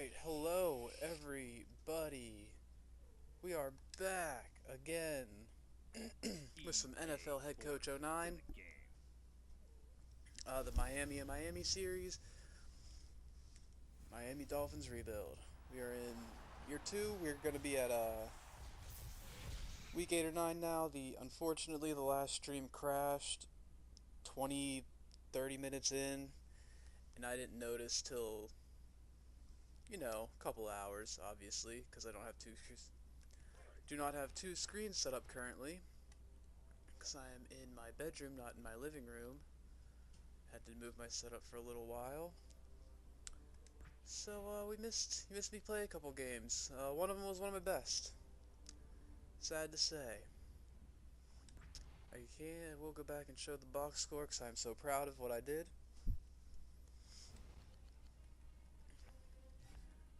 Alright, hello everybody. We are back again with some NFL Head Coach '09, the Miami and Miami series, Miami Dolphins rebuild. We are in year 2. We're going to be at week 8 or 9 now. Unfortunately, the last stream crashed 20-30 minutes in, and I didn't notice till a couple hours, obviously, because I do not have two screens set up currently, because I am in my bedroom, not in my living room. Had to move my setup for a little while. So you missed me play a couple games. One of them was one of my best. Sad to say. We'll go back and show the box score, because I'm so proud of what I did.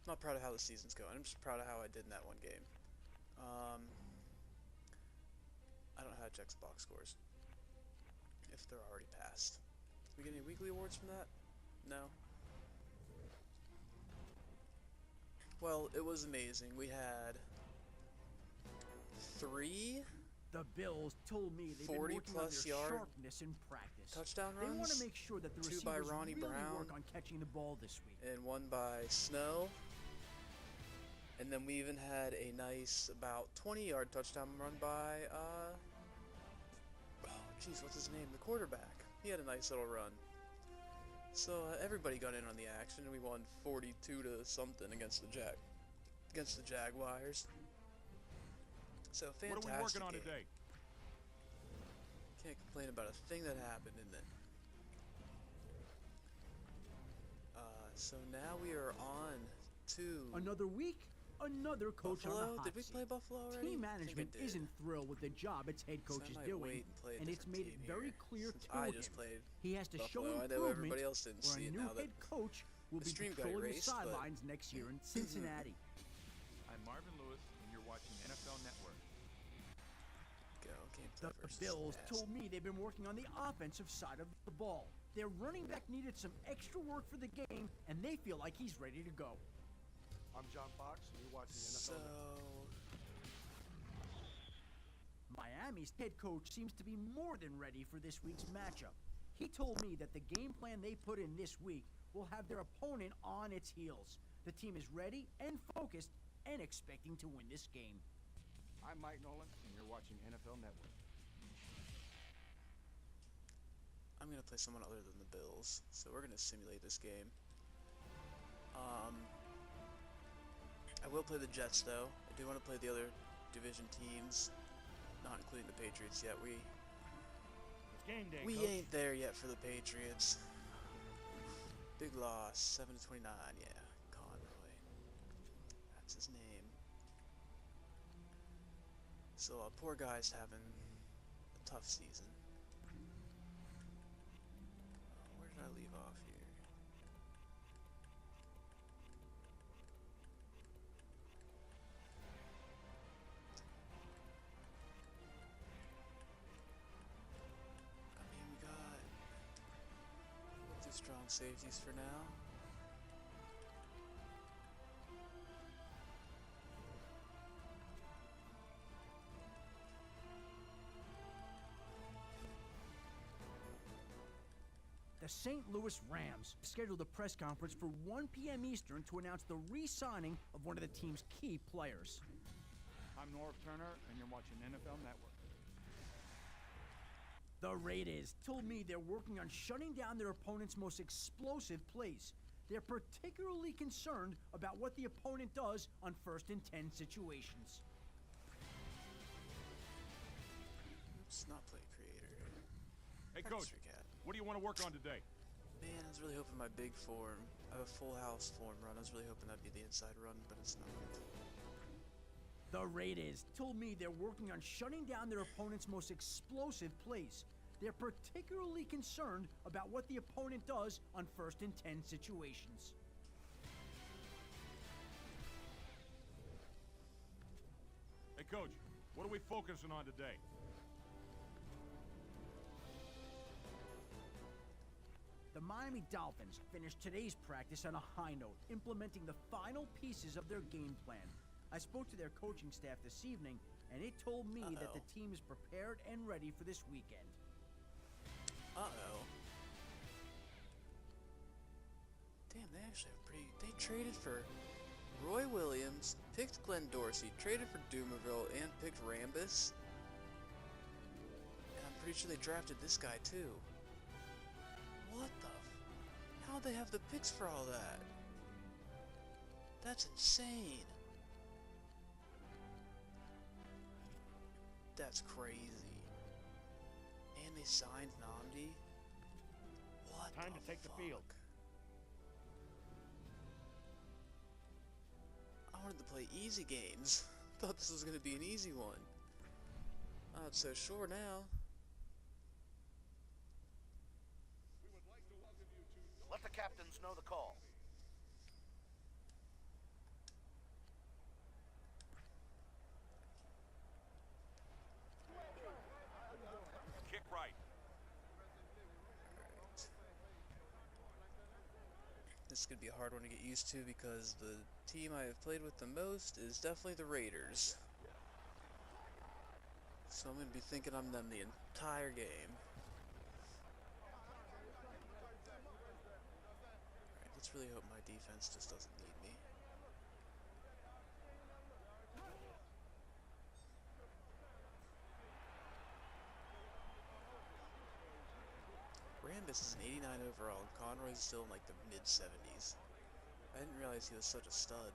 I'm not proud of how the season's going. I'm just proud of how I did in that one game. I don't know how to check the box scores, if they're already passed. Do we get any weekly awards from that? No? Well, it was amazing. We had 3 The Bills told me they've been working on their sharpness in practice. Touchdown runs. They want to make sure that the 2 by receivers Ronnie really Brown, work on catching the ball this week. and 1 by Snow. And then we even had a nice about 20-yard touchdown run by what's his name? The quarterback. He had a nice little run. So everybody got in on the action, and we won 42 to something against the Jaguars. So fantastic. What are we working on today? Can't complain about a thing that happened in it. So now we are on to another week, another coach Buffalo. on the hot Did we seat. play Buffalo already? Team management isn't thrilled with the job its head coach is doing, and it's made it very clear to him he has to show Buffalo. I know improvement, everybody else didn't or see a it new now that head coach will be stream got patrolling the erased, sidelines next year in Cincinnati. I'm Marvin Lewis, and you're watching NFL Network. The Bills told me they've been working on the offensive side of the ball. Their running back needed some extra work for the game, and they feel like he's ready to go. I'm John Fox, and you're watching NFL Network. Miami's head coach seems to be more than ready for this week's matchup. He told me that the game plan they put in this week will have their opponent on its heels. The team is ready and focused and expecting to win this game. I'm Mike Nolan, and you're watching NFL Network. I'm going to play someone other than the Bills, so we're going to simulate this game. I will play the Jets, though. I do want to play the other division teams, not including the Patriots yet. It's game day, we Coach. ain't there yet for the Patriots. Big loss, 7-29, yeah. Conroy. That's his name. So, poor guy's having a tough season. Where did I leave off here? I mean, we got 2 strong safeties for now. The St. Louis Rams scheduled a press conference for 1 p.m. Eastern to announce the re-signing of one of the team's key players. I'm Norv Turner, and you're watching NFL Network. The Raiders told me they're working on shutting down their opponent's most explosive plays. They're particularly concerned about what the opponent does on 1st and 10 situations. Oops, not play creator. Hey, Coach, what do you want to work on today? Man, I was really hoping my big form. I have a full house form run. I was really hoping that'd be the inside run, but it's not. The Raiders told me they're working on shutting down their opponent's most explosive plays. They're particularly concerned about what the opponent does on 1st and 10 situations. Hey, Coach, what are we focusing on today? The The Miami Dolphins finished today's practice on a high note, implementing the final pieces of their game plan. I spoke to their coaching staff this evening, and it told me that the team is prepared and ready for this weekend. Uh-oh. Damn, they actually have they traded for Roy Williams, picked Glenn Dorsey, traded for Dumerville, and picked Rambus. And I'm pretty sure they drafted this guy, too. What the how'd they have the picks for all that? That's insane. That's crazy. And they signed Namdi. What Time to take the field. I wanted to play easy games. Thought this was going to be an easy one. Not so sure now. Let the captains know the call. Kick right. This could be a hard one to get used to because the team I have played with the most is definitely the Raiders. So I'm going to be thinking I'm them the entire game. Alright, let's really hope my defense just doesn't need me. Rambus is an 89 overall, and Conroy's still in like the mid-70s. I didn't realize he was such a stud.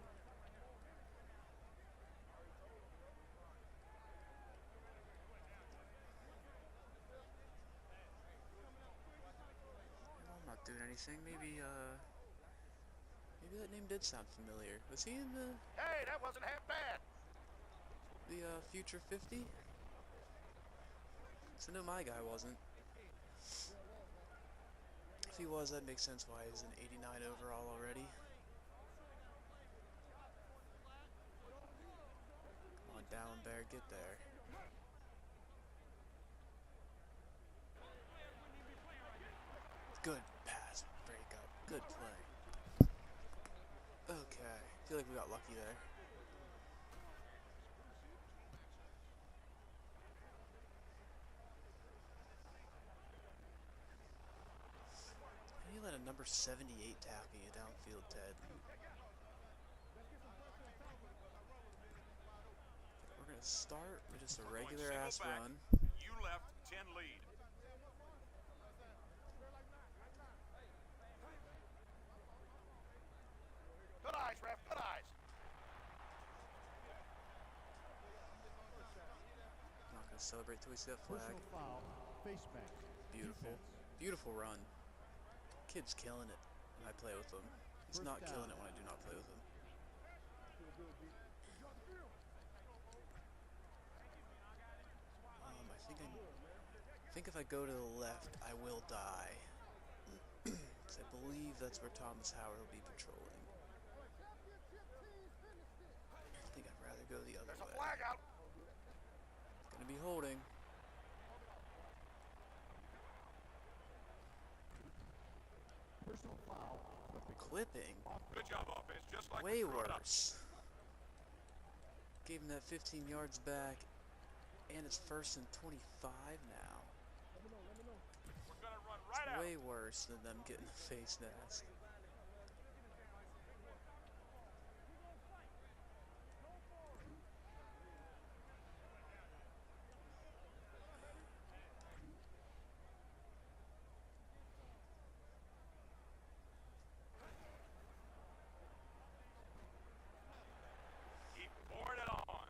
Well, I'm not doing anything. Maybe that name did sound familiar. Was he in the Hey, that wasn't half bad. Future 50? So no, my guy wasn't. If he was, that makes sense why he's an 89 overall already. Come on, Dallenberg, get there. Good pass, breakup, good play. Okay, I feel like we got lucky there. He let a number 78 tackle you downfield, Ted. We're going to start with just a regular ass run. You left 10 lead. Good eyes, ref, good eyes. I'm not going to celebrate till we see that flag. Personal foul, face mask. Beautiful. Defense. Beautiful run. Kid's killing it when I play with him. He's First not down. killing it when I do not play with him. I think if I go to the left, I will die. 'Cause I believe that's where Thomas Howard will be patrolling. I think I'd rather go the other There's a way. flag out. Gonna be holding. Personal foul. Clipping. Good job, offense. Just like Way we screwed up. worse. Gave him that 15 yards back, and it's 1st and 25 now. We're gonna run right out. Way worse than them getting the face mask. Keep pouring it on.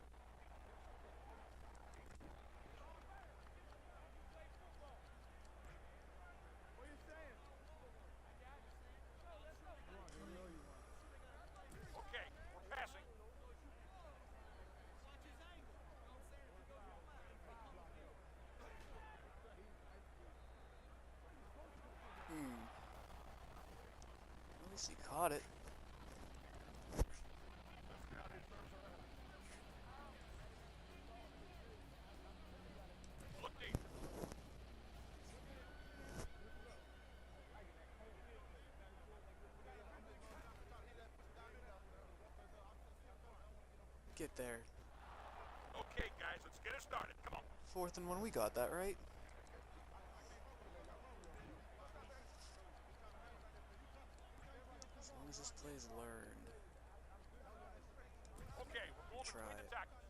Okay, we're passing. At least he caught it. Look deep. there. Okay, guys, let's get it started. Come on. 4th and 1, we got that, right? As long as this play's learned. Okay, we're moving Try between it. the tackles.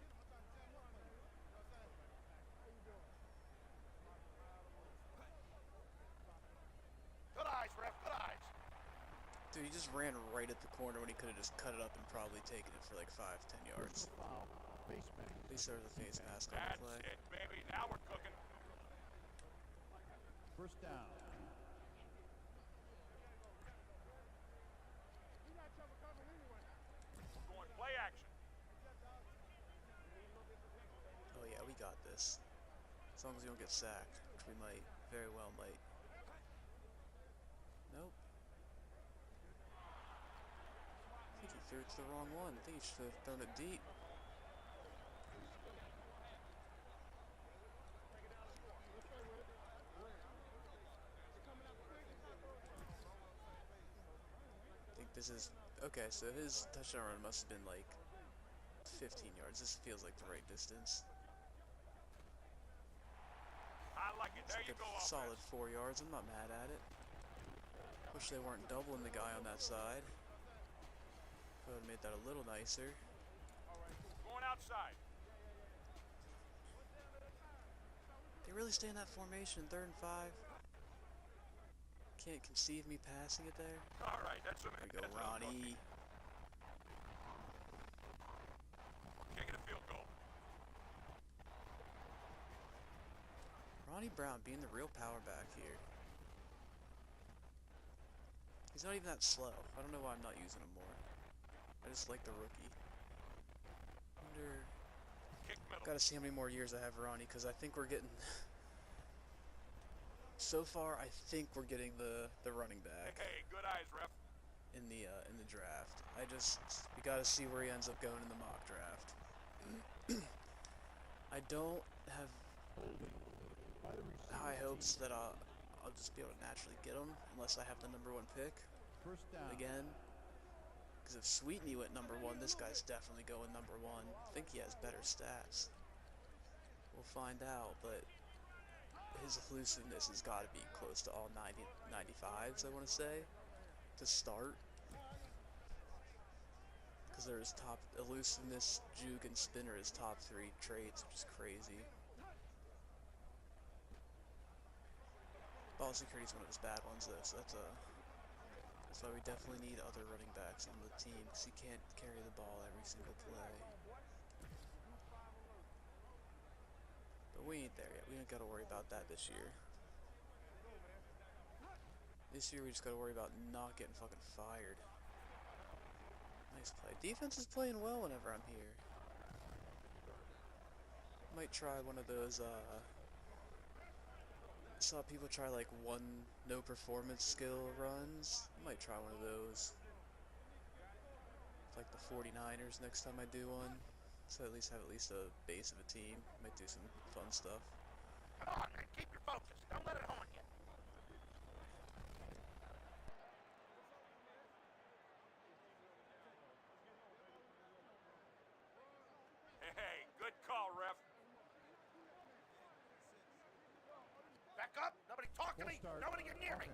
Good eyes, ref. Good eyes. Dude, he just ran right at the corner when he could have just cut it up and probably taken it for like 5-10 yards. At least there was a face mask on the That's play. it, baby. Now we're cooking. First down. We're going play action. Oh yeah, we got this. As long as we don't get sacked, which we might. Very well might. Nope. I think he threw it to the wrong one. I think he should have thrown it deep. I think this is... Okay, so his touchdown run must have been like 15 yards. This feels like the right distance. I like it. There It's you like go, a solid offense. 4 yards. I'm not mad at it. Wish they weren't doubling the guy on that side. Could have made that a little nicer. Going outside. They really stay in that formation, 3rd and 5. Can't conceive me passing it there. All right, that's a There we go, Ronnie. Kicking a field goal. Ronnie Brown being the real power back here. He's not even that slow. I don't know why I'm not using him more. I just like the rookie. Wonder... Kick middle. Gotta see how many more years I have Ronnie, because I think we're getting... So far, I think we're getting the running back Hey, good eyes, ref. in the draft. We gotta see where he ends up going in the mock draft. I don't have high hopes that I'll just be able to naturally get him unless I have the #1 pick First down. again. Because if Sweetney went #1, this guy's definitely going #1. I think he has better stats. We'll find out, but his elusiveness has got to be close to all 95s, I want to say, to start. Because there's top elusiveness, juke, and spinner is top 3 traits, which is crazy. Ball security is one of his bad ones, though, so that's why we definitely need other running backs on the team, because he can't carry the ball every single play. But we ain't there yet. We ain't got to worry about that this year. This year we just got to worry about not getting fucking fired. Nice play. Defense is playing well whenever I'm here. Might try one of those, saw people try like one no performance skill runs. Might try one of those. Like the 49ers next time I do one. So at least have a base of a team. Might do some fun stuff. Come on, man. Keep your focus. Don't let it haunt you. Hey, good call, ref. Back up. Nobody talk to me. Nobody get near me.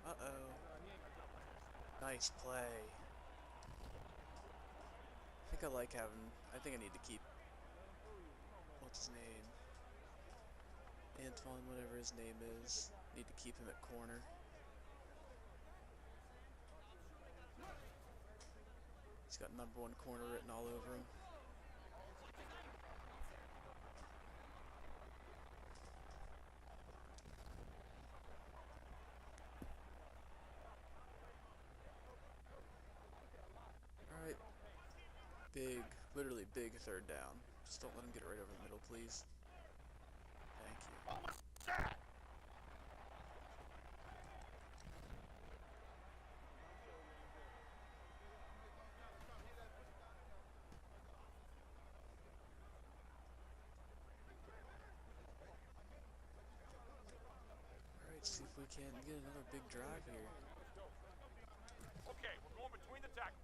Uh-oh. Nice play. I think I like having... I think I need to keep... What's his name? Antoine, whatever his name is. Need to keep him at corner. He's got #1 corner written all over him. Alright. Big, literally big 3rd down. Just don't let him get it right over the middle, please. Thank you. What was that? Alright, see if we can't get another big drive here. Okay, we're going between the tackles.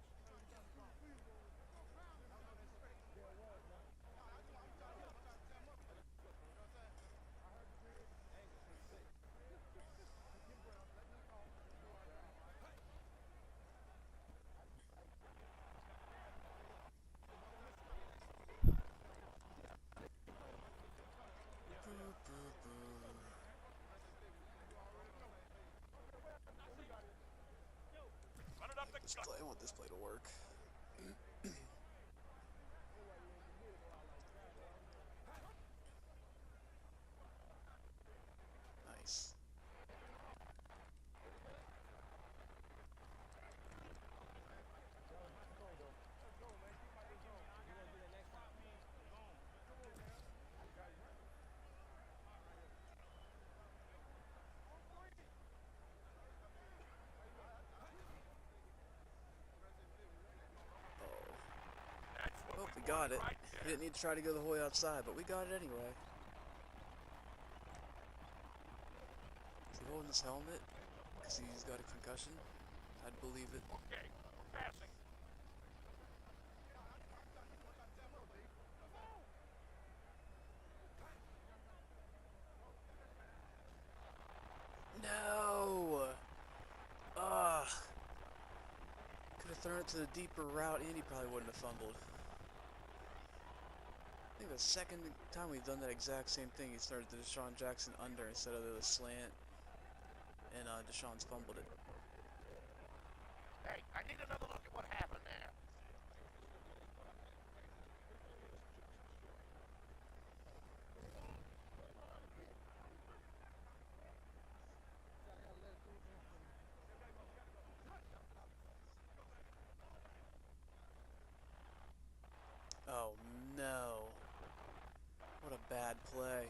Run it up the gut. I want this play to work. Nice. Oh, we got it. We didn't need to try to go the whole way outside, but we got it anyway. Is he holding his helmet? Because he's got a concussion? I'd believe it. Okay, we're passing. No! Ugh. Could have thrown it to the deeper route and he probably wouldn't have fumbled. I think the second time we've done that exact same thing, he started the Deshaun Jackson under instead of the slant, and Deshaun's fumbled it. Hey, I need another look at what happened there. Oh no. What a bad play.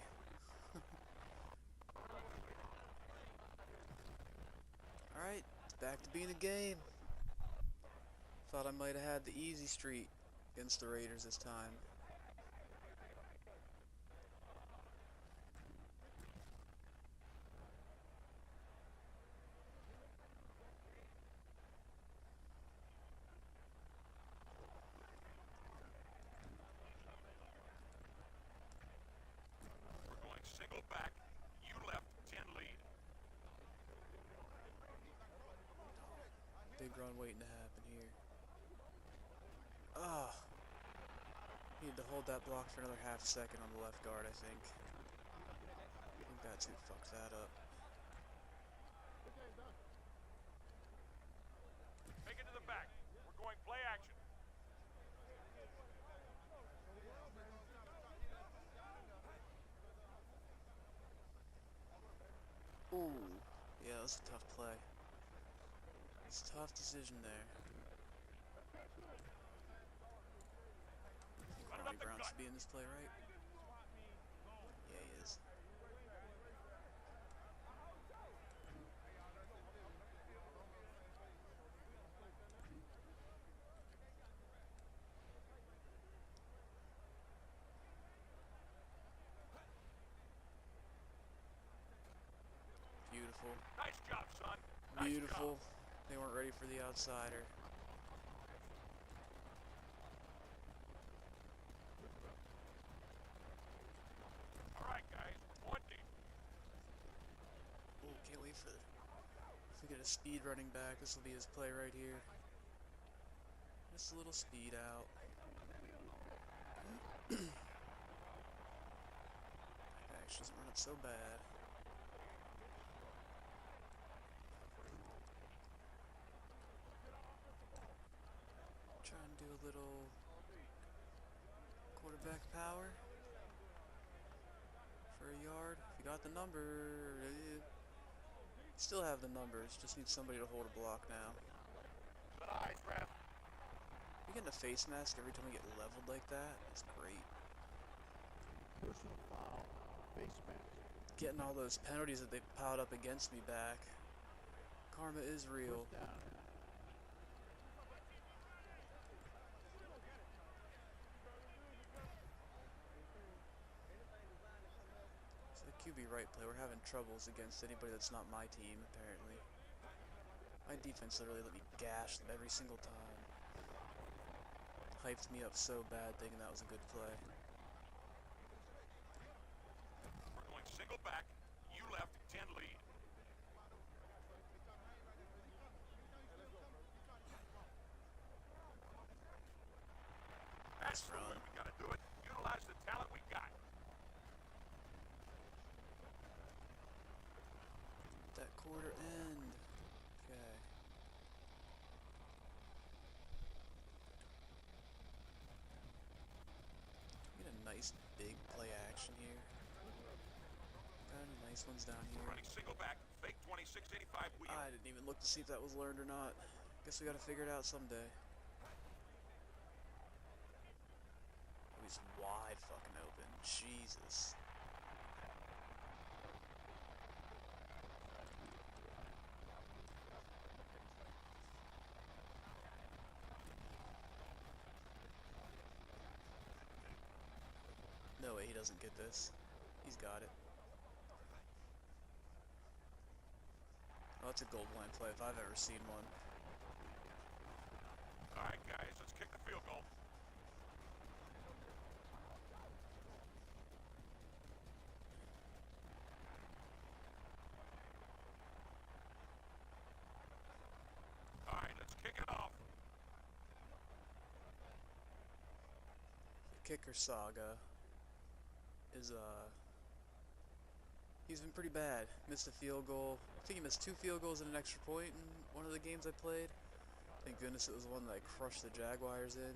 Alright, it's back to being a game. Thought I might have had the easy streak against the Raiders this time. We're going single back. You left 10 lead. Big run waiting to happen here. Ah. Need to hold that block for another half second on the left guard, I think. I think that's who fucked that up. Take it to the back. We're going play action. Ooh. Yeah, that's a tough play. It's a tough decision there. I think Ronnie Brown should be in this play, right? Yeah, he is. Beautiful. Nice job, son. Nice Beautiful. job. They weren't ready for the outsider. All right, guys. One deep. Oh, can't wait for it. If we get a speed running back, this will be his play right here. Just a little speed out. Actually doesn't run it so bad. Try and do a little quarterback power for a yard. If you got the number, still have the numbers. Just need somebody to hold a block now. Good eyes, ref. You getting a face mask every time we get leveled like that? That's great. Personal foul. Face mask. Getting all those penalties that they piled up against me back. Karma is real. Down. So QB right play. We're having troubles against anybody that's not my team, apparently. My defense literally let me gash them every single time. Hyped me up so bad thinking that was a good play. We're going single back. You left 10 lead. That's the way we gotta do it. Utilize the talent we got. That quarter end. Okay. Get a nice big play action here. Got any nice ones down here. Running single back, fake 2685 wheel. I didn't even look to see if that was learned or not. Guess we gotta figure it out someday. Oh, he's wide fucking open. Jesus. No way he doesn't get this. He's got it. Oh, that's a goal line play if I've ever seen one. All right, guys, let's kick the field goal. All right, let's kick it off. The kicker saga is he's been pretty bad. Missed a field goal. I think he missed 2 field goals and an extra point in one of the games I played. Thank goodness it was the one that I crushed the Jaguars in.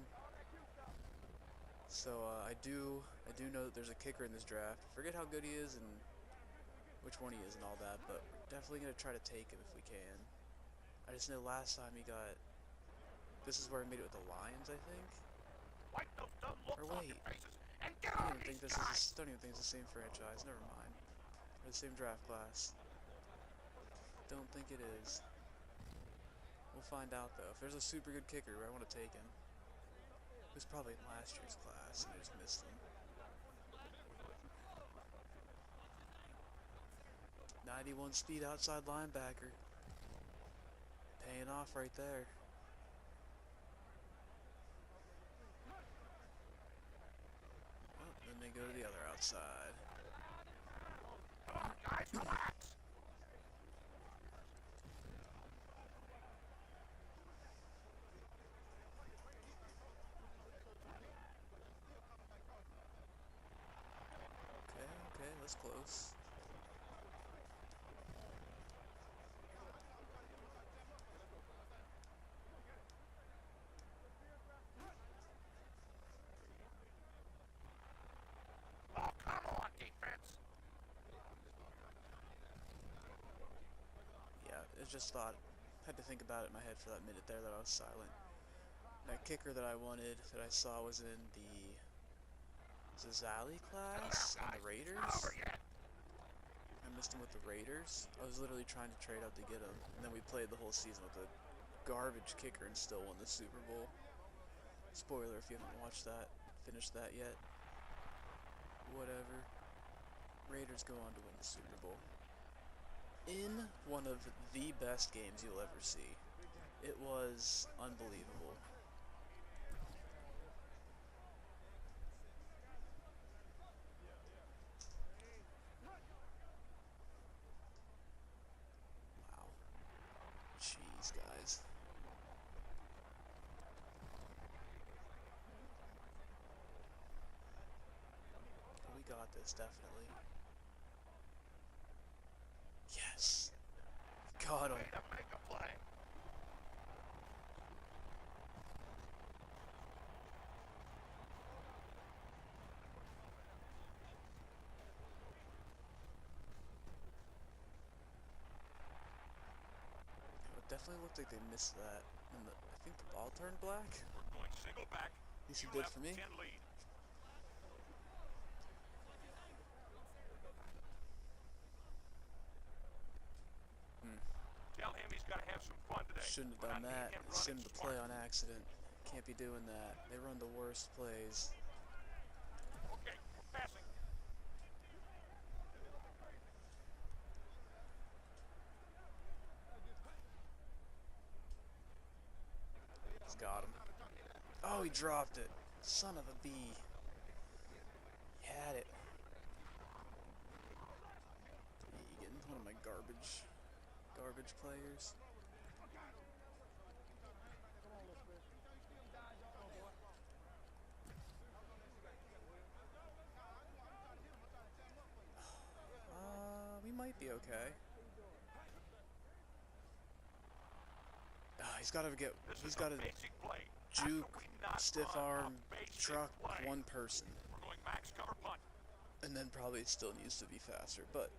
So I do know that there's a kicker in this draft. Forget how good he is and which one he is and all that, but we're definitely gonna try to take him if we can. I just know last time he got. This is where I made it with the Lions, I think. Wipe those dumb looks Or off wait. your faces and get I on don't even think these this is. guys. Don't even think it's the same franchise. Never mind. Or the same draft class. Don't think it is. We'll find out though. If there's a super good kicker, I want to take him. It was probably in last year's class, and I just missed him. 91 speed outside linebacker. Paying off right there. Oh, then they go to the other outside. Come on, guys, relax. Okay, that's close. Oh, come on, defense. Yeah, it just thought, had to think about it in my head for that minute there that I was silent. That kicker that I wanted, that I saw was in the Zazali class on the Raiders. I missed him with the Raiders. I was literally trying to trade up to get him, and then we played the whole season with a garbage kicker and still won the Super Bowl. Spoiler if you haven't watched that, finished that yet. Whatever. Raiders go on to win the Super Bowl. In one of the best games you'll ever see. It was unbelievable. Wow. Jeez, guys. We got this, definitely. Yes. Got him. Way to make a play. It definitely looked like they missed that. And I think the ball turned black. We're going single back. At least You it did left for me. 10 lead. Tell him he's got to have some fun today. Shouldn't have We're done not that. needing him Simmed running the play smart. on accident. Can't be doing that. They run the worst plays. Okay, we're passing. Oh, he dropped it. Son of a bee. He had it. You getting one of my garbage players. We might be okay. He's got to juke, stiff arm, truck one person. We're going max cover punt. And then probably still needs to be faster, but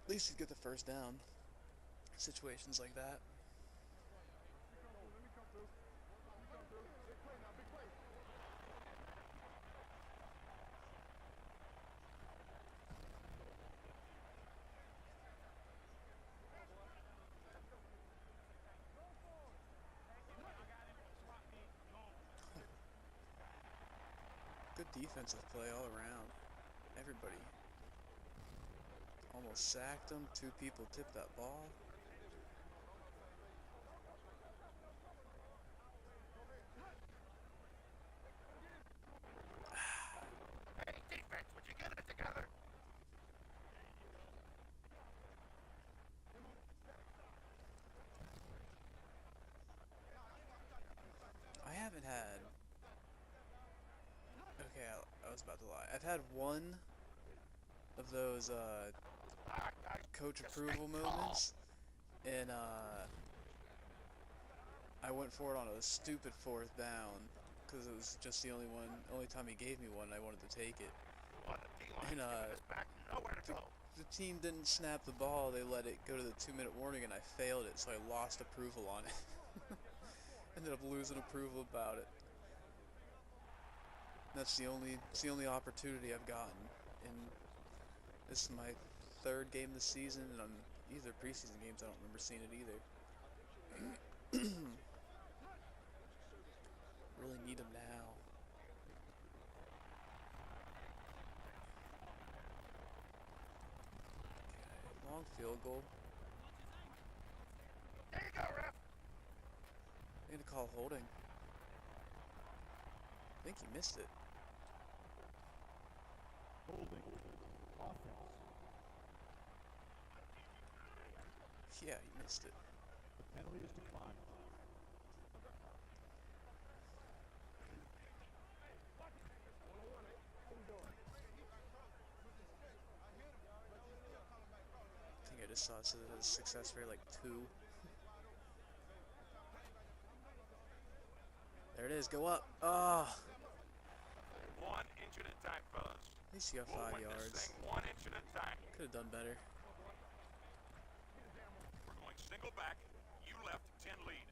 at least he'd get the first down. Situations like that. Good defensive play all around. Everybody almost sacked him. 2 people tipped that ball. Hey, defense, would you get it together? I haven't had... Okay, I was about to lie. I've had one of those coach approval moments, and I went for it on a stupid 4th down because it was just the only time he gave me one. I wanted to take it, and the team didn't snap the ball. They let it go to the 2-minute warning, and I failed it, so I lost approval on it. Ended up losing approval about it. That's the only opportunity I've gotten, and this is my 3rd game this season, and on either preseason games I don't remember seeing it either. Really need him now. Okay, long field goal. There you go, ref. I'm gonna call holding. I think he missed it. Holding. Offense. Yeah, he missed it. The penalty is declined. I think I just saw it says a success rate like 2. There it is. Go up. Ah. Oh. 1 inch at a time, fellas. At least you got 5 yards. 1 inch at a time. Could have done better. We're going single back. You left 10 lead.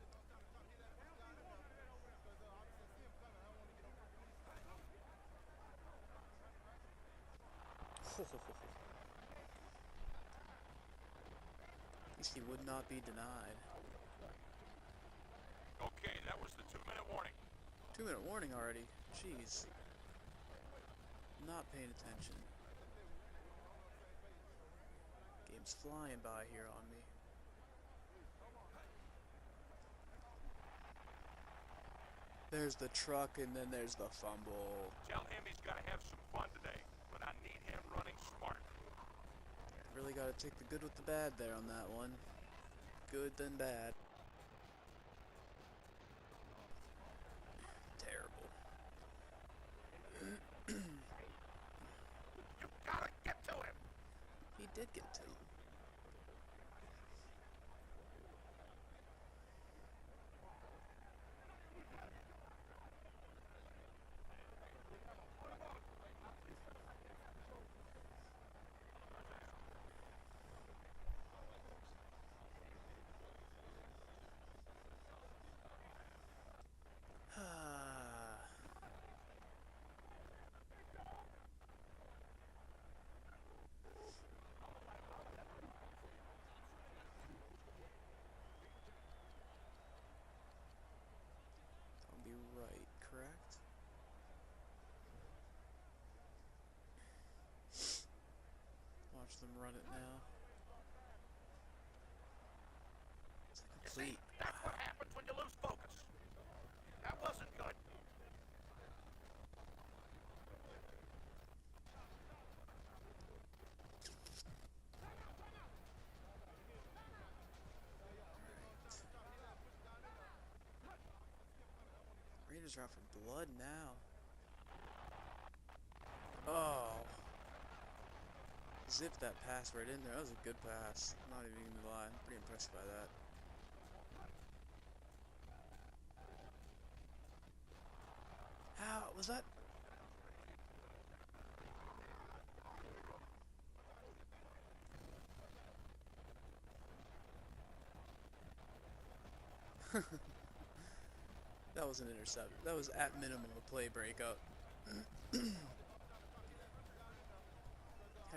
At least he would not be denied. Okay, that was the 2-minute warning. 2-minute warning already. Jeez. Not paying attention. Game's flying by here on me. There's the truck, and then there's the fumble. Tell him he's got to have some fun today, but I need him running smart. Really got to take the good with the bad there on that one. Good then bad. Terrible. You gotta get to him. He did get to him. I'll be right, correct? Watch them run it now. It's You see, complete. that's what happens when you lose focus. Raiders are out for blood now. Oh. Zipped that pass right in there. That was a good pass. Not even gonna lie. I'm pretty impressed by that. How was that? That was an intercept. That was at minimum a play breakup. How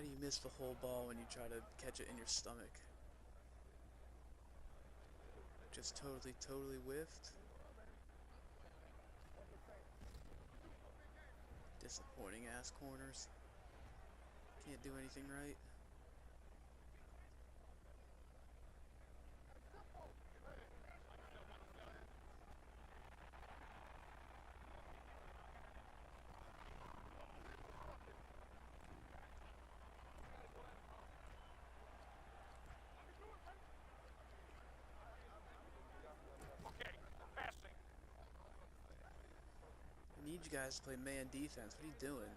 do you miss the whole ball when you try to catch it in your stomach? Just totally whiffed. Disappointing ass corners. Can't do anything right. Okay, passing. I need you guys to play man defense. What are you doing?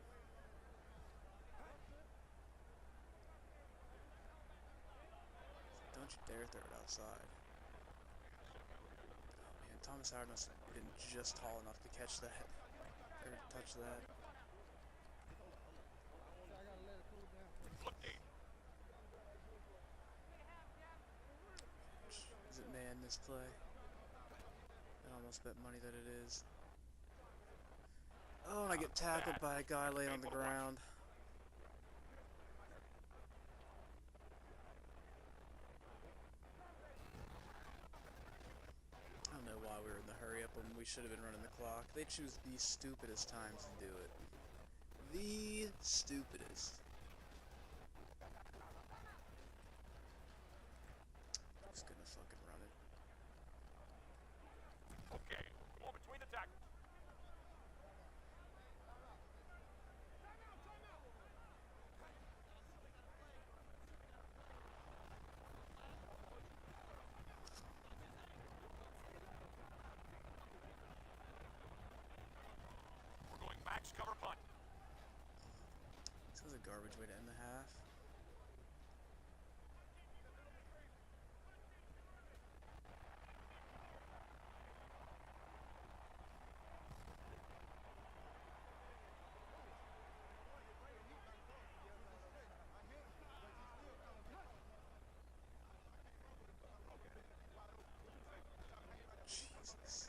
Don't you dare throw it outside. Oh man, Thomas Howard must have been just tall enough to catch that. Or touch that. Is it man this play? I almost bet money that it is. Oh, and I get tackled by a guy laying on the ground. I don't know why we were in the hurry up when we should have been running the clock. They choose the stupidest times to do it. The stupidest. Just gonna fucking run it. Okay, going between the tackles. We're going max cover punt. This was a garbage way to end the half. Jesus.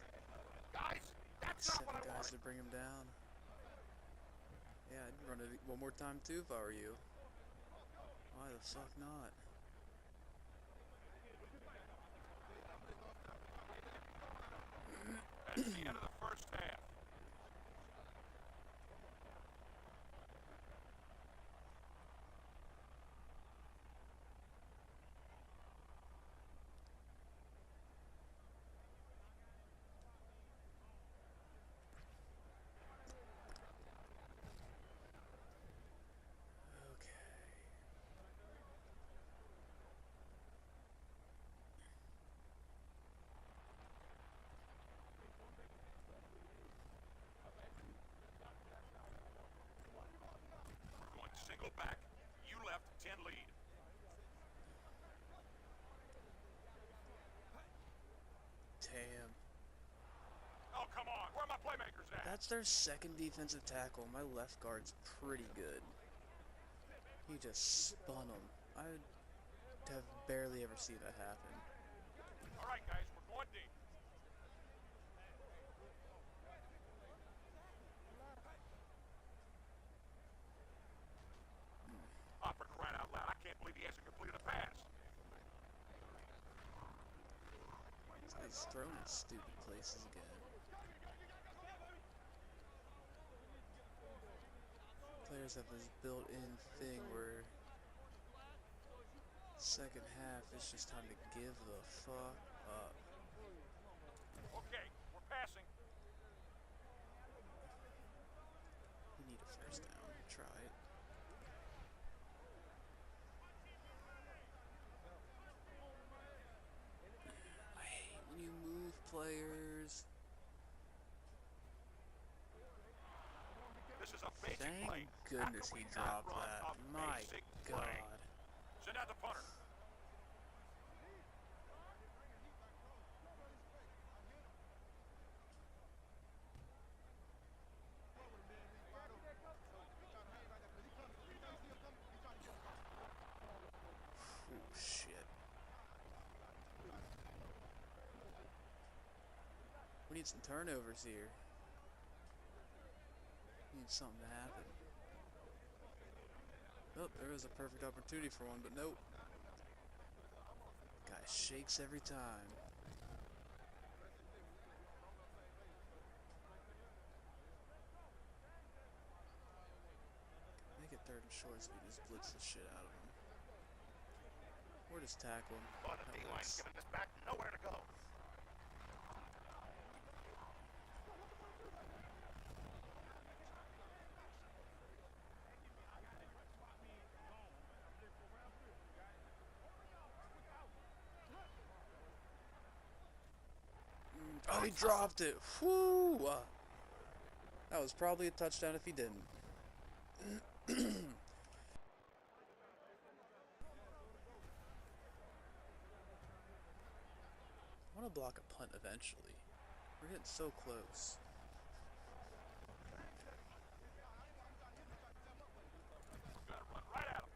Guys, that's not what Seven I guys wanted. to bring him down. Yeah, I'd run it one more time too if I were you. Why the fuck not? That's the end of the first half. Okay. We're going single back. You left 10 lead. Damn. Oh, come on. Where are my playmakers at? That's their second defensive tackle. My left guard's pretty good. He just spun him. I have barely ever seen that happen. All right, guys, we're going deep. Oh, for crying out loud, I can't believe he hasn't completed a pass. He's thrown in stupid places again. Players have this built-in thing where second half it's just time to give the fuck up. Okay, we're passing. We need a first down. Try it. I hate when you move players. Basic Thank play. goodness After he we dropped not run that. a My basic God. play. Send out the punter. Oh, shit. We need some turnovers here. Need something to happen. Oh, there was a perfect opportunity for one, but nope. Guy shakes every time. Make it third and short so we just blitz the shit out of him. Or just tackle him. But the That D-line's works. giving this back nowhere to go. Oh, he dropped it. Whoo! That was probably a touchdown if he didn't. I want to block a punt eventually. We're getting so close. We're gonna run right at him.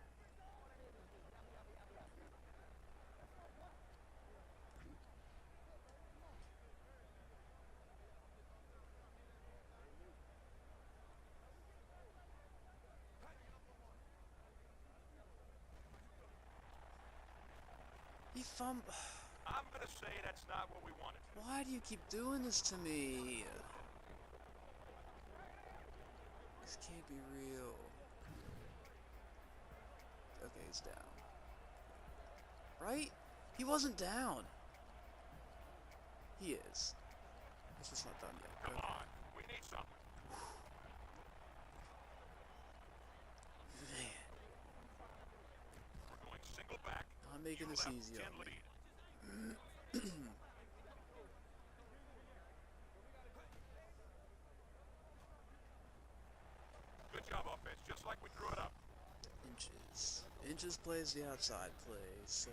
He fumbled. I'm gonna say that's not what we wanted. Why do you keep doing this to me? This can't be real. Okay, he's down. Right? He wasn't down. He is. It's just not done yet. Come Okay. on, we need something. Man, We're going single back. I'm making You this left easy 10 on me. lead. Good job, offense. Just like we drew it up. Inches. Inches plays the outside play, so...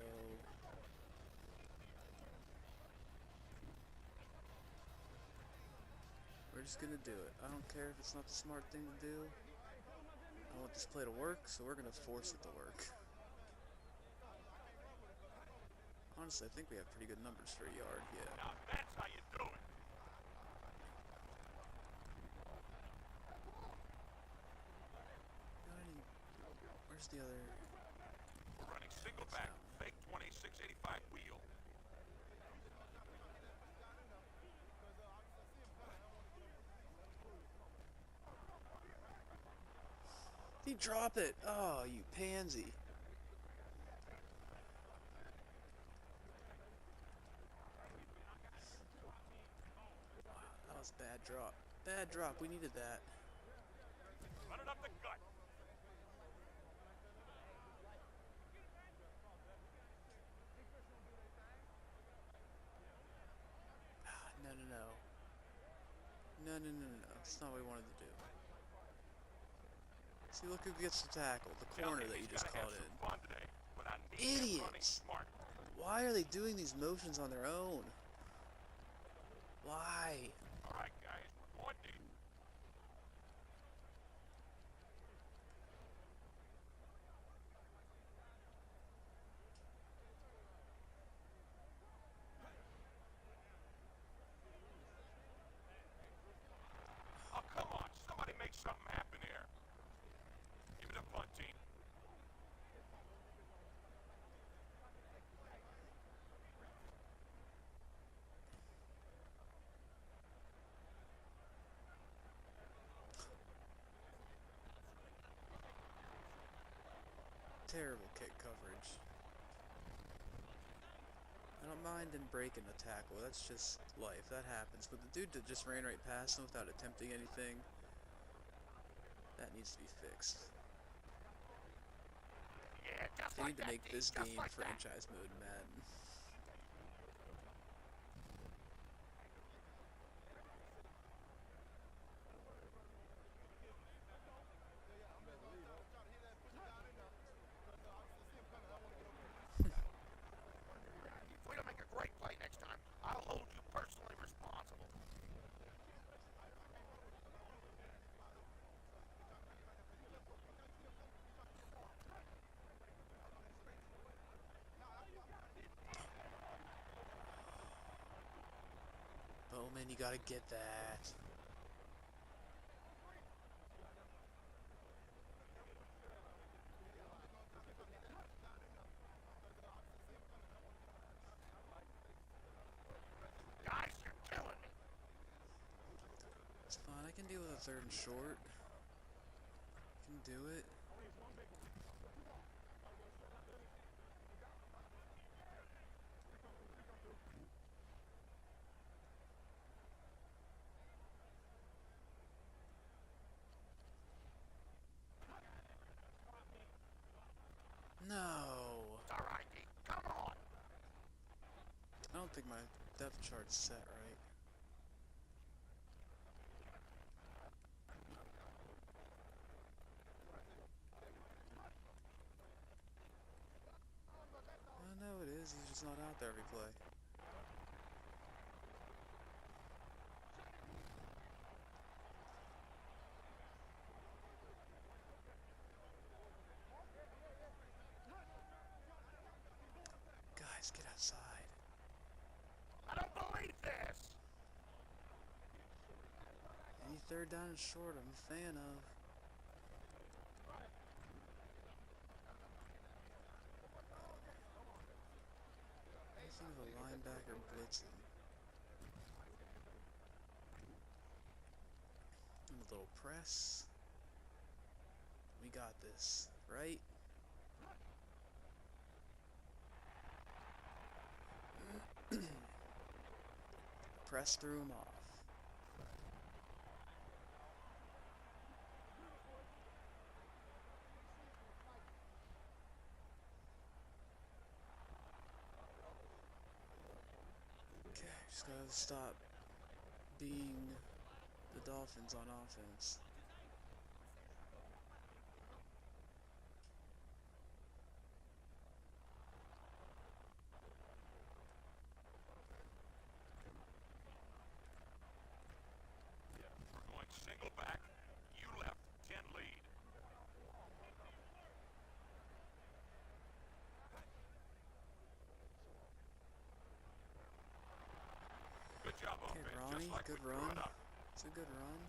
We're just gonna do it. I don't care if it's not the smart thing to do. I want this play to work, so we're gonna force it to work. Honestly, I think we have pretty good numbers for a yard, yeah. Now that's how you do it. Got any... Where's the other... We're running single back. Fake 2685 wheel. He drop it! Oh, you pansy. That was a bad drop. Bad drop, we needed that. Run it up the gut. No, no, no. No, no, no, no, no. That's not what we wanted to do. See, look who gets the tackle. The corner that you just called in. Fun today, but I need him running Idiots! smart. Why are they doing these motions on their own? Why? All right, guys, we're going deep. Oh, come on. Somebody make something happen here. Give it a punt team. Terrible kick coverage. I don't mind him breaking the tackle. That's just life. That happens. But the dude that just ran right past him without attempting anything, that needs to be fixed. Yeah, just They like need to that, make D, this just game like that. franchise mode Madden. in. You gotta get that. Guys, you're killing me. It's fine. I can deal with a third and short. Can do it. No. It's all right, D. Come on. I don't think my depth chart's set right. I know it is. He's just not out there every play. Guys, get outside. I don't believe this. Any third down and short, I'm a fan of. Anything of a linebacker blitzing. And a little press. We got this, right? Press threw him off. Okay, just gotta stop being the Dolphins on offense. We're going single back. You left 10 lead. Good job, Okay, offense. Ronnie, Just like good we grew run. it up. It's a good run.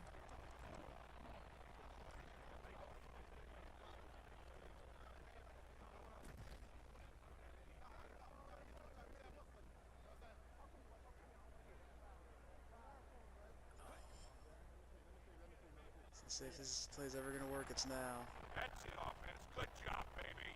Let's see if this play's ever gonna work. It's now. That's it, offense. Good job, baby.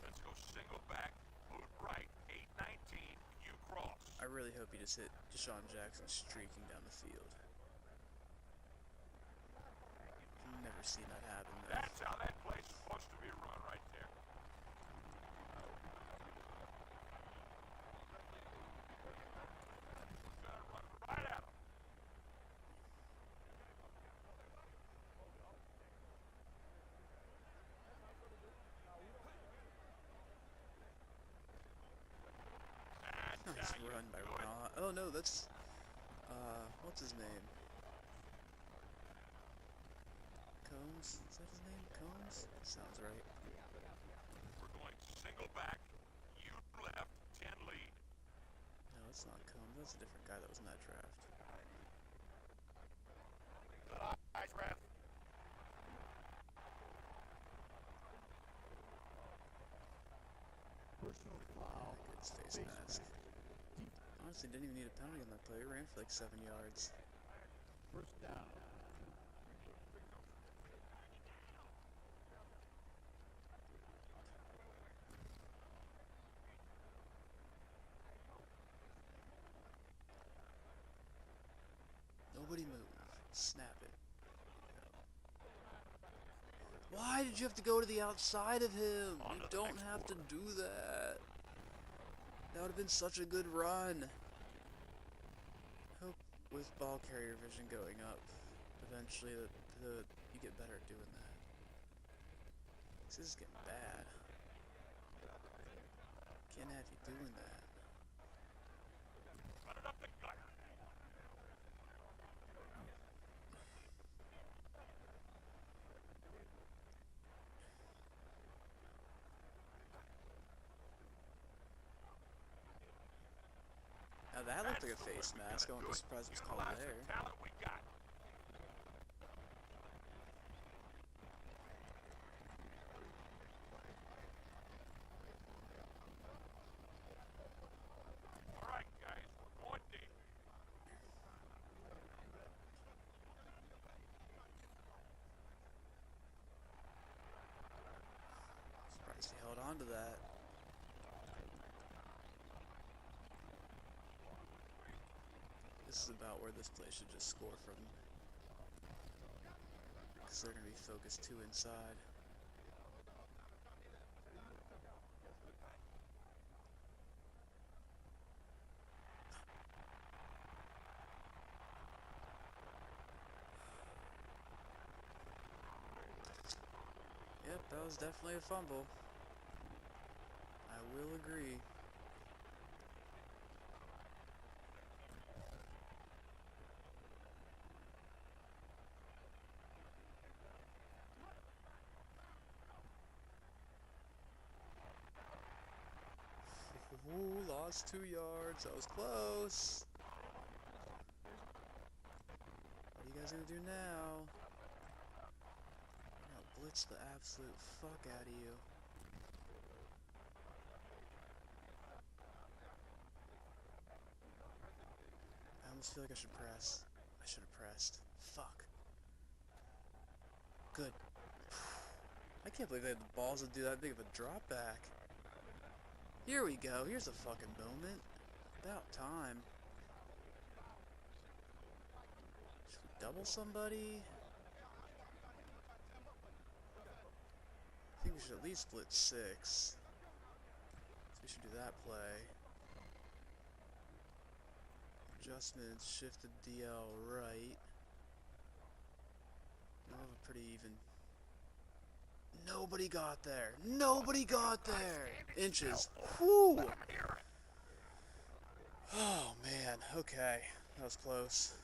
Let's go single back. Move right. 8-19. You cross. I really hope he just hit Deshaun Jackson streaking down the field. I've never seen that happen though. That's how that play's supposed to be run right there. Gotta run right at him. That's Nice how you run by do it. Ron. Oh no, that's what's his name? Combs? Is that his name? Combs? Sounds right. We're going single back. You left 10 lead. No, it's not Combs. That's a different guy that was in that draft. Nice, ref. Personal foul. Good face mask. Honestly, didn't even need a penalty on that play. It ran for like 7 yards. First down. Nobody move. Snap it. Why did you have to go to the outside of him? On You to the don't next have to quarter. do that. That would have been such a good run. Hope with ball carrier vision going up, eventually you get better at doing that. This is getting bad. Can't have you doing that. Run it up the gut. that looked like a That's the way face we mask. I gotta wouldn't do be it. surprised if it was called Utilize there. the talent we got. All right, guys, we're going deep. Surprised he held on to that. This is about where this place should just score from. Because they're going to be focused too inside. Yep, that was definitely a fumble. I will agree. Ooh, lost 2 yards. That was close. What are you guys gonna do now? I'm gonna blitz the absolute fuck out of you. I almost feel like I should press. I should have pressed. Fuck. Good. I can't believe they had the balls to do that big of a drop back. Here we go. Here's a fucking moment. About time. Should we double somebody? I think we should at least split 6. So we should do that play. Adjustments, shift the DL right. We'll have a pretty even. Nobody got there. Nobody got there. Inches. Whew. Oh man. Okay. That was close.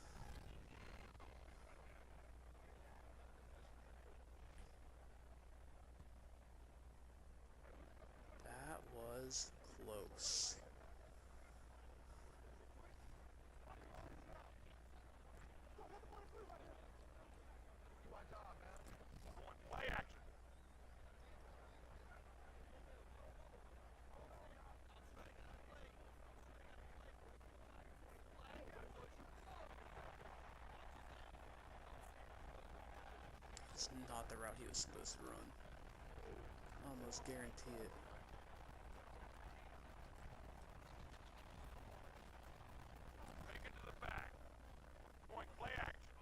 That was close. Play action. It's not the route he was supposed to run. Almost guarantee it. Take it to the back. Going play action.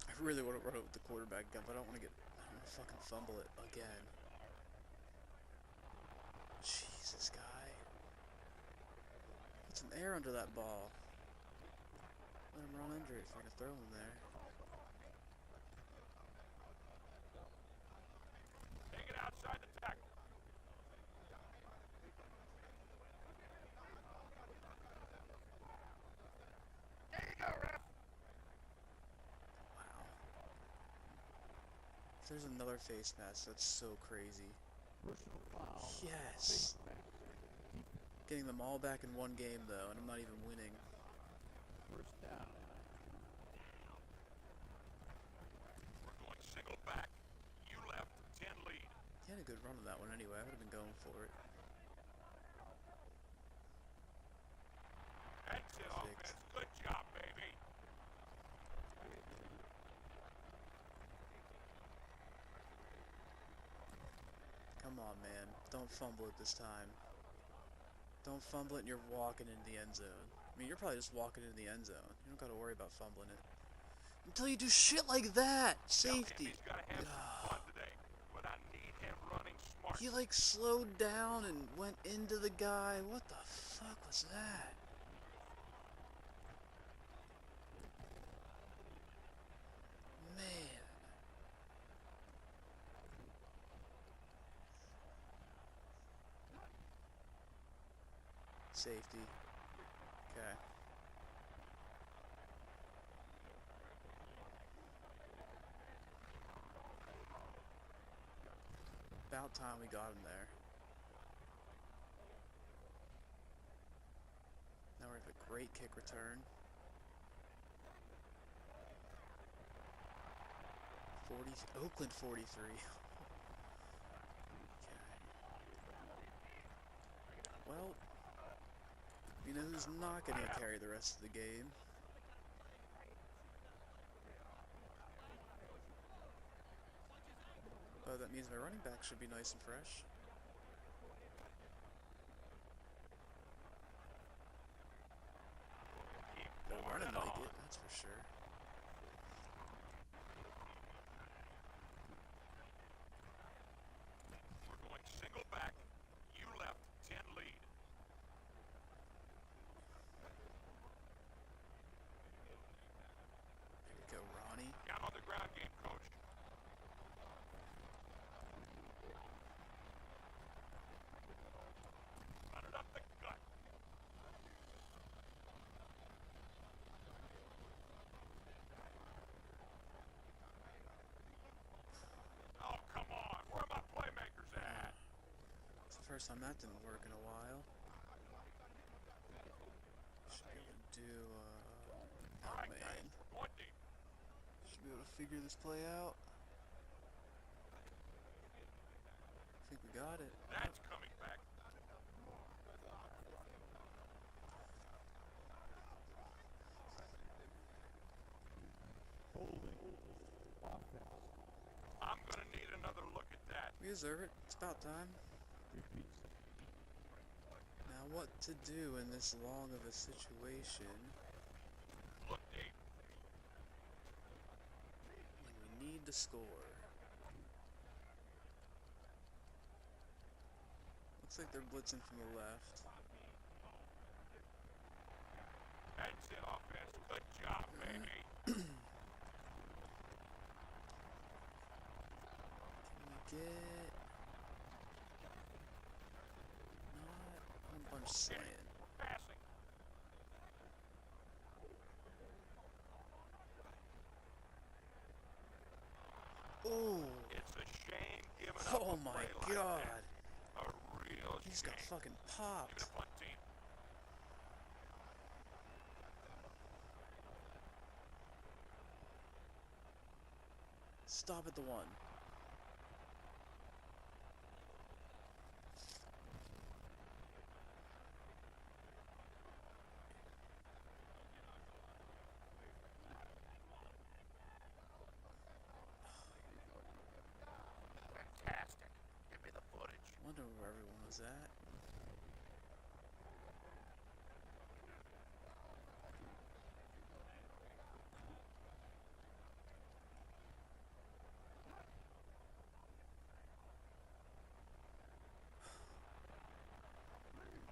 I really want to run it with the quarterback gun, but I don't want to fucking fumble it again. Jesus, guy. Put some air under that ball. Let him run under it if I can throw him there. Take it outside the tackle. There you go, ref. Wow. If there's another face mask, that's so crazy. Personal foul. Yes. Getting them all back in one game, though, and I'm not even winning. First down. We're going single back. You left, 10 lead. He had a good run on that one anyway. I would have been going for it. That's it, offense. Good job, baby. Come on, man. Don't fumble it this time. Don't fumble it and you're walking into the end zone. I mean, you're probably just walking into the end zone. You don't got to worry about fumbling it. Until you do shit like that! Safety! He's gotta have some fun today, but I need him running smart. He, like, slowed down and went into the guy. What the fuck was that? Man. Safety. Okay. About time we got him there. Now we're at the Great kick return. 40, Oakland 43. Well, you know who's not going to carry the rest of the game? Oh, that means my running back should be nice and fresh. They're running like it, that's for sure. We're going single back. You left, 10 lead. There we go, Ronnie. Down on the ground game, coach. Run it up the gut. Oh, come on. Where are my playmakers at? It's the first time that didn't work in a while. Should be able to do, All oh right, man. guys. One deep. Should be able to figure this play out. I think we got it. That's coming back. Holding. Offense. I'm going to need another look at that. We deserve it. It's about time. Repeats. Now what to do in this long of a situation Look deep. when we need to score? Looks like they're blitzing from the left. That's it, offense. Good job, baby. Can we get... not a bunch slaying. Passing. Oh! It's a shame giving up Oh a my play like god! that. A real He's shame. got fucking Give it popped. a punt team. Stop at the one. Fantastic. Give me the footage. Wonder where everyone was at.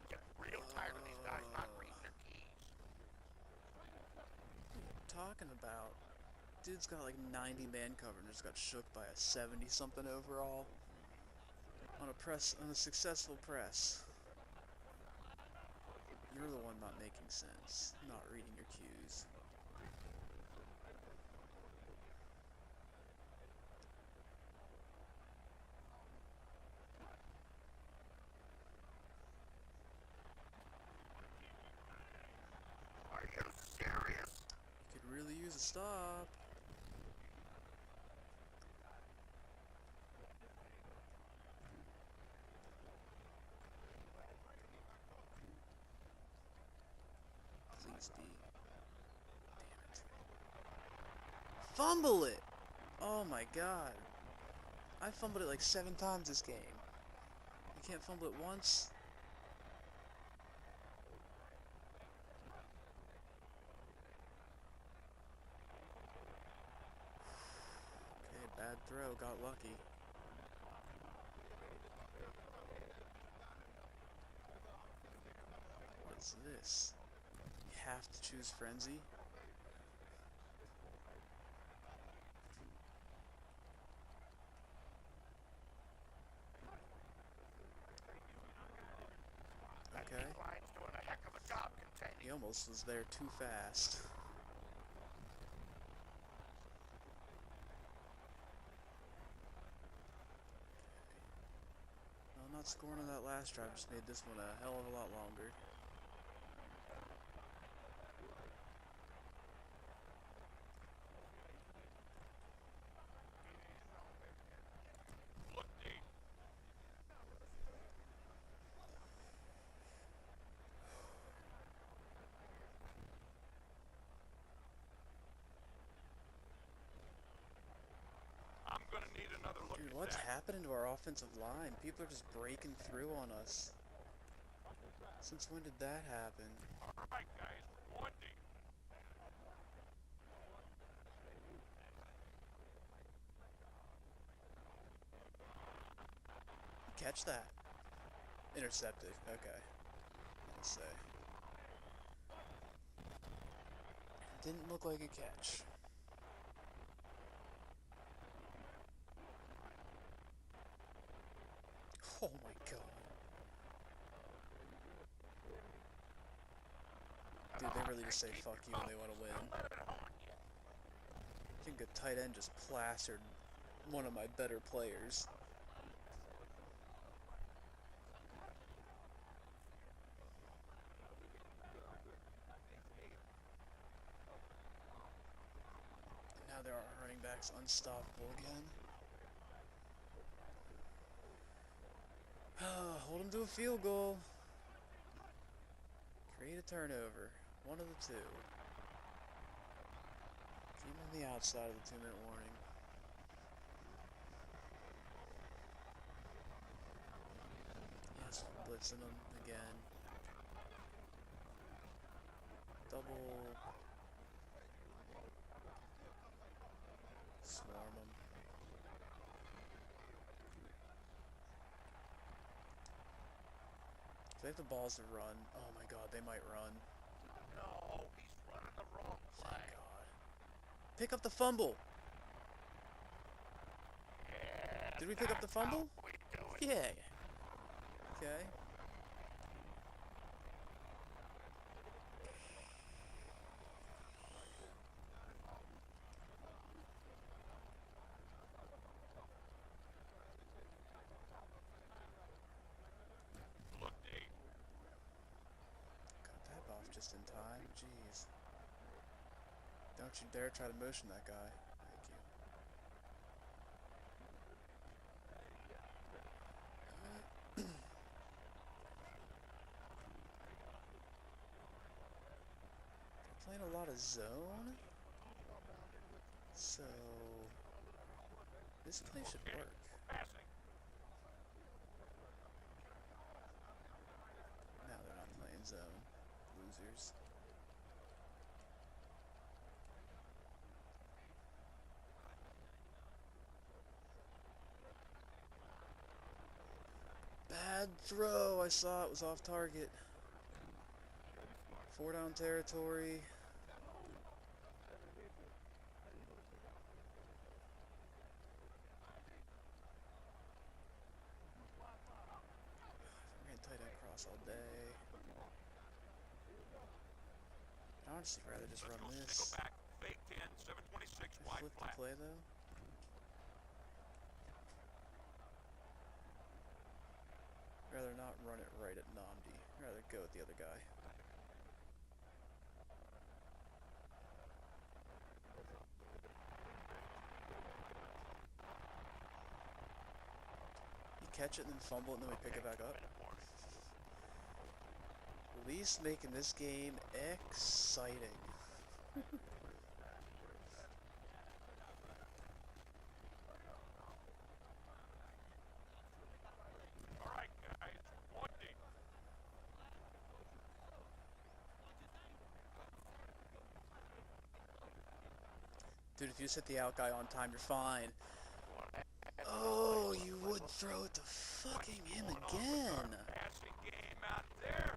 Get real tired of these guys not reading their keys. Talking about, dude's got like 90 man cover and just got shook by a 70 something overall on a successful press. You're the one not making sense, not reading your cues. Are you serious? You could really use a stop. Please be. Damn it. Fumble it! Oh my god. I fumbled it like 7 times this game. You can't fumble it once? Okay, bad throw, got lucky. What's this? You have to choose frenzy? Okay. Line's doing a heck of a job containing. He almost was there too fast. Well, not scoring on that last drive just made this one a hell of a lot longer. What's happening to our offensive line? People are just breaking through on us. Since when did that happen? Alright, guys, one deep. Catch that. Intercepted. Okay. Let's say. Didn't look like a catch. Oh my god. Dude, they really just say fuck you when they want to win. I think a tight end just plastered one of my better players. Now there are running backs unstoppable again. Hold him to a field goal. Create a turnover. One of the two. Keep him on the outside of the 2-minute warning. Yes, blitzing him again. Double. Swarm him. If they have the balls to run, oh my god, they might run. No, he's running the wrong Thank play. god. Pick up the fumble! Yeah, Did we pick up the fumble? we do it. Yeah. Okay. Look, Dave. Got that off just in time. Jeez. Don't you dare try to motion that guy. Thank you. They're playing a lot of zone. So this play should work. Passing. Now they're not playing zone. Losers. Bad throw. I saw it was off target. 4-down territory. Ran tight end cross all day. I'd honestly rather just run Let's go this. single back. Fake 10, 726, I wide flipped the flat. play though. Rather not run it right at Namdi. Rather go with the other guy. You catch it and then fumble it and then we pick it back up. At least making this game exciting. Alright, guys, one deep. Dude, if you just hit the out guy on time, you're fine. Oh, you would throw it to fucking him again. Passing game out there.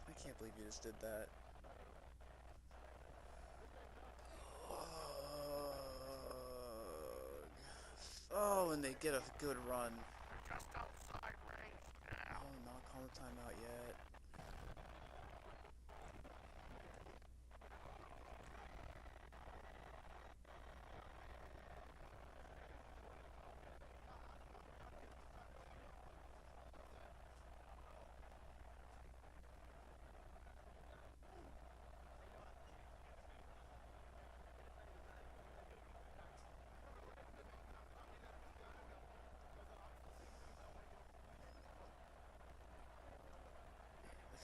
I can't believe you just did that. Oh, and they get a good run. Just outside range now. Oh, not calling the timeout yet.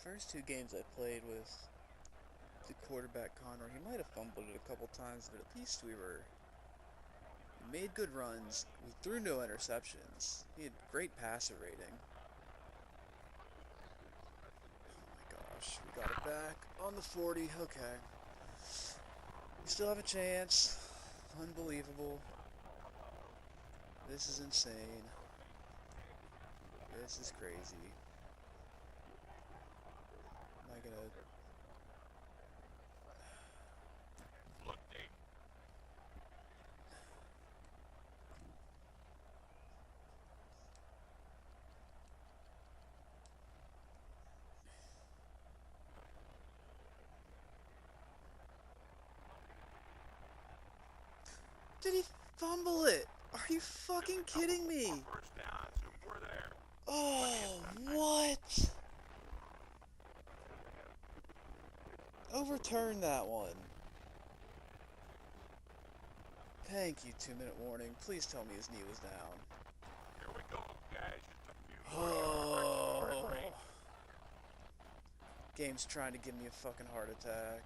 First two games I played with the quarterback Connor, he might have fumbled it a couple times, but at least we made good runs. We threw no interceptions. He had great passer rating. Oh my gosh, we got it back on the 40. Okay. We still have a chance. Unbelievable. This is insane. This is crazy. Am I gonna... Look, Dave. Did he fumble it? Are you fucking kidding me? First downs, and we're there. Oh, what? Overturn that one. Thank you, 2-minute warning. Please tell me his knee was down. Here we go, guys. Just a few more yards. Oh. Game's trying to give me a fucking heart attack.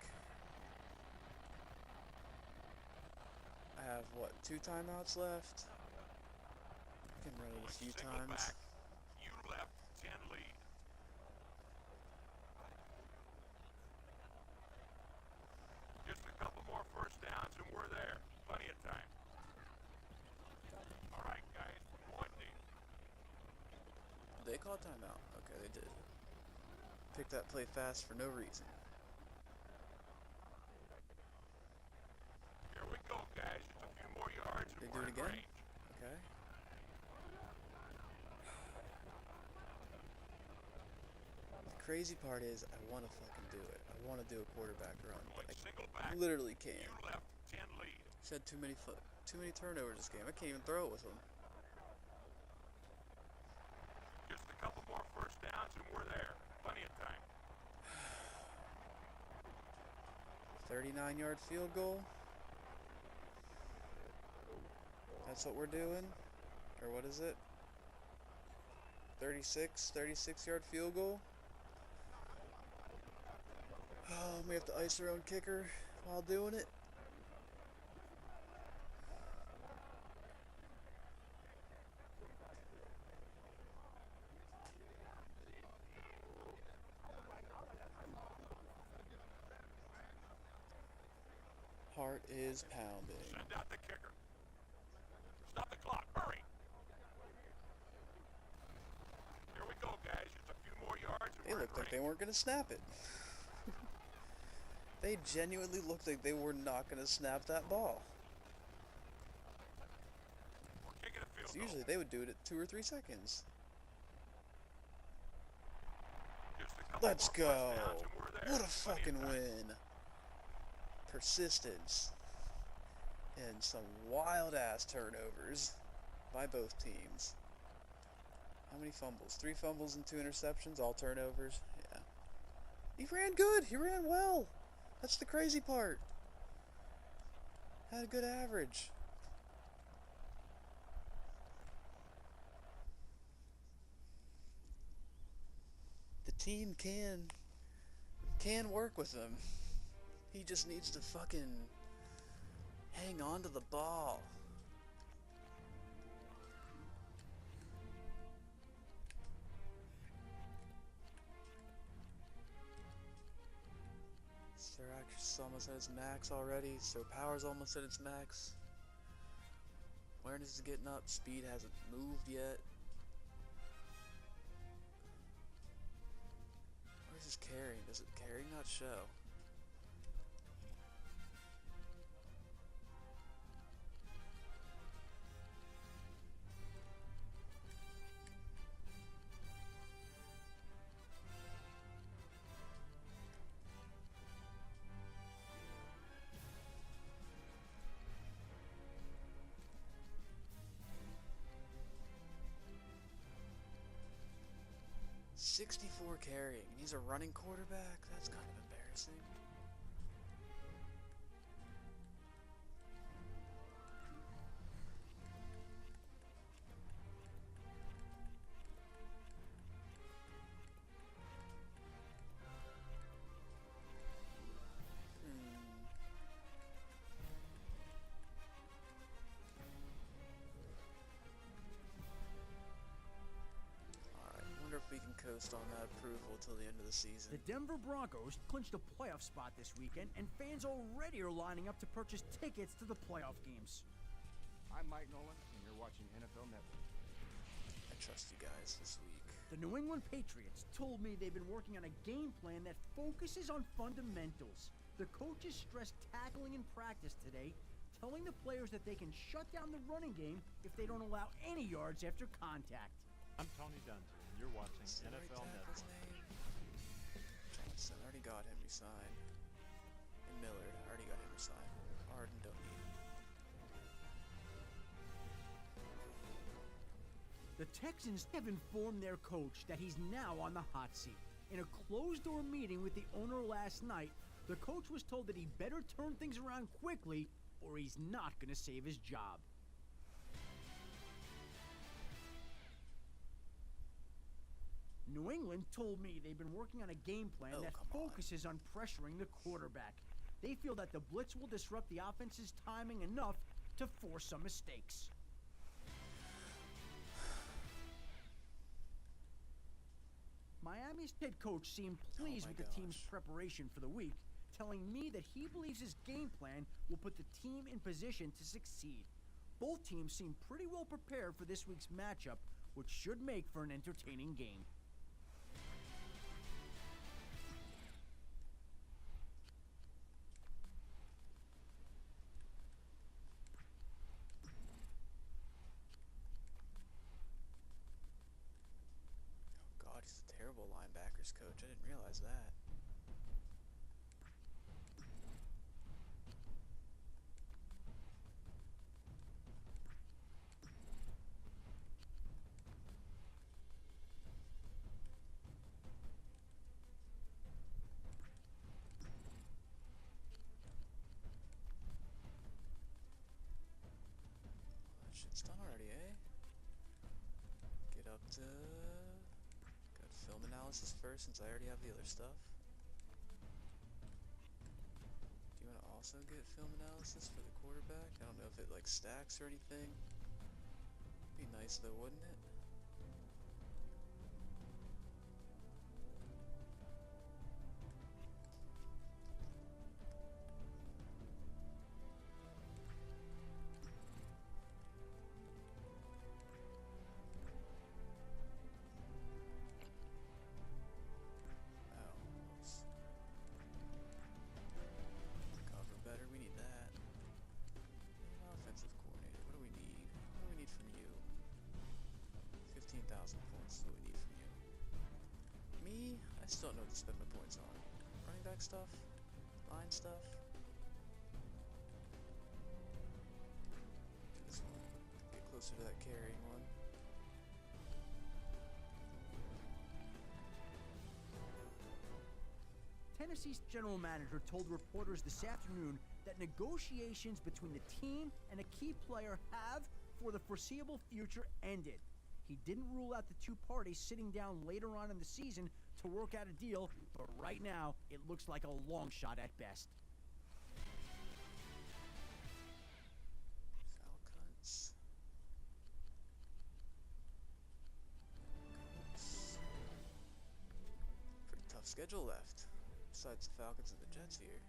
I have, what, 2 timeouts left? I can run it a few Single times. back. You left 10 lead. Just a couple more first downs and we're there. Plenty of time. All right, guys. One deep. They called timeout. Okay, they did. Pick that play fast for no reason. Here we go, guys. Just a few more yards and They do we're it in again? range. Okay. The crazy part is I want to fucking do it. I want to do a quarterback run, but Going single I back. literally You can't. left 10 lead. Just had too many turnovers this game. I can't even throw it with them. Just a couple more first downs and we're there. Plenty of time. 39-yard field goal. That's what we're doing? Or what is it? 36-yard field goal. Oh, we have to ice our own kicker while doing it. Heart is pounding. Send out the kicker. Stop the clock. Hurry. Here we go, guys. Just a few more yards and They we're looked in like they range. weren't going to snap it. They genuinely looked like they were not going to snap that ball. We're kicking a field 'Cause goal. usually they would do it at 2 or 3 seconds. Just a couple Let's more go. first downs and we're there. What a Plenty of fucking time. win. Persistence. And some wild-ass turnovers by both teams. How many fumbles? 3 fumbles and 2 interceptions, all turnovers? Yeah. He ran good. He ran well. That's the crazy part. Had a good average. The team can work with him. He just needs to fucking hang on to the ball. Syracuse is almost at its max already, so power's almost at its max. Awareness is getting up, speed hasn't moved yet. Where's his carrying? Does it carry not show? .64 carrying, and he's a running quarterback? That's kind of embarrassing. just on that approval till the end of the season. The Denver Broncos clinched a playoff spot this weekend, and fans already are lining up to purchase tickets to the playoff games. I'm Mike Nolan, and you're watching NFL Network. I trust you guys this week. The New England Patriots told me they've been working on a game plan that focuses on fundamentals. The coaches stressed tackling in practice today, telling the players that they can shut down the running game if they don't allow any yards after contact. I'm Tony Dungy, and you're watching What's the right NFL tackle's Network. name? Johnson. Already got him re-signed. And Millard. Already got him re-signed. Arden don't need him. The Texans have informed their coach that he's now on the hot seat. In a closed-door meeting with the owner last night, the coach was told that he better turn things around quickly or he's not going to save his job. New England told me they've been working on a game plan that focuses on pressuring the quarterback. They feel that the blitz will disrupt the offense's timing enough to force some mistakes. Miami's head coach seemed pleased with the team's preparation for the week, telling me that he believes his game plan will put the team in position to succeed. Both teams seem pretty well prepared for this week's matchup, which should make for an entertaining game. God, he's a terrible linebackers coach. I didn't realize that. That shit's done already, eh? Get up to... Got film analysis first since I already have the other stuff. Do you want to also get film analysis for the quarterback? I don't know if it like stacks or anything. Be nice though, wouldn't it? Oh, whoops. Cover better, we need that. Offensive coordinator, what do we need? What do we need from you? 15,000 points is what we need from you. Me? I still don't know what to spend my points on. Running back stuff? Line stuff? This one. Get closer to that carrying one. Tennessee's general manager told reporters this afternoon that negotiations between the team and a key player have, for the foreseeable future, ended. He didn't rule out the two parties sitting down later on in the season to work out a deal, but right now it looks like a long shot at best. Falcons. Pretty tough schedule left. Besides the Falcons and the Jets here.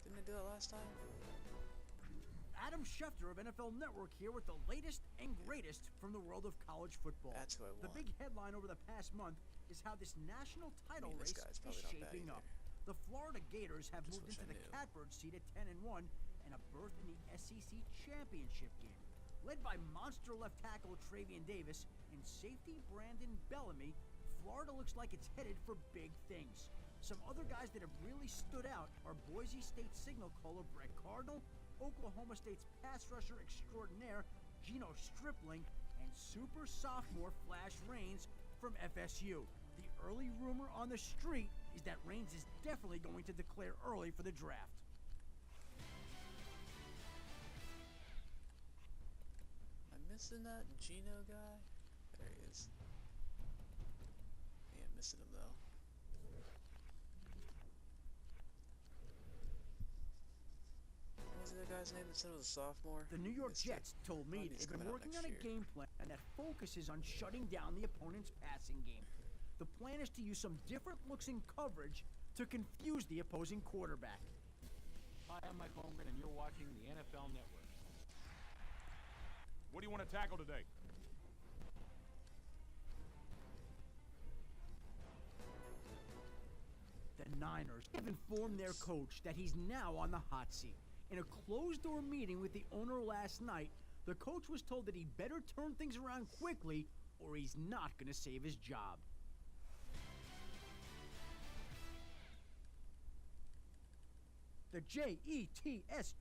Didn't they do that last time? Adam Schefter of NFL Network here with the latest and greatest from the world of college football. That's who I The want. big headline over the past month is how this national title this race guy's is probably not bad shaping up. either. The Florida Gators have Just moved wish into I the knew. catbird seat at 10-1 and a berth in the SEC championship game. Led by monster left tackle Travion Davis and safety Brandon Bellamy, Florida looks like it's headed for big things. Some other guys that have really stood out are Boise State signal caller Brett Cardinal, Oklahoma State's pass rusher extraordinaire Geno Stripling, and super sophomore Flash Rains from FSU. The early rumor on the street is that Rains is definitely going to declare early for the draft. Am I missing that Geno guy? There he is. I ain't missing him though. What was the guy guy's name that said it was a sophomore? The New York Missed it. Jets told me He's they've been coming out working next on a year. game plan that focuses on shutting down the opponent's passing game. The plan is to use some different looks in coverage to confuse the opposing quarterback. Hi, I'm Mike Holmgren, and you're watching the NFL Network. What do you want to tackle today? The Niners have informed their coach that he's now on the hot seat. In a closed-door meeting with the owner last night, the coach was told that he better turn things around quickly or he's not going to save his job. The Jets,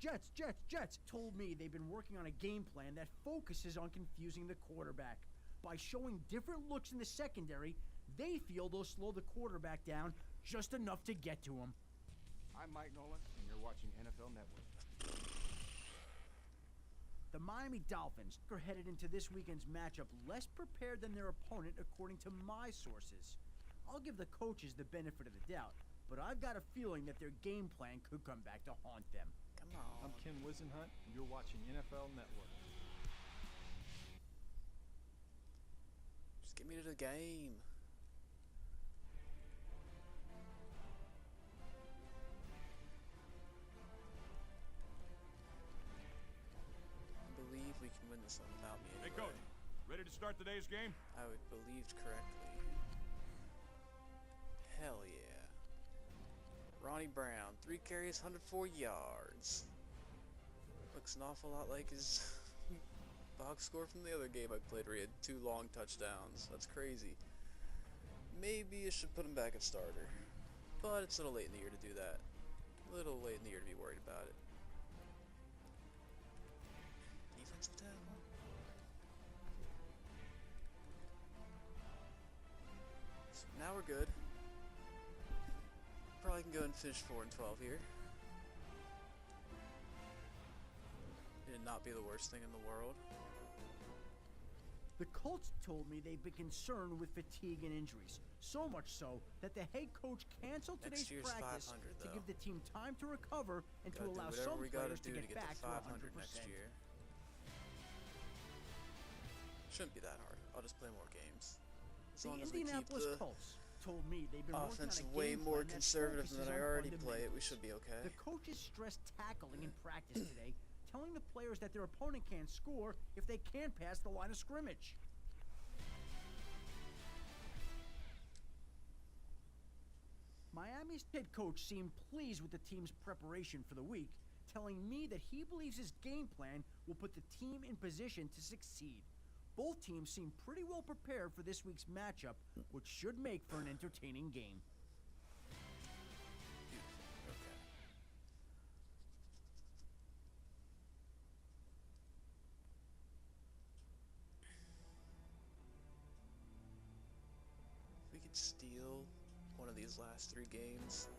Jets, told me they've been working on a game plan that focuses on confusing the quarterback. By showing different looks in the secondary, they feel they'll slow the quarterback down just enough to get to him. I'm Mike Nolan, and you're watching NFL Network. The Miami Dolphins are headed into this weekend's matchup less prepared than their opponent, according to my sources. I'll give the coaches the benefit of the doubt, but I've got a feeling that their game plan could come back to haunt them. Come on. I'm Ken Wisenhunt, and you're watching NFL Network. Just get me to the game. I believe we can win this one without me Hey, anyway. Coach. Ready to start today's game? I would believed correctly. Hell yeah. Ronnie Brown, 3 carries, 104 yards. Looks an awful lot like his box score from the other game I played where he had 2 long touchdowns. That's crazy. Maybe I should put him back at starter. But it's a little late in the year to do that. A little late in the year to be worried about it. Defensive tackle. So now we're good. Probably can go and finish 4-12 here. It'd not be the worst thing in the world. The Colts told me they've been concerned with fatigue and injuries, so much so that the head coach canceled Next today's year's practice 500 to though. give the team time to recover and to Gotta do allow whatever some we gotta players do to get to back to 500 100%. next year. Shouldn't be that hard. I'll just play more games. As The long as we keep Indianapolis the Colts told me they've been working on offense a way game more plan that conservative than focuses I on already play it, we fundamentals. should be okay. The coaches stressed tackling in practice today, telling the players that their opponent can't score if they can't pass the line of scrimmage. Miami's head coach seemed pleased with the team's preparation for the week, telling me that he believes his game plan will put the team in position to succeed. Both teams seem pretty well prepared for this week's matchup, which should make for an entertaining game. Beautiful. Okay. If we could steal one of these last 3 games,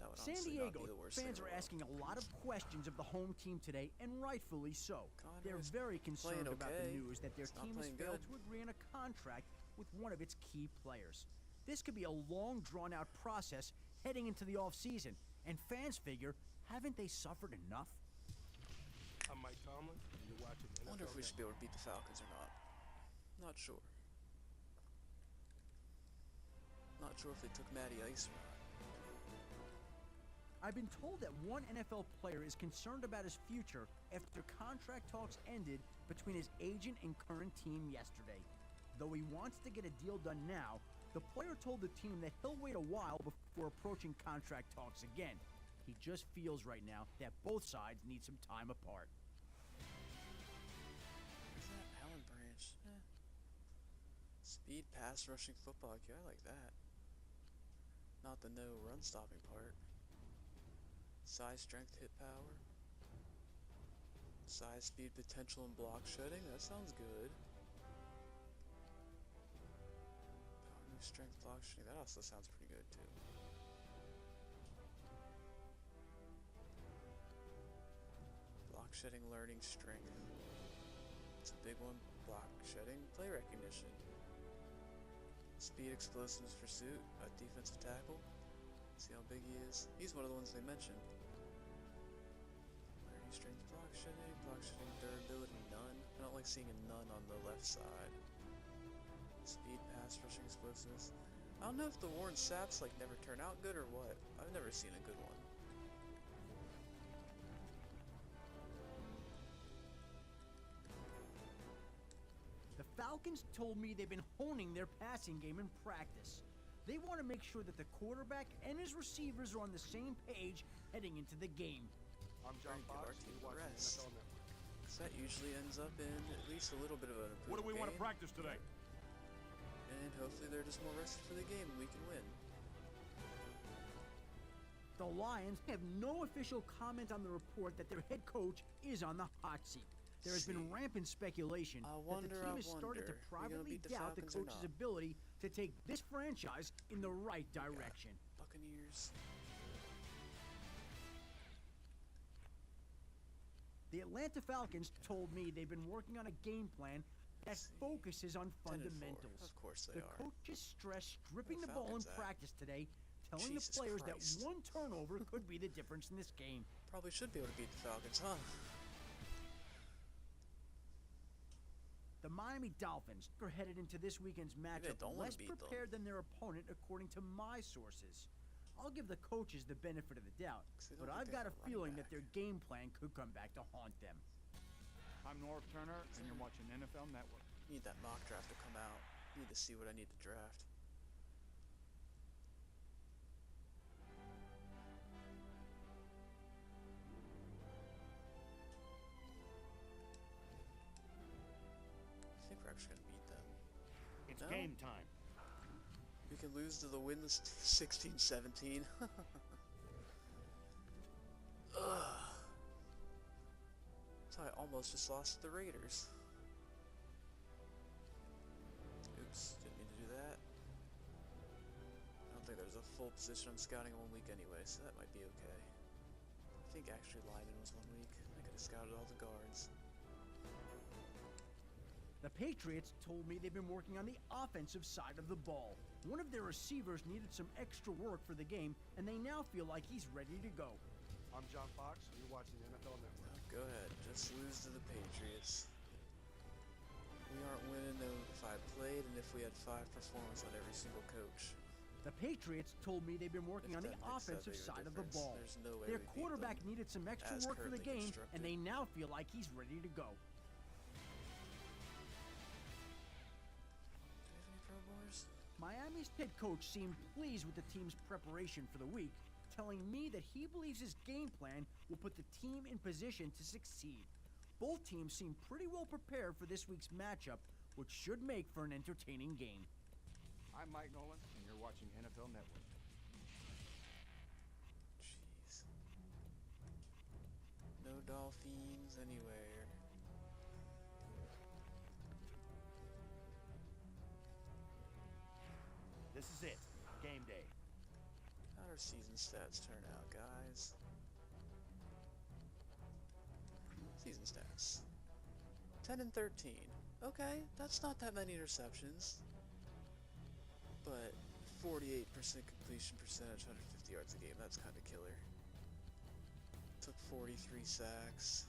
that would San honestly Diego not be the worst fans thing in are the world. asking a lot of questions of the home team today, and rightfully so. They're Conrad's very concerned playing about the okay. news that their He's not team has playing failed good. to agree on a contract with one of its key players. This could be a long, drawn-out process heading into the offseason, and fans figure, haven't they suffered enough? I'm Mike Tomlin, and you're watching I wonder if NFL we should be able to beat the Falcons or not. Not sure. Not sure if they took Matty Ice or not. I've been told that one NFL player is concerned about his future after contract talks ended between his agent and current team yesterday. Though he wants to get a deal done now, the player told the team that he'll wait a while before approaching contract talks again. He just feels right now that both sides need some time apart. Who's that? Allen Branch. Speed, pass, rushing football IQ. I like that. Not the no run stopping part. Size, strength, hit power. Size, speed, potential, and block shedding. That sounds good. Power, move, strength, block shedding. That also sounds pretty good too. Block shedding, learning, strength. It's a big one. Block shedding, play recognition. Speed, explosiveness, pursuit, a defensive tackle. See how big he is. He's one of the ones they mentioned. like seeing a none on the left side. Speed, pass, rushing, explosiveness. I don't know if the Warren Saps like never turn out good or what. I've never seen a good one. The Falcons told me they've been honing their passing game in practice. They want to make sure that the quarterback and his receivers are on the same page heading into the game. I'm John Trying to give our Fox, and team you're a watching the rest. NFL Network. Because that usually ends up in at least a little bit of an improved What do we want to game. practice today? And hopefully they're just more rested for the game and we can win. The Lions have no official comment on the report that their head coach is on the hot seat. There has been rampant speculation that the team has started to privately doubt the coach's ability to take this franchise in the right direction. Buccaneers. The Atlanta Falcons told me they've been working on a game plan that focuses on 10-4. fundamentals. Of course they The are. coaches stressed stripping Where the the ball in Falcons at? practice today, telling Jesus the players Christ. that one turnover could be the difference in this game. Probably should be able to beat the Falcons, huh? The Miami Dolphins are headed into this weekend's matchup don't wanna less beat them. prepared than their opponent, according to my sources. I'll give the coaches the benefit of the doubt, 'Cause they don't but think I've they got a have a running feeling back. that their game plan could come back to haunt them. I'm Norv Turner, and you're watching NFL Network. Need that mock draft to come out. Need to see what I need to draft. I think we're actually gonna beat them. It's No? game time. We can lose to the Wins 16-17. Ugh. So I almost just lost to the Raiders. Oops, didn't mean to do that. I don't think there's a full position I'm scouting 1 week anyway, so that might be okay. I think actually lineman was 1 week. I could have scouted all the guards. The Patriots told me they've been working on the offensive side of the ball. One of their receivers needed some extra work for the game, and they now feel like he's ready to go. I'm John Fox, and you're watching the NFL Network. Go ahead, just lose to the Patriots. We aren't winning if I played and if we had 5 performers on every single coach. The Patriots told me they've been working If on the that makes that offensive big of a side of the difference, ball. there's no way Their we beat quarterback them needed some extra as work for the currently game, constructed. and they now feel like he's ready to go. Do we have any Pro Bowlers? Miami's head coach seemed pleased with the team's preparation for the week, telling me that he believes his game plan will put the team in position to succeed. Both teams seem pretty well prepared for this week's matchup, which should make for an entertaining game. I'm Mike Nolan, and you're watching NFL Network. Jeez. No Dolphins anywhere. This is it. Game day. How'd our season stats turn out, guys? Season stats. 10 and 13. Okay, that's not that many interceptions. But 48% completion percentage, 150 yards a game, that's kind of killer. Took 43 sacks.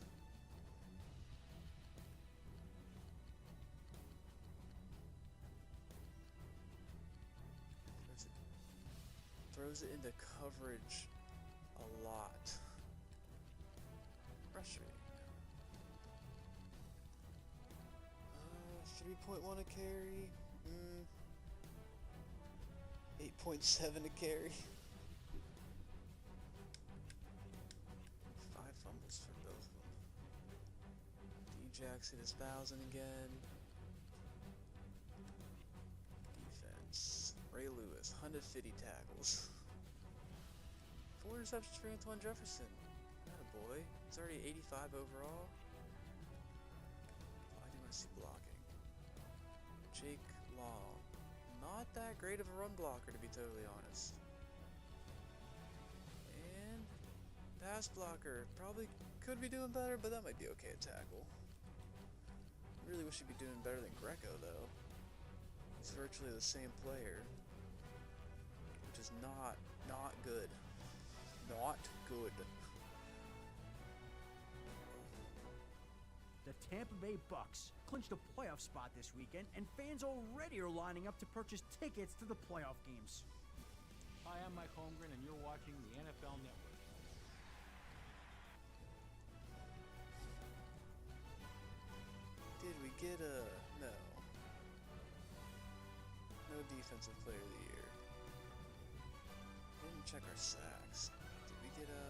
Throws it into coverage a lot. Frustrating. 3.1 a carry. 8.7 a carry. 5 fumbles for both of them. D-Jax hit his 1,000 again. Defense. Ray Lewis, 150 tackles. 4 interceptions for Antoine Jefferson. Attaboy. He's already 85 overall. I do want to see blocking. Jake Long. Not that great of a run blocker, to be totally honest. And pass blocker. Probably could be doing better, but that might be okay at tackle. Really wish he'd be doing better than Greco, though. He's virtually the same player, which is not good. Not good. The Tampa Bay Bucks clinched a playoff spot this weekend, and fans already are lining up to purchase tickets to the playoff games. Hi, I'm Mike Holmgren, and you're watching the NFL Network. Did we get a... No. No defensive player of the year. Didn't check our sacks. Did we get a...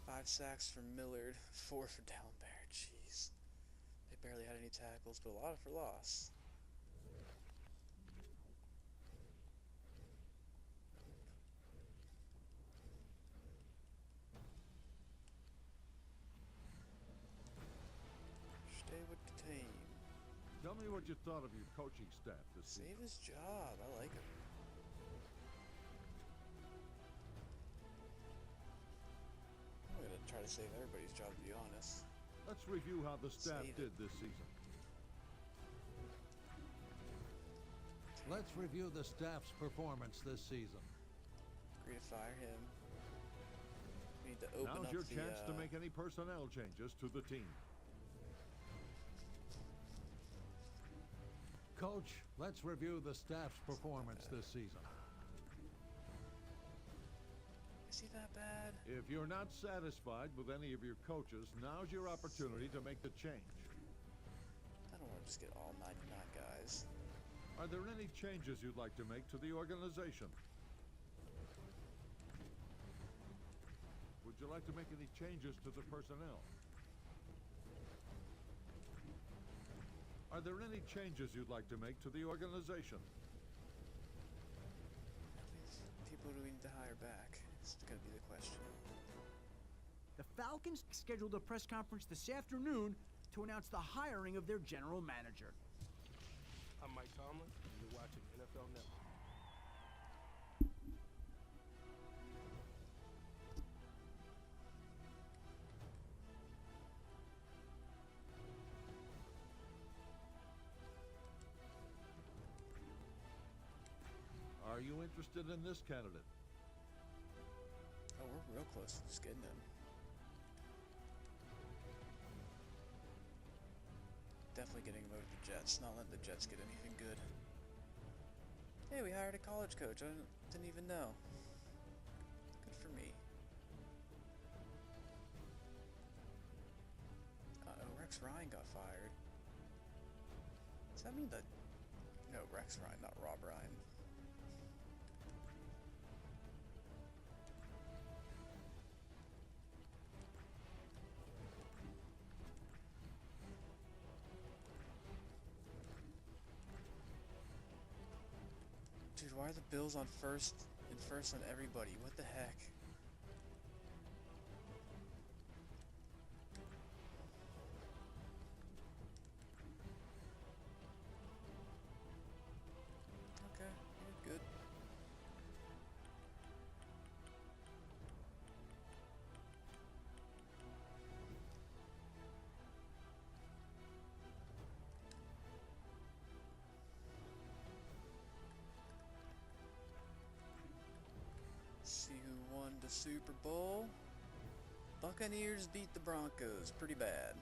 5 sacks for Millard, 4 for Downbear. Jeez. They barely had any tackles, but a lot for loss. Stay with the team. Tell me what you thought of your coaching staff this Save season. his job. I like him. I'm gonna try to save everybody's job, to be honest. Let's review how the staff Save did it. this season. Let's review the staff's performance this season. Agree to fire him. We need to open Now's up your the, chance to make any personnel changes to the team. Coach, let's review the staff's performance this season. Is he that bad? If you're not satisfied with any of your coaches, now's your opportunity to make the change. I don't want to just get all 99 guys. Are there any changes you'd like to make to the organization? Would you like to make any changes to the personnel? Are there any changes you'd like to make to the organization? How many people do we need to hire back? It's gonna be the question. The Falcons scheduled a press conference this afternoon to announce the hiring of their general manager. I'm Mike Tomlin, and you're watching NFL Network. Are you interested in this candidate? Oh, we're real close to just getting him. Definitely getting him over to the Jets. Not letting the Jets get anything good. Hey, we hired a college coach. I didn't even know. Good for me. Uh-oh, Rex Ryan got fired. Does that mean that... No, Rex Ryan, not Rob Ryan. Dude, why are the Bills on first on everybody? What the heck? Okay, you're good. See who won the Super Bowl. Buccaneers beat the Broncos. Pretty bad.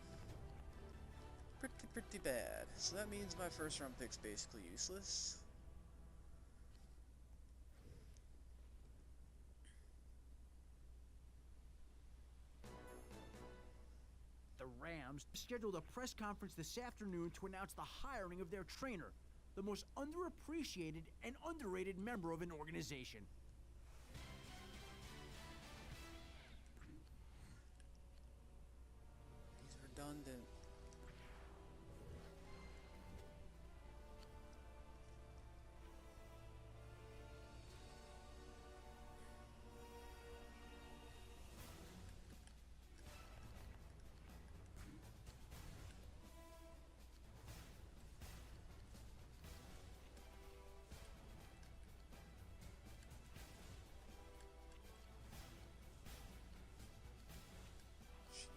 Pretty bad. So that means my first round pick's basically useless. The Rams scheduled a press conference this afternoon to announce the hiring of their trainer, the most underappreciated and underrated member of an organization. He's redundant.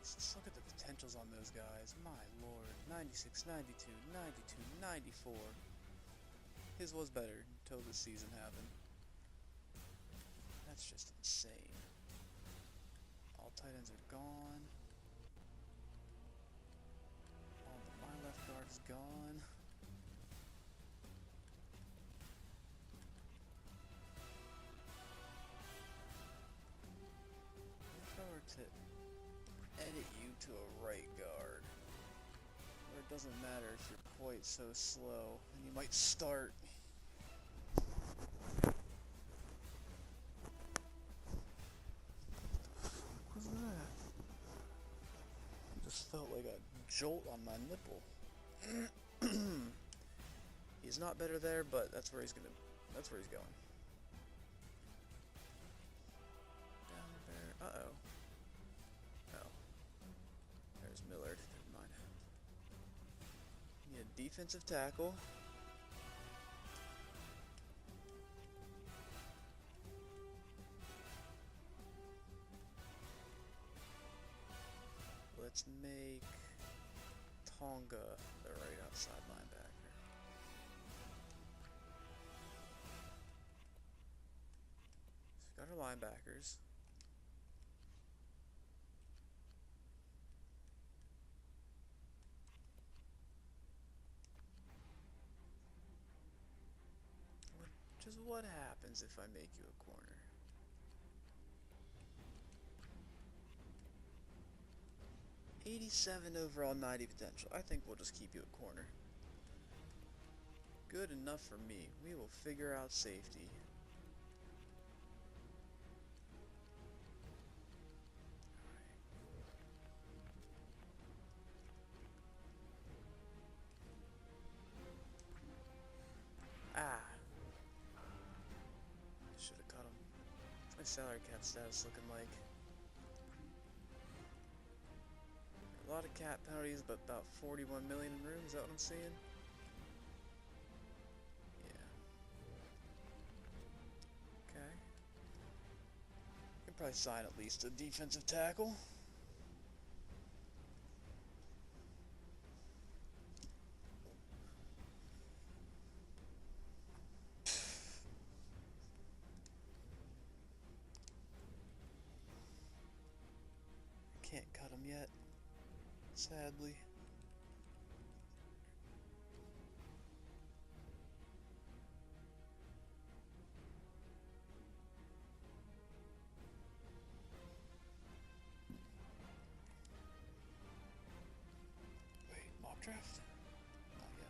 Jesus, look at the potentials on those guys. My lord. 96, 92, 92, 94. His was better until this season happened. That's just insane. tight ends are gone. My left guard is gone. If I were to edit you to a right guard, where it doesn't matter if you're quite so slow, and you might start. What was that? Just felt like a jolt on my nipple. He's not better there, but that's where he's going. Down there. Uh-oh. Oh. There's Millard. Never mind. Need a defensive tackle. Let's make Tonga the right outside linebacker. So we got our linebackers. Just what happens if I make you a corner? '87 overall, 90 potential. I think we'll just keep you at corner. Good enough for me. We will figure out safety. Ah. Should have cut him. What's my salary cap status looking like? A lot of cap penalties, but about 41 million in room. Is that what I'm seeing? Yeah. Okay. Can probably sign at least a defensive tackle. Can't cut him yet, sadly. Wait, mock draft? Not yet.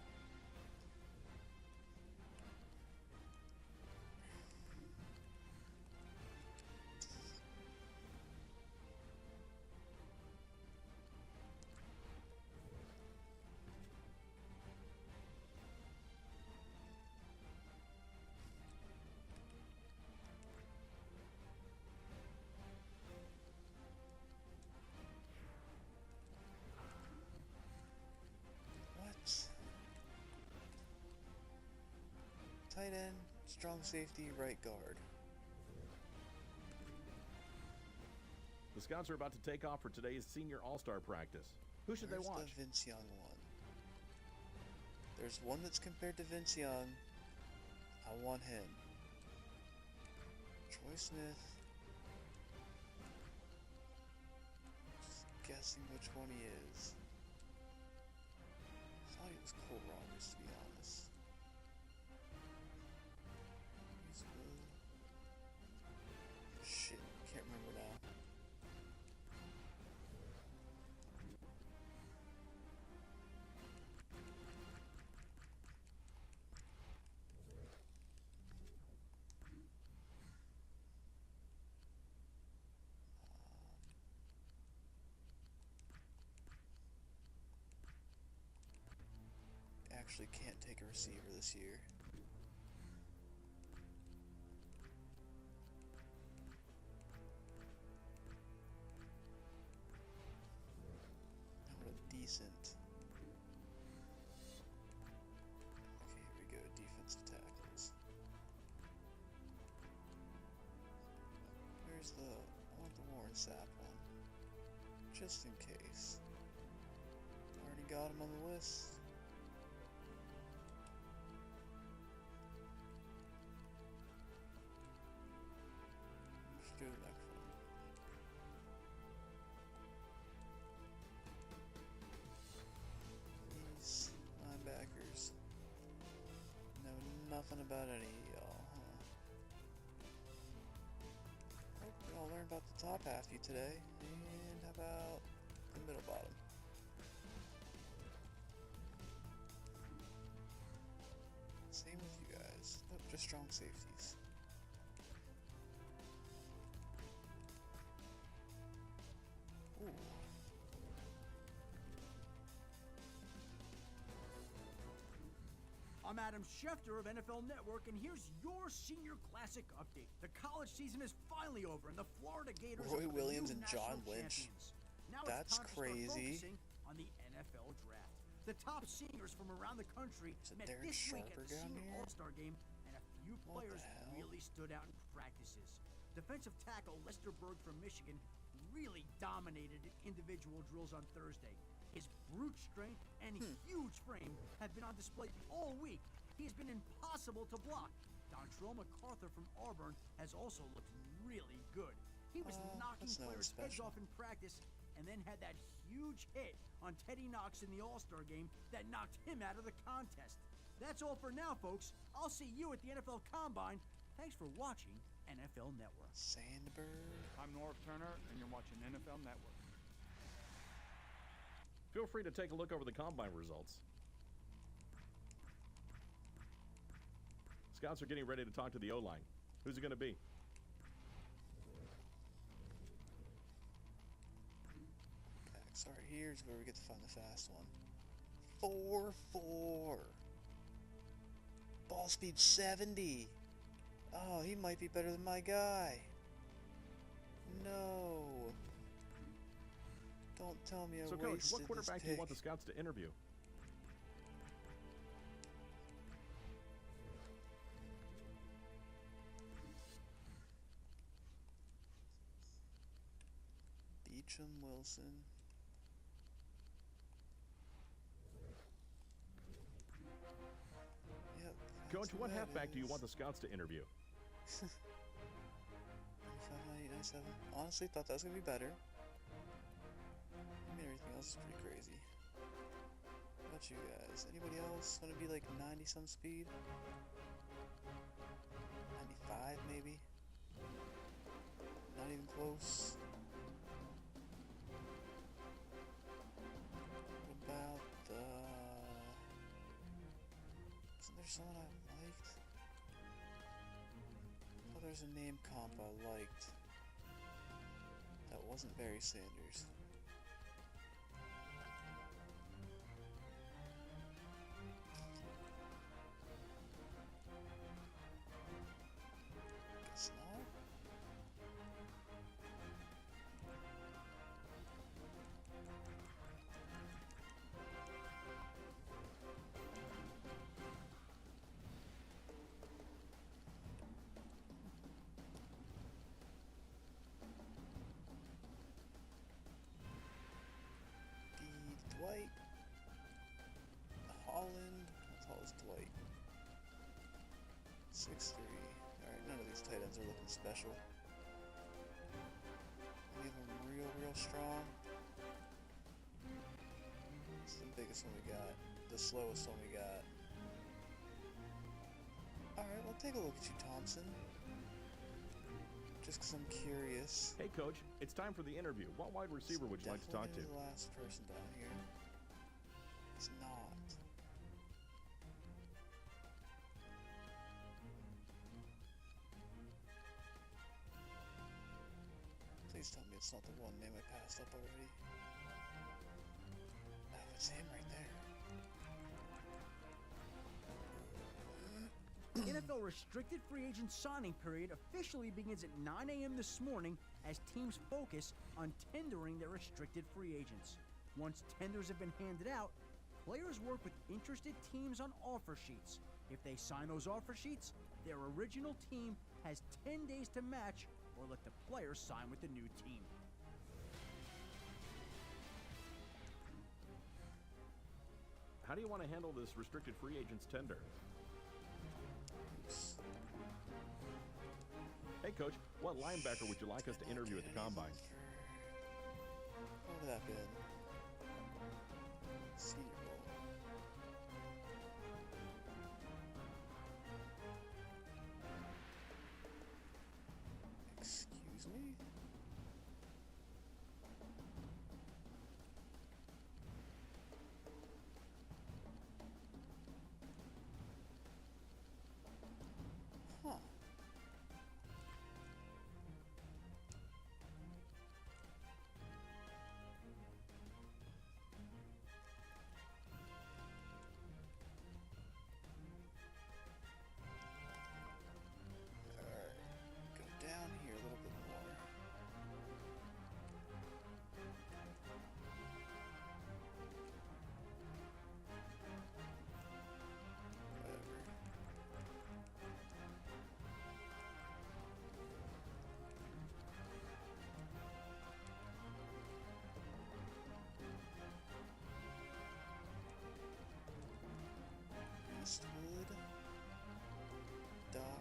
Tight end, strong safety, right guard. The Scouts are about to take off for today's senior all-star practice. Who should Where's they watch? the Vince Young one? There's one that's compared to Vince Young. I want him. Troy Smith. Just guessing which one he is. I thought he was Cole Roberts, to be honest. He's shit, can't remember now. Actually can't take a receiver this year. What a decent. Okay, here we go. Defensive tackles. Where's the? I want the Warren Sapp one, just in case. Already got him on the list. Let's do the next one. Nothing about any of y'all, huh? Well, we all learned about the top half of you today. And how about the middle bottom? Same with you guys. Nope, just strong safeties. Ooh. I'm Adam Schefter of NFL Network, and here's your Senior Classic update. The college season is finally over, and the Florida Gators Roy are the Williams new and national John Lynch. champions. Now That's it's time crazy. to start focusing on the NFL draft. The top seniors from around the country Is it met Darren this week Sharper at the down Senior here? All-Star game, and a few What the players hell? really stood out in practices. Defensive tackle Lester Berg from Michigan really dominated in individual drills on Thursday. His brute strength and huge frame have been on display all week. He has been impossible to block. Dontrell MacArthur from Auburn has also looked really good. He was knocking that's nothing players' heads special. off in practice and then had that huge hit on Teddy Knox in the All-Star game that knocked him out of the contest. That's all for now, folks. I'll see you at the NFL Combine. Thanks for watching NFL Network. Sandberg. I'm Norv Turner, and you're watching NFL Network. Feel free to take a look over the combine results. Scouts are getting ready to talk to the O-line. Who's it going to be? Sorry, here's where we get to find the fast one. 4.4. Ball speed 70. Oh, he might be better than my guy. No. Don't tell me I So, Coach, wasted what quarterback this do you pick. want the scouts to interview? Beecham Wilson. Yep. Coach, that's who what that halfback do you is. want the scouts to interview? 95, 98, 97. Honestly, thought that was gonna be better. I mean, everything else is pretty crazy. What about you guys? Anybody else want to be like 90 some speed? 95 maybe? Not even close. What about isn't there someone I liked? Oh, there's a name comp I liked. That wasn't Barry Sanders. Guess not. Dwight. Holland. How tall is Dwight? 6'3". Alright, none of these tight ends are looking special. Any of them real strong? This is the biggest one we got. The slowest one we got. Alright, well take a look at you, Thompson. Just because I'm curious. Hey, Coach, it's time for the interview. What wide receiver would you like to talk to? Definitely the last person down here. It's not. Please tell me it's not the one name I passed up already. Oh, it's him right there. The NFL restricted free agent signing period officially begins at 9 a.m. this morning as teams focus on tendering their restricted free agents. Once tenders have been handed out, players work with interested teams on offer sheets. If they sign those offer sheets, their original team has 10 days to match or let the player sign with the new team. How do you want to handle this restricted free agents tender? Oops. Hey, Coach, what linebacker would you like us to interview at the Combine? What would that been? Senior Bowl.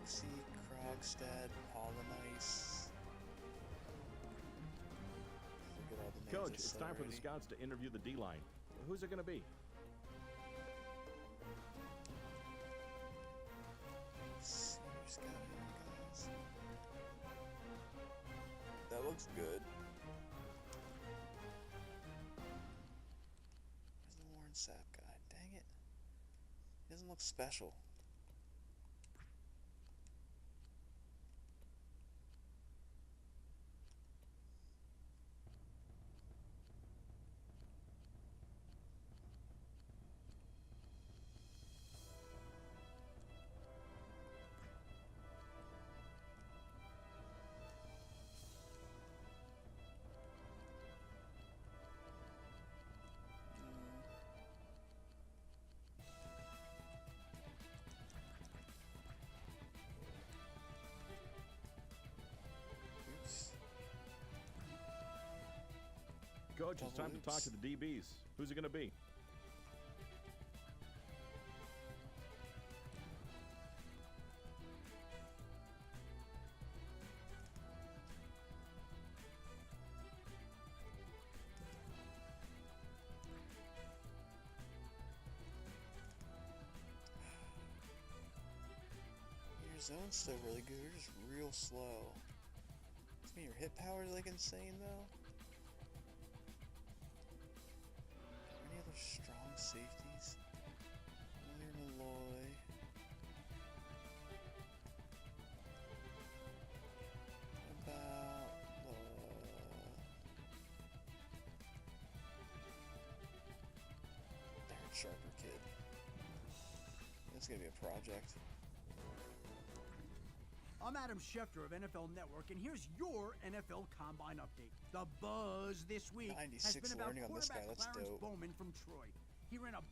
Moxie, Krogstad, Polonice. Forget all the names. Coach, it's time for the scouts to interview the D-line. Who's it going to be? Senior scouting, guys. That looks good. Where's the Warren Sapp guy? Dang it. He doesn't look special. Coach, it's time to talk to the DBs. Who's it going to be? Your zone's still really good. You're just real slow. Does mean your hit power is like insane though? Any other strong safeties? Malloy. What about Darren Sharper kid? That's gonna be a project. I'm Adam Schefter of NFL Network, and here's your NFL Combine update. The buzz this week has been about quarterback Clarence Bowman from Troy. He ran a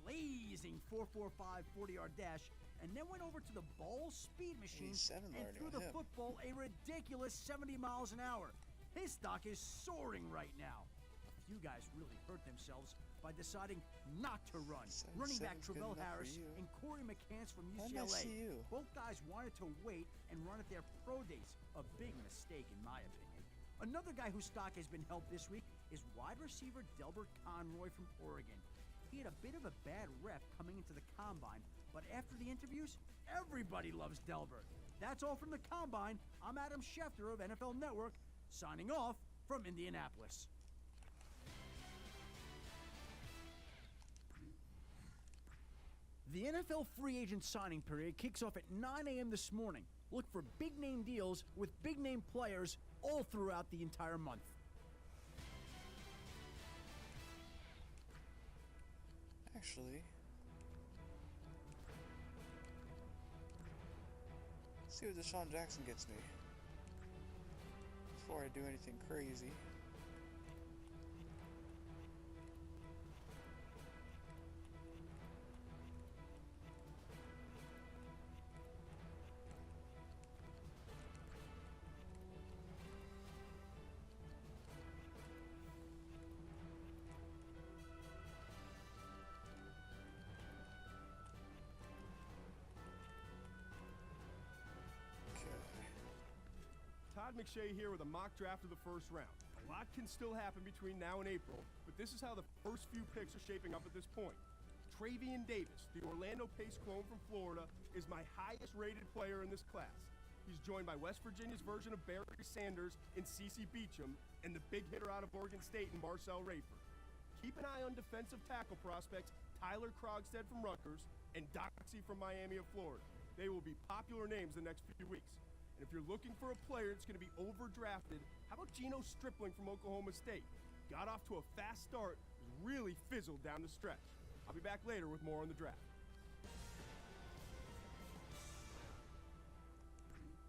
blazing 4.45 40-yard dash and then went over to the ball speed machine and threw the football a ridiculous 70 miles an hour. His stock is soaring right now. A few guys really hurt themselves by deciding not to run. Running back Travell Harris and Corey McCants from UCLA. Both guys wanted to wait and run at their pro days. A big mistake in my opinion. Another guy whose stock has been helped this week is wide receiver Delbert Conroy from Oregon. He had a bit of a bad rep coming into the Combine, but after the interviews, everybody loves Delbert. That's all from the Combine. I'm Adam Schefter of NFL Network, signing off from Indianapolis. The NFL free agent signing period kicks off at 9 a.m. this morning. Look for big-name deals with big-name players all throughout the entire month. Actually, let's see what Deshaun Jackson gets me before I do anything crazy. Todd McShay here with a mock draft of the first round. A lot can still happen between now and April, but this is how the first few picks are shaping up at this point. Travion Davis, the Orlando Pace clone from Florida, is my highest rated player in this class. He's joined by West Virginia's version of Barry Sanders in C.C. Beachum and the big hitter out of Oregon State in Marcel Rayford. Keep an eye on defensive tackle prospects Tyler Krogstad from Rutgers and Doxy from Miami of Florida. They will be popular names the next few weeks. And if you're looking for a player that's going to be overdrafted, how about Geno Stripling from Oklahoma State? Got off to a fast start, really fizzled down the stretch. I'll be back later with more on the draft.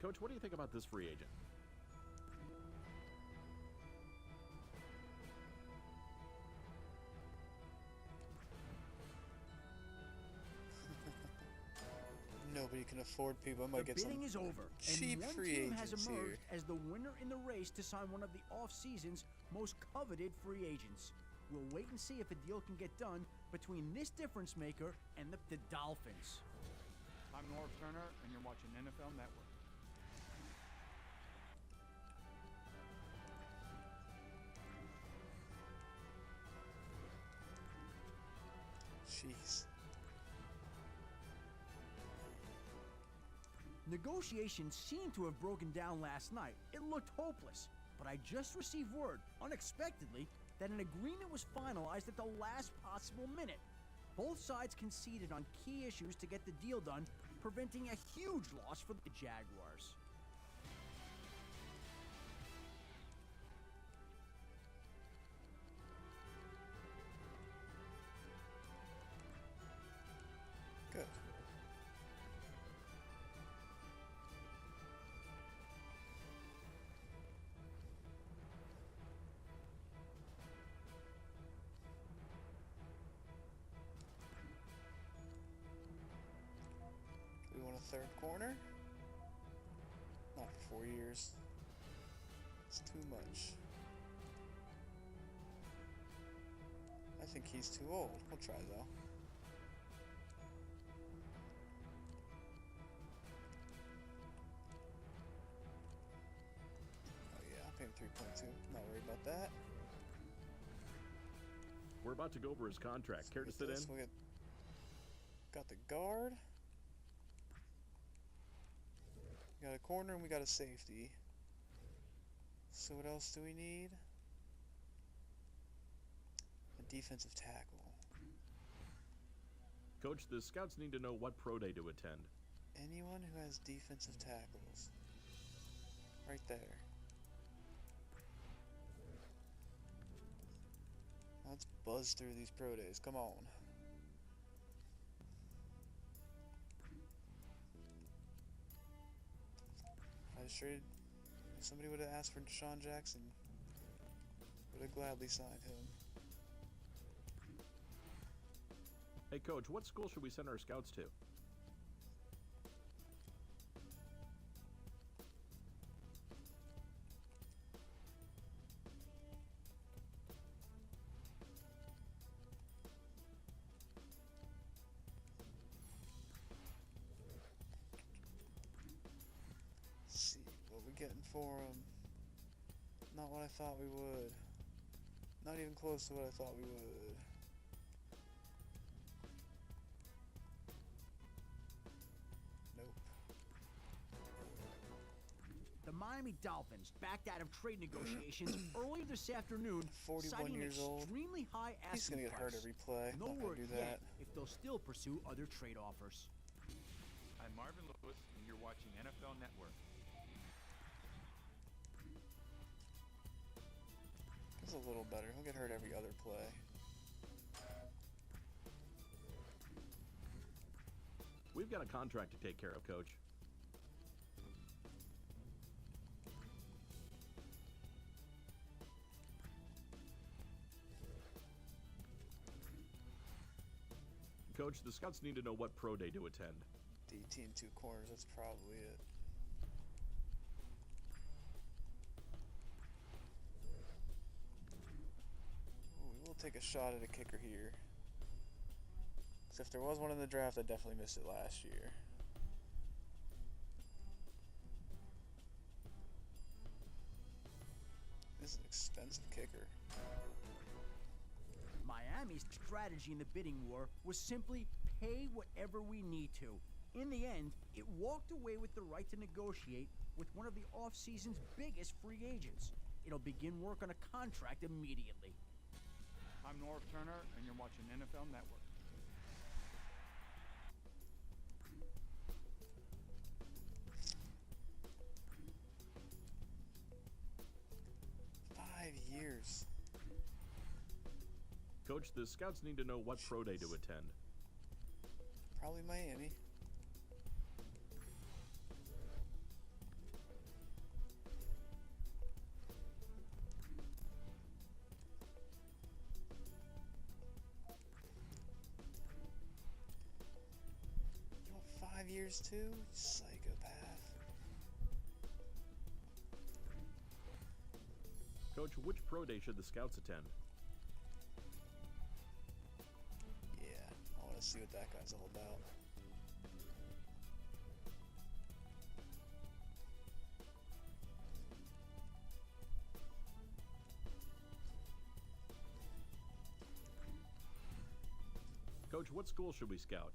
Coach, what do you think about this free agent? Nobody can afford people. I might get some bidding is over, cheap and one free team has agents emerged here. as the winner in the race to sign one of the off-season's most coveted free agents. We'll wait and see if a deal can get done between this difference maker and the Dolphins. Hi, I'm Norv Turner, and you're watching NFL Network. Jeez. Negotiations seemed to have broken down last night. It looked hopeless, but I just received word, unexpectedly, that an agreement was finalized at the last possible minute. Both sides conceded on key issues to get the deal done, preventing a huge loss for the Jaguars. Good. We want a third corner? Not for 4 years. It's too much. I think he's too old. We'll try though. Oh yeah, I'll pay him 3.2. Not worried about that. We're about to go over his contract. Care to sit in? We got the guard. We got a corner and we got a safety. So what else do we need? A defensive tackle. Coach, the scouts need to know what pro day to attend. Anyone who has defensive tackles. Right there. Let's buzz through these pro days. Come on. If somebody would have asked for Deshaun Jackson, would have gladly signed him. Hey, Coach, what school should we send our scouts to? See what we're getting for him. Not what I thought we would. Not even close to what I thought we would. Nope. The Miami Dolphins backed out of trade negotiations early this afternoon, 41 citing an years old. extremely high asking He's gonna get hurt price. every play. No Not gonna word do yet that. if they'll still pursue other trade offers. I'm Marvin Lewis, and you're watching NFL Network. He's a little better. He'll get hurt every other play. We've got a contract to take care of, Coach. Coach, the scouts need to know what pro day to attend. DT and 2 corners, that's probably it. Ooh, we will take a shot at a kicker here. Because if there was one in the draft, I definitely missed it last year. This is an expensive kicker. Miami's strategy in the bidding war was simply pay whatever we need to. In the end, it walked away with the right to negotiate with one of the offseason's biggest free agents. It'll begin work on a contract immediately. I'm Norv Turner, and you're watching NFL Network. Years. Coach, the scouts need to know what pro day to attend. Probably Miami. You want 5 years too? Psychopath. Coach, which pro day should the scouts attend? Yeah, I want to see what that guy's all about. Coach, what school should we scout?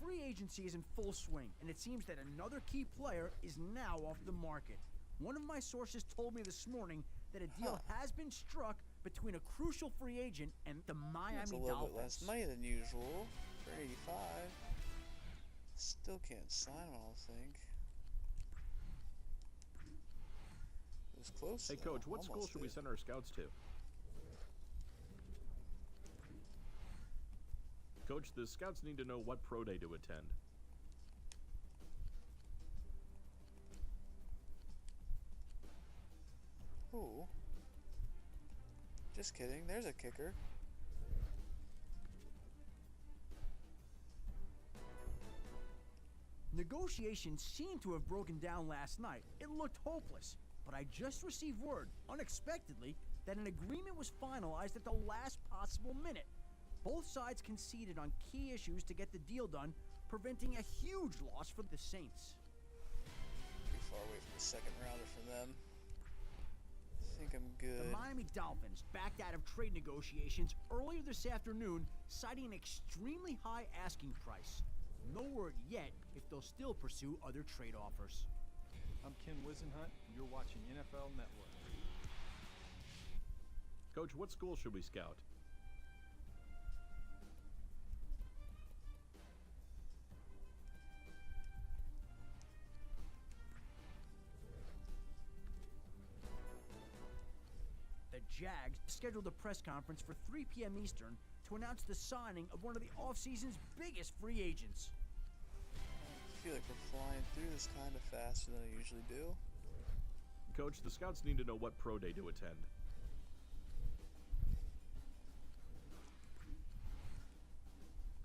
Free agency is in full swing, and it seems that another key player is now off the market. One of my sources told me this morning that a deal has been struck between a crucial free agent and the Miami That's a little Dolphins. bit less money than usual for 85. Still can't sign him, I don't think. It was close. Hey, though. Coach, what school Almost should we did. send our scouts to? Coach, the scouts need to know what pro day to attend. Ooh. Just kidding. There's a kicker. Negotiations seem to have broken down last night. It looked hopeless, but I just received word, unexpectedly, that an agreement was finalized at the last possible minute. Both sides conceded on key issues to get the deal done, preventing a huge loss for the Saints. Pretty far away from the second rounder for them. I think I'm good. The Miami Dolphins backed out of trade negotiations earlier this afternoon, citing an extremely high asking price. No word yet if they'll still pursue other trade offers. I'm Ken Wisenhunt, and you're watching NFL Network. Coach, what school should we scout? The Jags scheduled a press conference for 3 p.m. Eastern to announce the signing of one of the offseason's biggest free agents. I feel like we're flying through this kind of faster than I usually do. Coach, the scouts need to know what pro day to attend.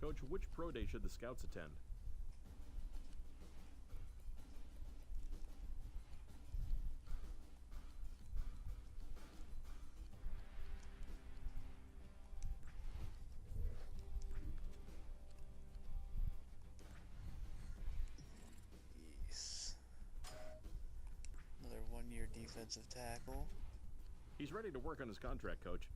Coach, which pro day should the scouts attend? Yes. Another 1-year defensive tackle. He's ready to work on his contract, Coach.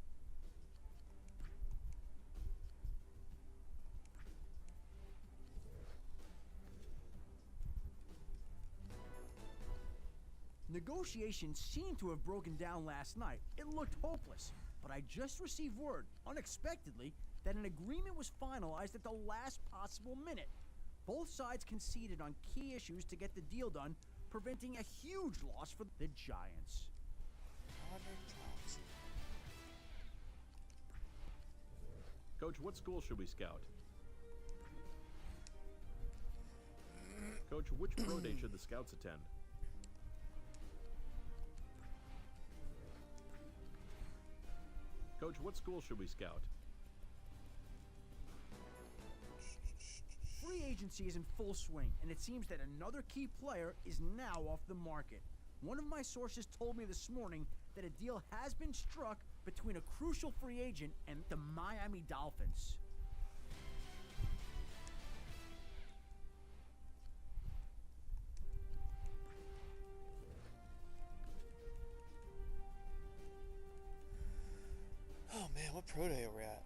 Negotiations seem to have broken down last night. It looked hopeless, but I just received word, unexpectedly, that an agreement was finalized at the last possible minute. Both sides conceded on key issues to get the deal done, preventing a huge loss for the Giants. Connor Thompson. Coach, what school should we scout? Coach, which pro day should the scouts attend? Coach, what school should we scout? Free agency is in full swing, and it seems that another key player is now off the market. One of my sources told me this morning that a deal has been struck between a crucial free agent and the Miami Dolphins. Oh man, what pro day are we at?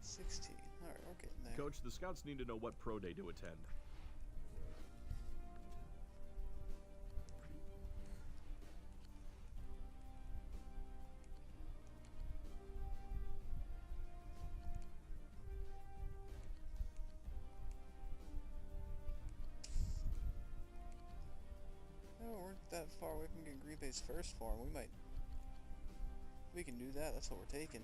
16. Alright, we're getting there. Coach, the scouts need to know what pro day to attend. No, we weren't that far away from getting Green Bay's first form. We can do that. That's what we're taking.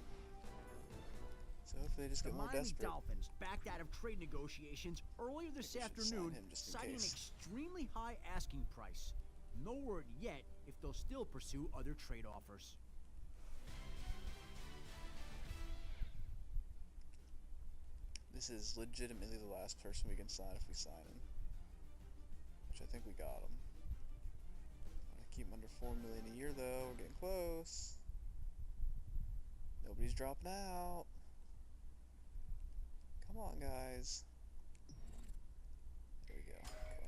So hopefully they just The get more Miami desperate. Dolphins backed out of trade negotiations earlier this Maybe we should sign afternoon, him just in citing an case. extremely high asking price. No word yet if they'll still pursue other trade offers. This is legitimately the last person we can sign if we sign him. Which I think we got him. I'm gonna keep him under $4 million a year though. We're getting close. Nobody's dropping out. Come on, guys. There we go. Okay.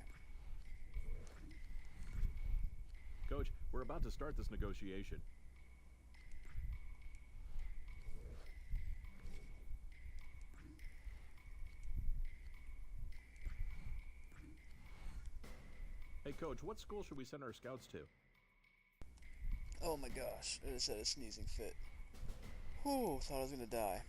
We're about to start this negotiation. Hey, Coach, what school should we send our scouts to? Oh my gosh, I just had a sneezing fit. Whew, thought I was gonna die.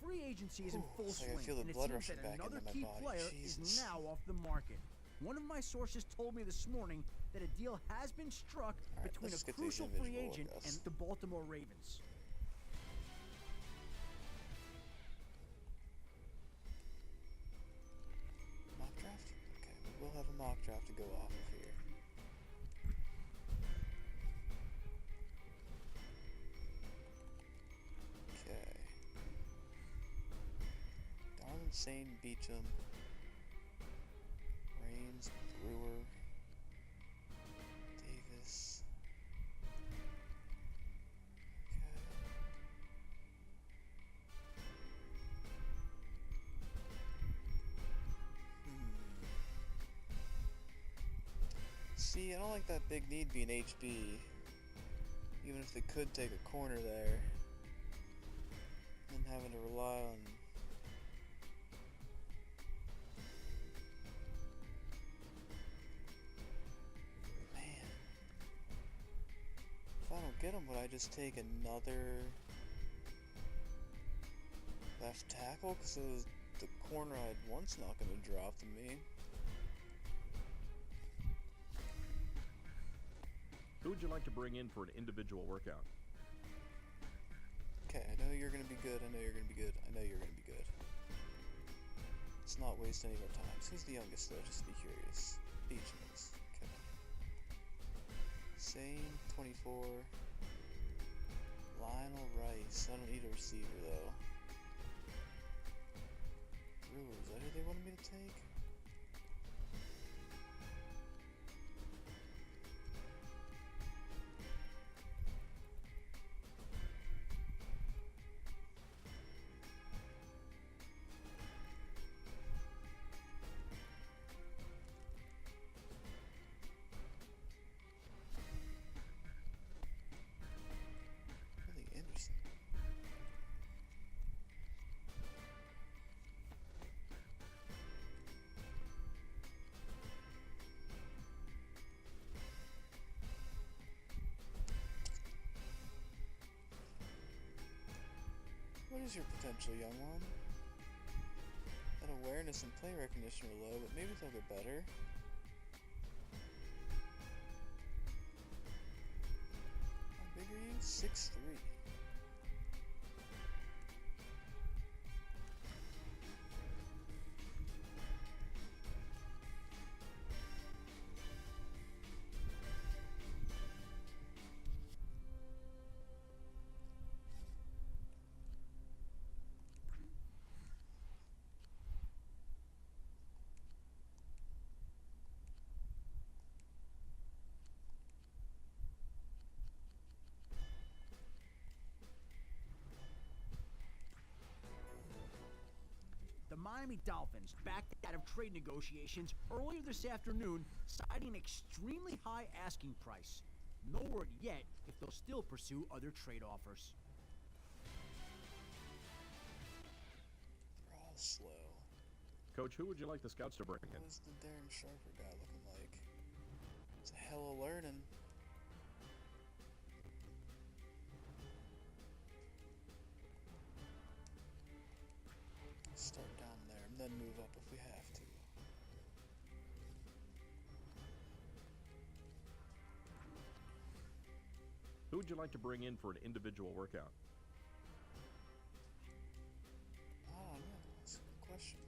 Free agency is in full it's like I swing, feel the and it blood seems rushing that back another into my key body. player Jesus. is now off the market. One of my sources told me this morning that a deal has been struck Alright, between let's a get to these crucial free individual agent workouts. and the Baltimore Ravens. Mock draft? Okay, we'll have a mock draft to go off of here. Okay. Darwin, Sane, Beecham, Raines, Brewer, Davis. Okay. See, I don't like that big need being HB. Even if they could take a corner there. And having to rely on... Man. If I don't get him, would I just take another left tackle? Because the corner I had once not going to drop to me. Who would you like to bring in for an individual workout? Okay, I know you're gonna be good, I know you're gonna be good, I know you're gonna be good. Let's not waste any of our time. Who's the youngest though, just to be curious? Beecham is. Okay. Sane, 24. Lionel Rice. I don't need a receiver though. Brewer, is that who they wanted me to take? Really interesting. What is your potential, young one? That awareness and play recognition are low, but maybe they'll get better. How big are you? 6'3". The Miami Dolphins backed out of trade negotiations earlier this afternoon, citing an extremely high asking price. No word yet if they'll still pursue other trade offers. They're all slow. Coach, who would you like the scouts to bring in? What is the Darren Sharper guy looking like? It's a hell of learning. Start down there and then move up if we have to. Who would you like to bring in for an individual workout? I don't know. That's a good question.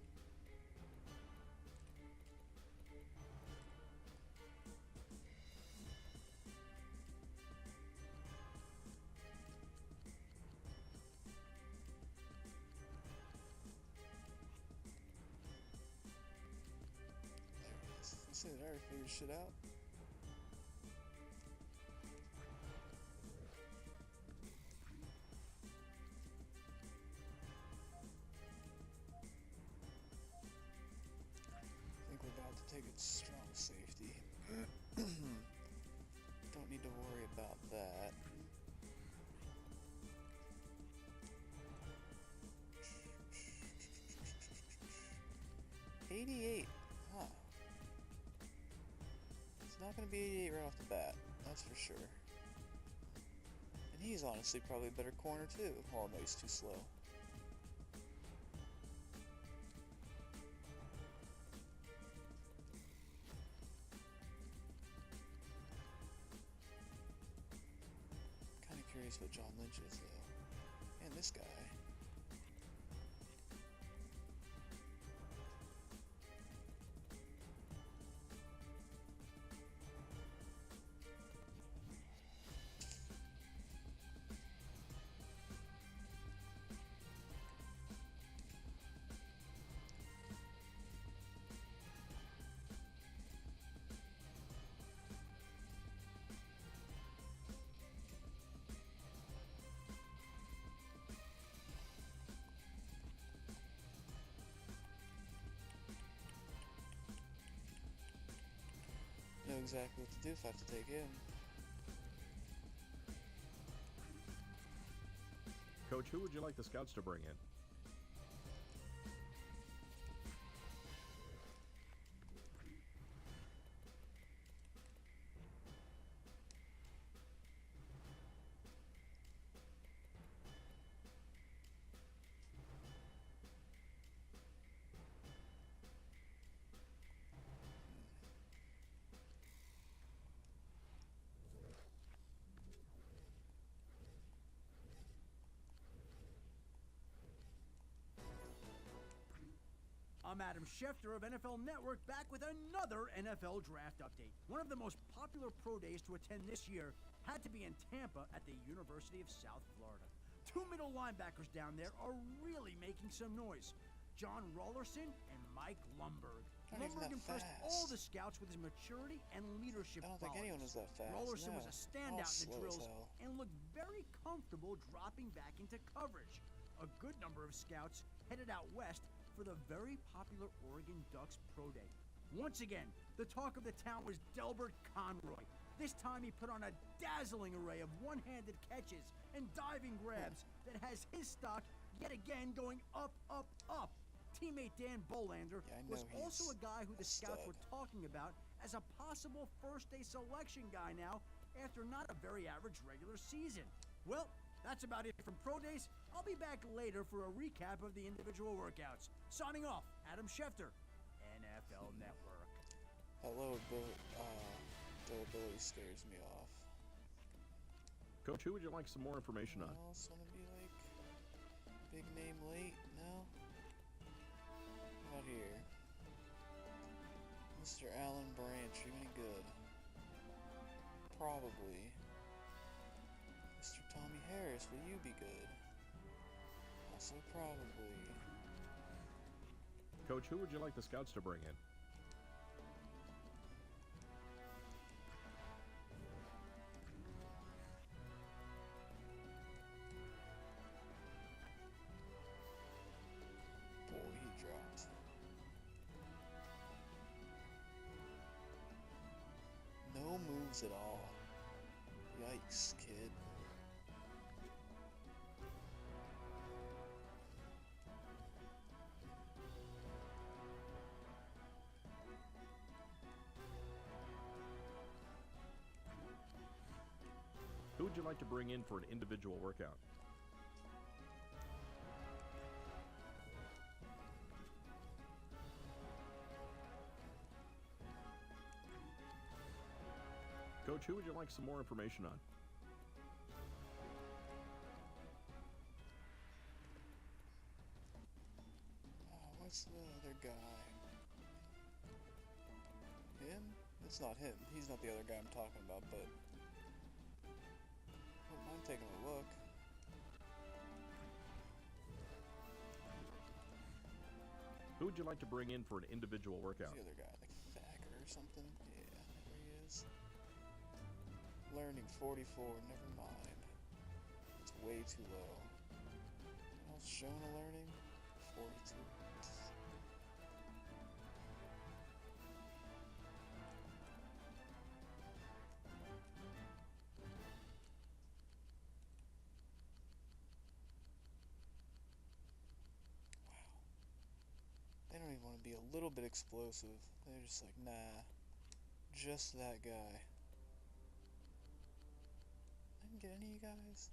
There it is. I said it already figured shit out. I think we're about to take a strong safety. about that. $88, huh? It's not going to be 88 right off the bat, that's for sure. And he's honestly probably a better corner too. Oh no, he's too slow. Kind of curious what John Lynch is though. And this guy. Know exactly what to do if I have to take him. Coach, who would you like the scouts to bring in? I'm Adam Schefter of NFL Network, back with another NFL Draft Update. One of the most popular pro days to attend this year had to be in Tampa at the University of South Florida. Two middle linebackers down there are really making some noise. John Rollerson and Mike Lumberg. Lumberg impressed all the scouts with his maturity and leadership I don't think anyone was that fast. Rollerson was a standout in the Slow as drills hell. and looked very comfortable dropping back into coverage. A good number of scouts headed out west for the very popular Oregon Ducks Pro Day. Once again, the talk of the town was Delbert Conroy. This time he put on a dazzling array of one-handed catches and diving grabs that has his stock yet again going up, up, up. Teammate Dan Bolander was also a guy who the scouts were talking about as a possible first-day selection guy now after not a very average regular season. Well, that's about it from Pro Days. I'll be back later for a recap of the individual workouts. Signing off, Adam Schefter, NFL Network. Hello, durability scares me off. Coach, who would you like some more information on? It's gonna be like big name late, no? How about here? Mr. Alan Branch, are you any good? Probably. Mr. Tommy Harris, will you be good? Also probably. Coach, who would you like the scouts to bring in? Boy, he dropped. No moves at all. Yikes, kid. Who would you like to bring in for an individual workout? Coach, who would you like some more information on? What's the other guy? Him? It's not him. He's not the other guy I'm talking about, but I don't mind taking a look. Who would you like to bring in for an individual workout? Who's the other guy? Like Thacker or something? Yeah, there he is. Learning 44, never mind. It's way too low. Else shown a learning? 42. to be a little bit explosive. They're just like, nah, just that guy. I didn't get any of you guys.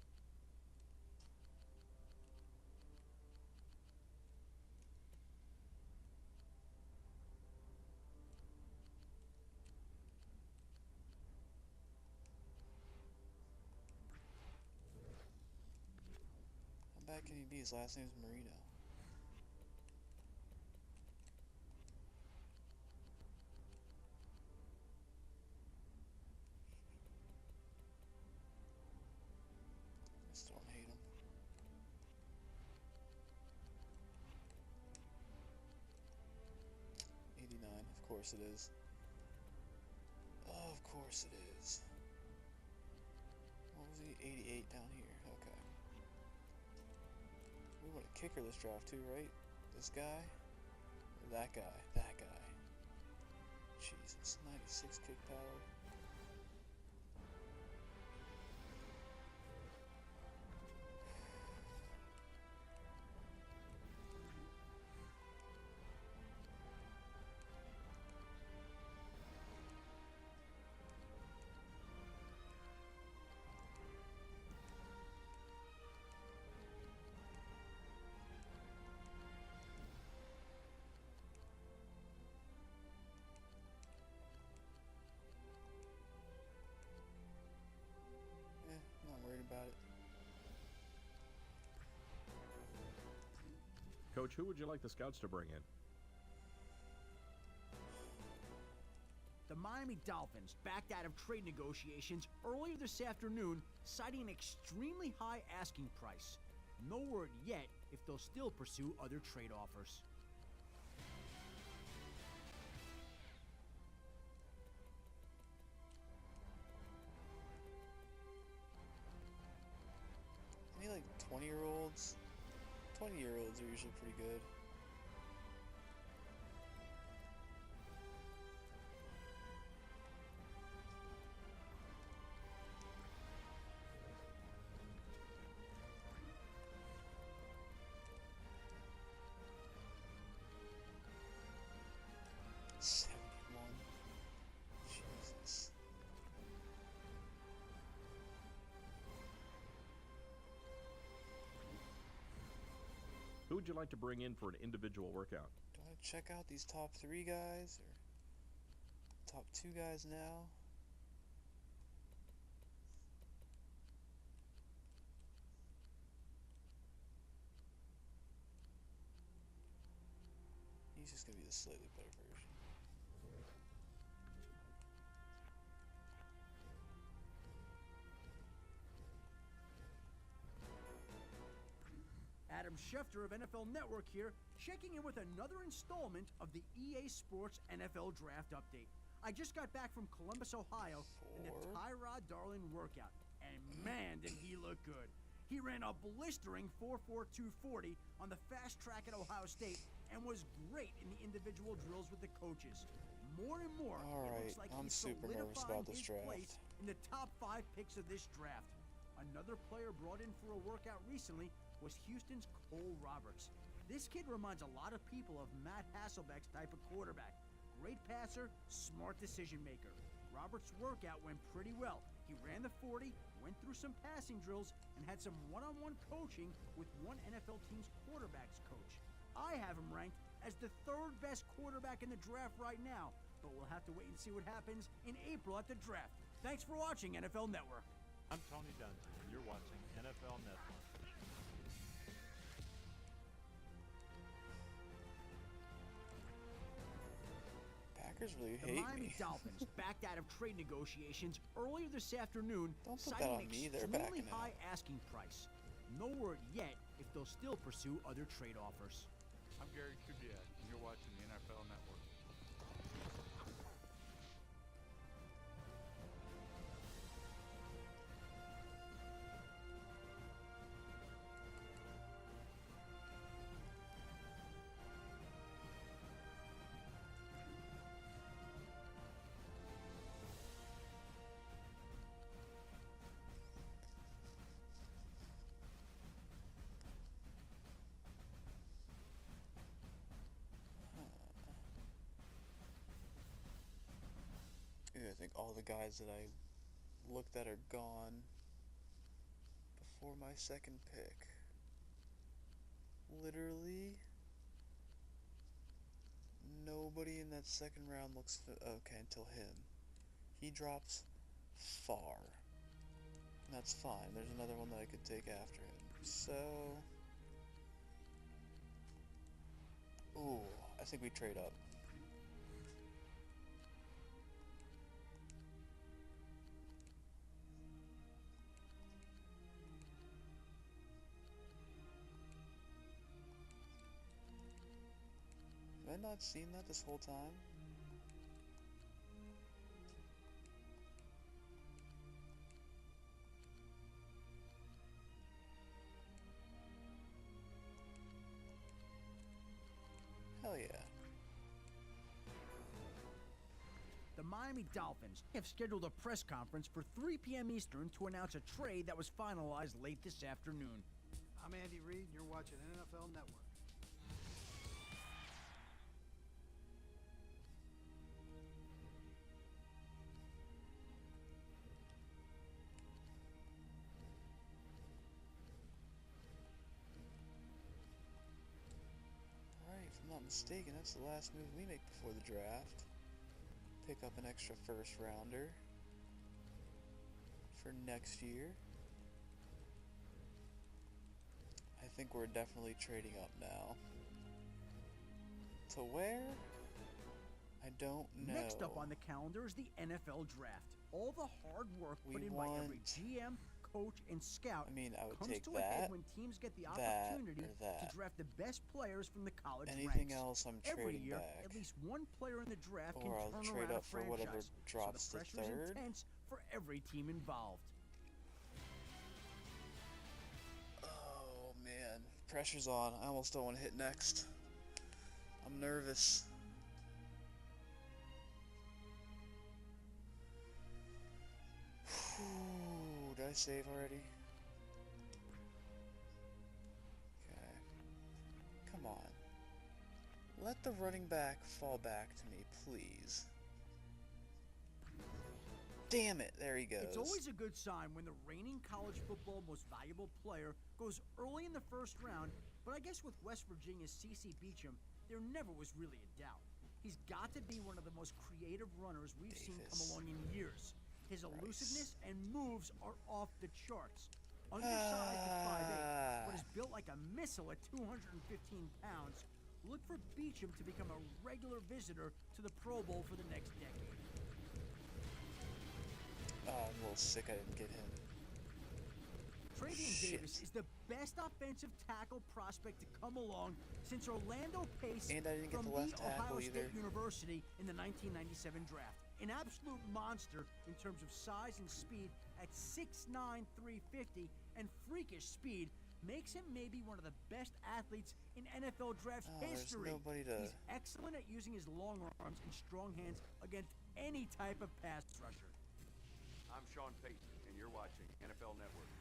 How bad can he be? His last name's Marino. I still don't hate him. '89, of course it is. Of course it is. What was he? 88 down here. Okay. We want a kicker this draft too, right? This guy? Or that guy? That guy. Jesus. 96 kick power. Not worried about it. Coach, who would you like the scouts to bring in? The Miami Dolphins backed out of trade negotiations earlier this afternoon, citing an extremely high asking price. No word yet if they'll still pursue other trade offers. Any like 20-year-olds? 20-year-olds are usually pretty good. Jesus. Who would you like to bring in for an individual workout? Do I check out these top 3 guys or top 2 guys now? He's just gonna be the slightly better version. Adam Schefter of NFL Network here, checking in with another installment of the EA Sports NFL Draft Update. I just got back from Columbus, Ohio, in the Tyrod Darling workout, and man, did he look good. He ran a blistering 4.4240 on the fast track at Ohio State and was great in the individual drills with the coaches. More and more, it looks like I'm he's super nervous solidifying about this his draft. place in the top 5 picks of this draft. Another player brought in for a workout recently was Houston's Cole Roberts. This kid reminds a lot of people of Matt Hasselbeck's type of quarterback. Great passer, smart decision maker. Roberts' workout went pretty well. He ran the 40, went through some passing drills, and had some one-on-one coaching with one NFL team's quarterbacks coach. I have him ranked as the 3rd best quarterback in the draft right now, but we'll have to wait and see what happens in April at the draft. Thanks for watching NFL Network. I'm Tony Dungy, and you're watching NFL Network. Packers really The hate Miami me. Dolphins backed out of trade negotiations earlier this afternoon, Don't put that citing on an me, they're extremely backing out. high asking price. No word yet if they'll still pursue other trade offers. I'm Gary Kubiak, and you're watching the NFL Network. think all the guys that I looked at are gone before my second pick. Literally nobody in that second round looks okay until him. He drops far. And that's fine. There's another one that I could take after him. So, ooh, I think we trade up. Have I not seen that this whole time? Hell yeah. The Miami Dolphins have scheduled a press conference for 3 p.m. Eastern to announce a trade that was finalized late this afternoon. I'm Andy Reid, and you're watching NFL Network. Alright, if I'm not mistaken, that's the last move we make before the draft. Pick up an extra first rounder for next year. I think we're definitely trading up now. To where? I don't know. Next up on the calendar is the NFL Draft. All the hard work put in by every GM, coach, and scout would comes take to a head when teams get the opportunity to draft the best players from the college Anything ranks. else, I'm Every trading year, back. at least one player in the draft can Or I'll turn trade around up a for whatever franchise. drops so the to pressure is third. intense for every team involved. Oh man, pressure's on. I almost don't want to hit next. I'm nervous. Whew, did I save already? Okay. Come on. Let the running back fall back to me, please. Damn it, there he goes. It's always a good sign when the reigning college football most valuable player goes early in the first round, but I guess with West Virginia's C.C. Beacham, there never was really a doubt. He's got to be one of the most creative runners we've seen come along in years. His elusiveness and moves are off the charts. Undersized at 5'8", but is built like a missile at 215 pounds. Look for Beacham to become a regular visitor to the Pro Bowl for the next decade. Oh, I'm a little sick I didn't get him. Travian Davis is the best offensive tackle prospect to come along since Orlando Pace And I didn't get from the left tackle Ohio State either. University in the 1997 draft. An absolute monster in terms of size and speed at 6'9", 350, and freakish speed makes him maybe one of the best athletes in NFL draft history. He's excellent at using his long arms and strong hands against any type of pass rusher. I'm Sean Payton, and you're watching NFL Network.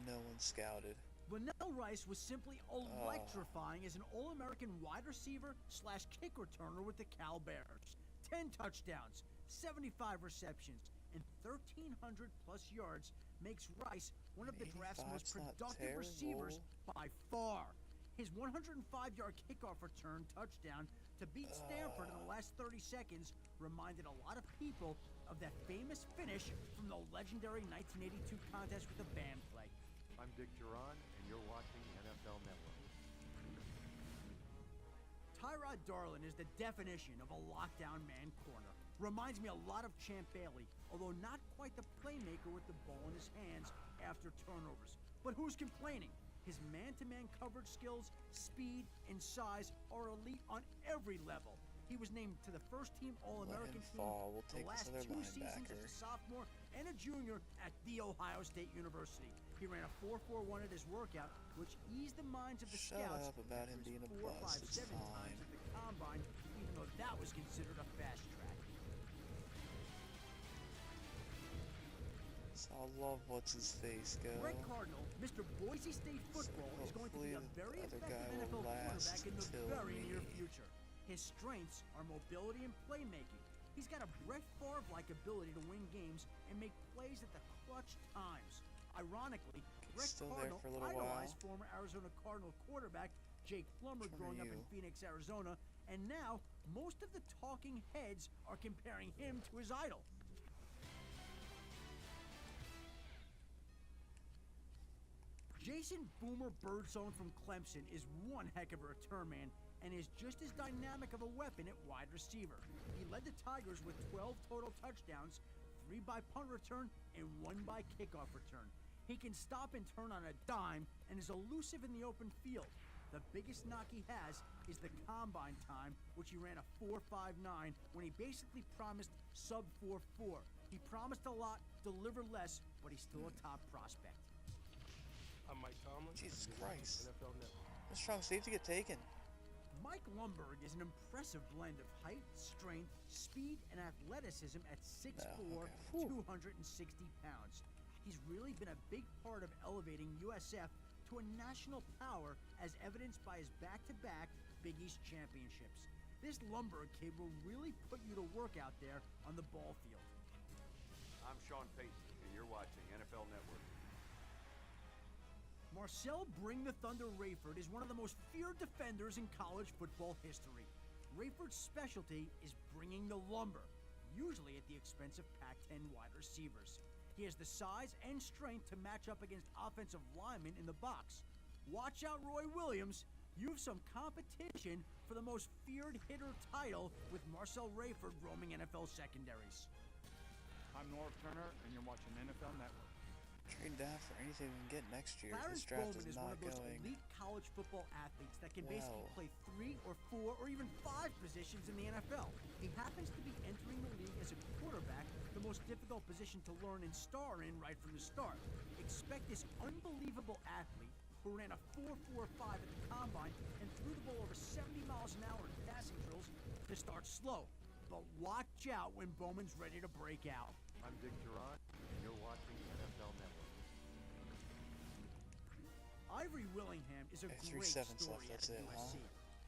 No one scouted. Linnell Rice was simply electrifying as an All-American wide receiver / kick returner with the Cal Bears. 10 touchdowns, 75 receptions, and 1,300 plus yards makes Rice one of the draft's most productive receivers by far. His 105-yard kickoff return touchdown to beat Stanford in the last 30 seconds reminded a lot of people of that famous finish from the legendary 1982 contest with the band play. I'm Dick Duran, and you're watching NFL Network. Tyrod Darlin is the definition of a lockdown man corner. Reminds me a lot of Champ Bailey, although not quite the playmaker with the ball in his hands after turnovers. But who's complaining? His man-to-man coverage skills, speed, and size are elite on every level. He was named to the first-team All-American team the last 2 seasons as a sophomore and a junior at The Ohio State University. He ran a 4.41 at his workout, which eased the minds of the scouts about him being a bust. 4, 5, 7 times at the combine, even though that was considered a fast track. So I love what's his face go. Brett Cardinal, Mr. Boise State football, is going to be a very effective NFL quarterback in the very near future. His strengths are mobility and playmaking. He's got a Brett Favre-like ability to win games and make plays at the clutch times. Ironically, Brett still there Cardinal for a little idolized while. former Arizona Cardinal quarterback Jake Plummer Which one growing are up in you? Phoenix, Arizona, and now most of the talking heads are comparing him to his idol. Jason Boomer Birdsong from Clemson is one heck of a return man and is just as dynamic of a weapon at wide receiver. He led the Tigers with 12 total touchdowns, 3 by punt return and 1 by kickoff return. He can stop and turn on a dime and is elusive in the open field. The biggest knock he has is the combine time, which he ran a 4.59 when he basically promised sub 4.4. He promised a lot, delivered less, but he's still a top prospect. I'm Mike Tomlin. Jesus Christ. NFL Network. The strong safety get taken. Mike Lumberg is an impressive blend of height, strength, speed, and athleticism at 6'4", okay. 260 pounds. He's really been a big part of elevating USF to a national power, as evidenced by his back-to-back Big East championships. This Lumberg kid will really put you to work out there on the ball field. I'm Sean Payton, and you're watching NFL Network. Marcel Bring the Thunder Rayford is one of the most feared defenders in college football history. Rayford's specialty is bringing the lumber, usually at the expense of Pac-10 wide receivers. He has the size and strength to match up against offensive linemen in the box. Watch out, Roy Williams. You have some competition for the most feared hitter title with Marcel Rayford roaming NFL secondaries. I'm Norv Turner, and you're watching NFL Network. Trade down for anything we can get next year. Clarence This draft Bowman is is one not of those going elite college football athletes that can basically well. play 3 or 4 or even 5 positions in the NFL. He happens to be entering the league as a quarterback, the most difficult position to learn and star in right from the start. Expect this unbelievable athlete, who ran a 4.45 at the combine and threw the ball over 70 miles an hour in passing drills, to start slow. But watch out when Bowman's ready to break out. I'm Dick Durant, and you're watching NFL Network. Ivory Willingham is a Okay, 3 great seconds story left, that's at it, USC.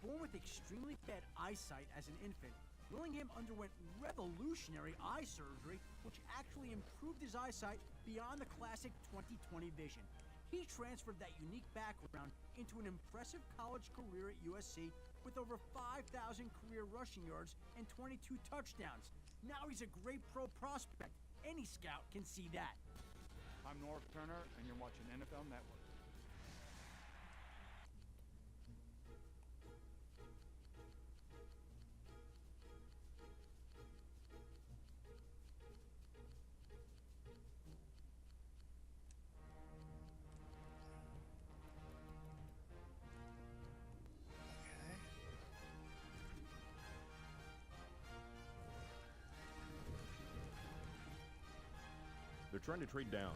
Born with extremely bad eyesight as an infant, Willingham underwent revolutionary eye surgery, which actually improved his eyesight beyond the classic 20/20 vision. He transferred that unique background into an impressive college career at USC with over 5,000 career rushing yards and 22 touchdowns. Now he's a great pro prospect. Any scout can see that. I'm Norv Turner, and you're watching NFL Network. They're trying to trade down.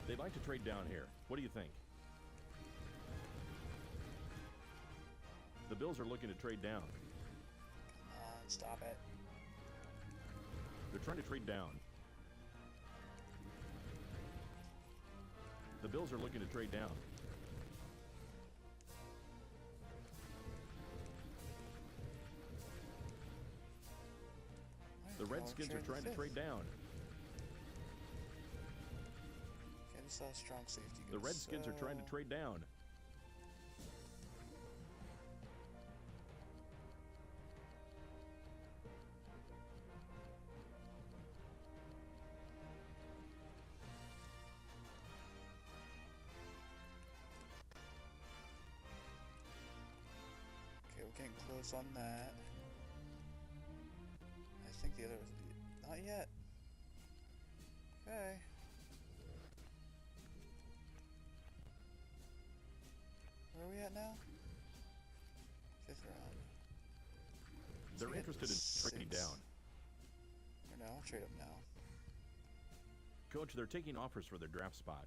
They'd like to trade down here. What do you think? The Bills are looking to trade down. Come on, stop it. They're trying to trade down. The Bills are looking to trade down. The Redskins are trying to trade down. Okay, we saw a strong safety. The Redskins are trying to trade down. Okay, we're getting close on that. I think the other was... Not yet. Okay. Where are we at now? 5th round. They're interested in trading down. Or no, I'll trade up now. Coach, they're taking offers for their draft spot.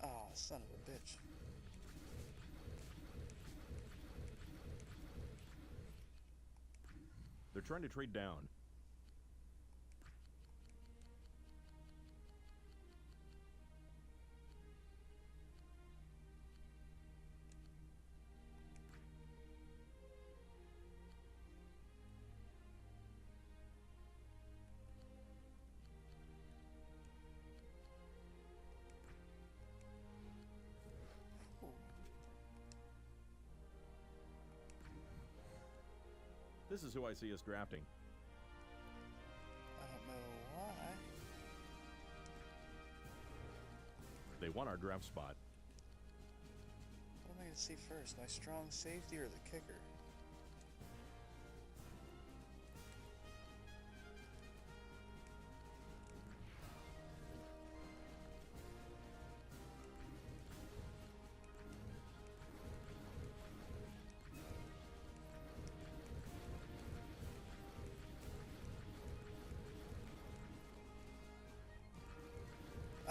Ah, son of a bitch. trying to trade down. This is who I see us drafting. I don't know why. They want our draft spot. What am I going to see first? My strong safety or the kicker?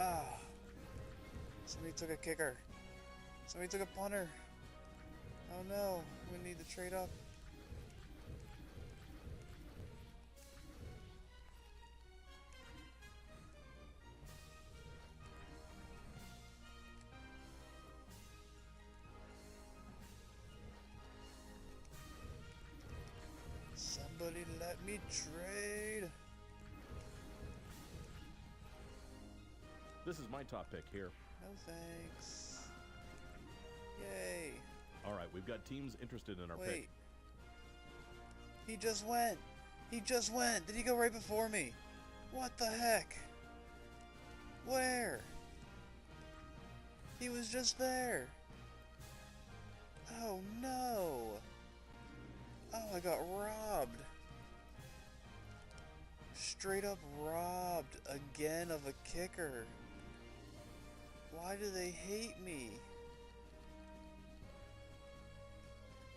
Ah, somebody took a kicker. Somebody took a punter. Oh no, we need to trade up. Somebody let me trade. This is my top pick here. No thanks. Yay. All right, we've got teams interested in our Wait. pick. He just went. He just went. Did he go right before me? What the heck? Where? He was just there. Oh no. Oh, I got robbed. Straight up robbed again of a kicker. Why do they hate me?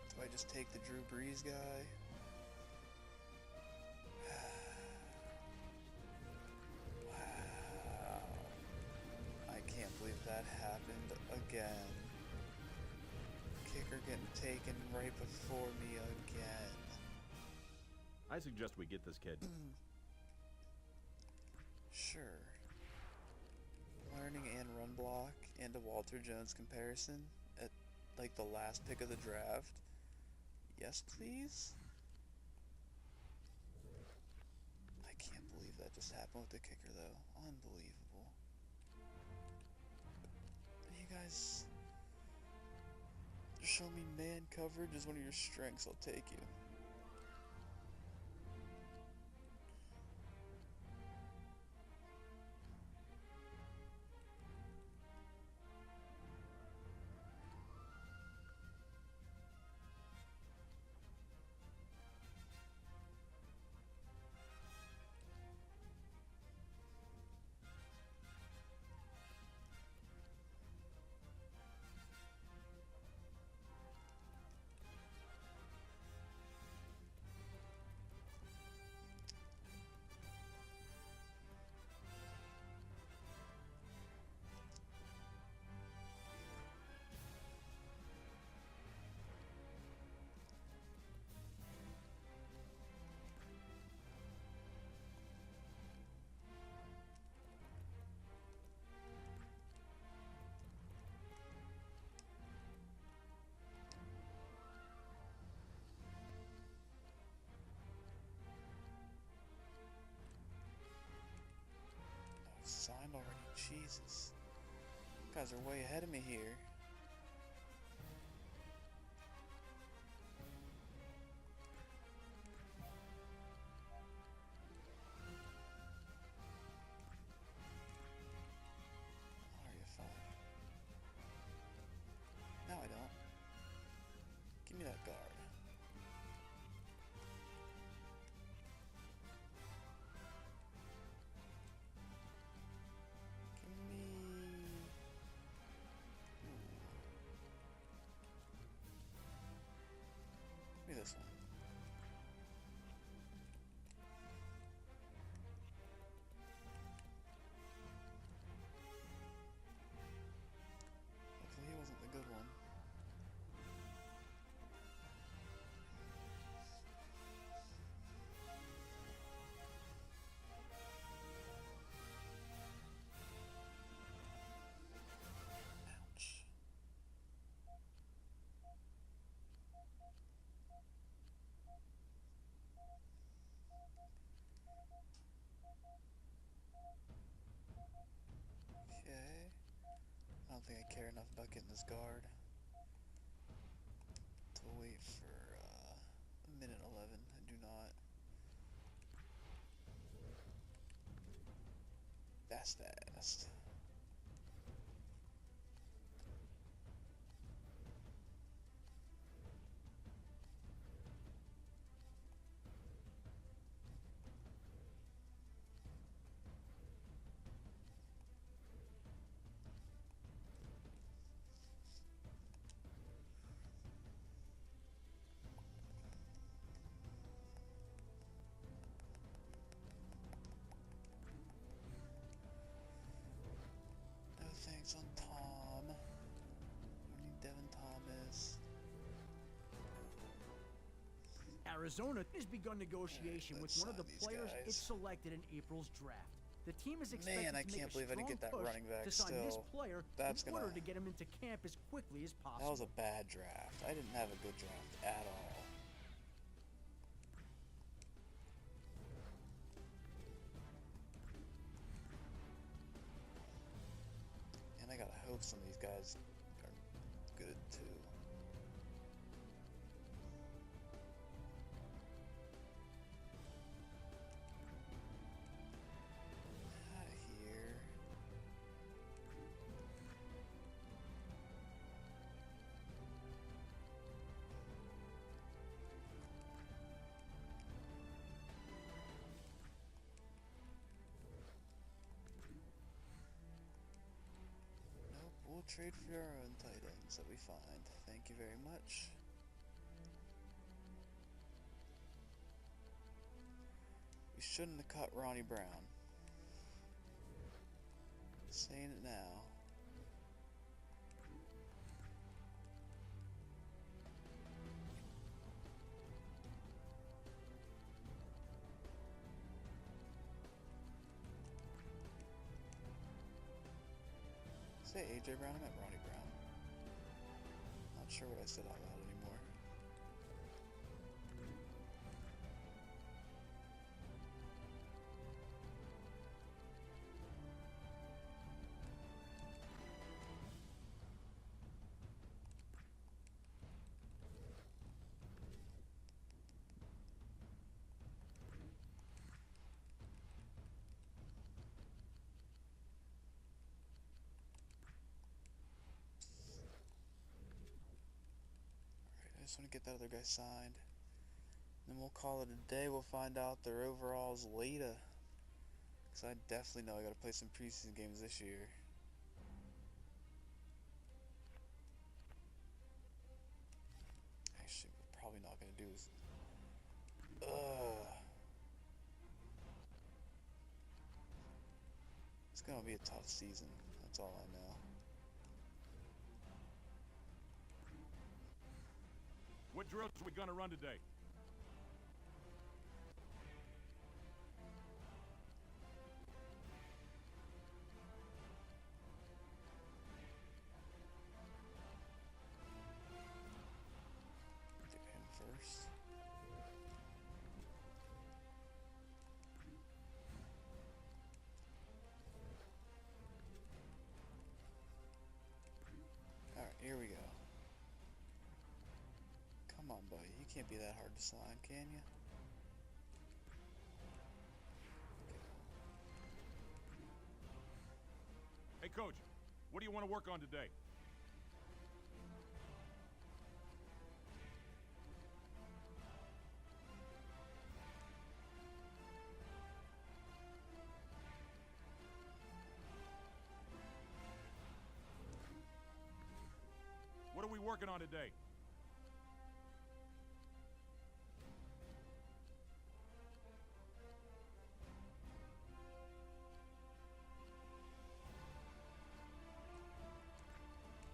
Do I just take the Drew Brees guy? Wow. I can't believe that happened again. Kicker getting taken right before me again. I suggest we get this kid. Sure. Learning and run block and a Walter Jones comparison at like the last pick of the draft. Yes, please? I can't believe that just happened with the kicker though. Unbelievable. You guys show me man coverage as one of your strengths, I'll take you. Signed already? Jesus. You guys are way ahead of me here. Are you fine? No, I don't. Give me that guard. Give me this one. Hopefully he wasn't the good one. Okay. I don't think I care enough about getting this guard to wait for a minute 11. I do not. That's fast. No thanks on Tom. We need Devin Thomas. Arizona has begun negotiation with let's one of the sign these players it guys. selected in April's draft. The team is expected Man, I to make can't a believe I didn't strong get that push running back to sign this still. player That's in order gonna- to get him into camp as quickly as possible. That was a bad draft. I didn't have a good draft at all. And I gotta hope some of these guys are good too. Out of here. Nope, we'll trade for our own tight ends that we find. Thank you very much. We shouldn't have cut Ronnie Brown. Saying it now. Say AJ Brown, I meant Ronnie Brown. Not sure what I said out loud anymore. I just want to get that other guy signed. Then we'll call it a day. We'll find out their overalls later. Because I definitely know I got to play some preseason games this year. Actually, we're probably not going to do is... It's going to be a tough season. That's all I know. What drills are we gonna run today? Do him first. Alright, here we go. Come on, buddy. You can't be that hard to sign, can you? Hey, Coach, what do you want to work on today? What are we working on today?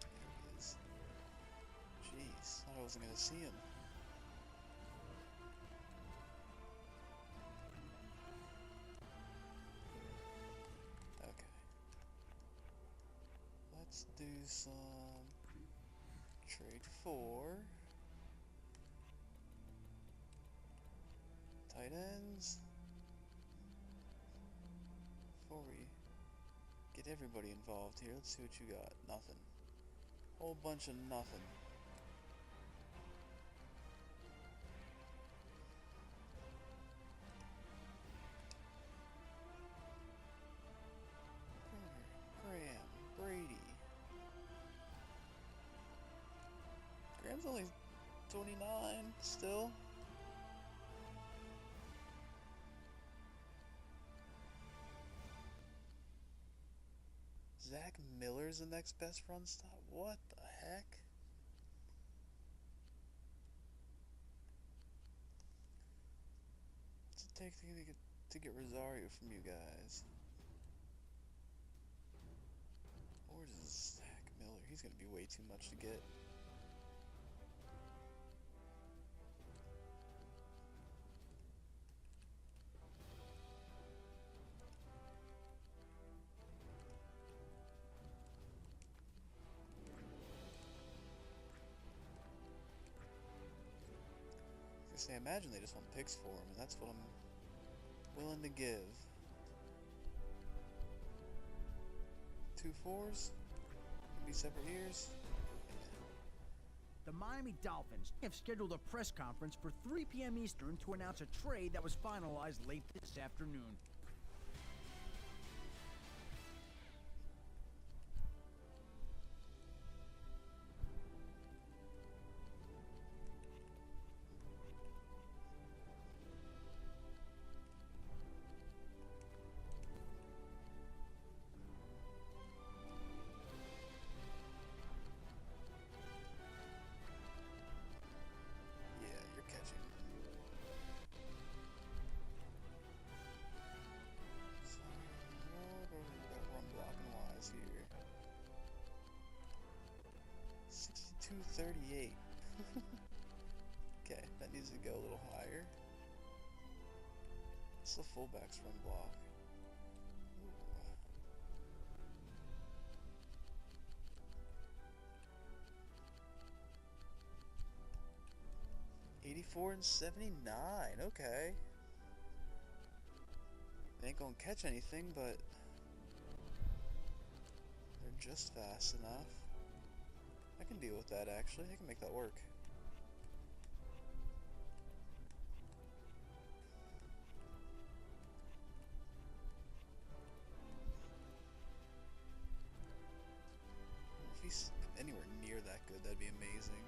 There he is. Jeez, thought I wasn't gonna see him. Okay. Let's do some trade for tight ends before we get get everybody involved here. Let's see what you got. Nothing. Whole bunch of nothing. Graham, Brady. Graham's only 29 still. Zach Miller's the next best run stop? What the heck? What's it take to get Rosario from you guys? Where's Zach Miller? He's gonna be way too much to get. I imagine they just want picks for him, and that's what I'm willing to give. 2 4s? Be separate years? The Miami Dolphins have scheduled a press conference for 3 p.m. Eastern to announce a trade that was finalized late this afternoon. Here. 62-38. Okay, that needs to go a little higher. What's the fullback's run block? Ooh. 84 and 79. Okay. They ain't gonna catch anything, but they're just fast enough. I can deal with that, actually. I can make that work. If he's anywhere near that good, that'd be amazing.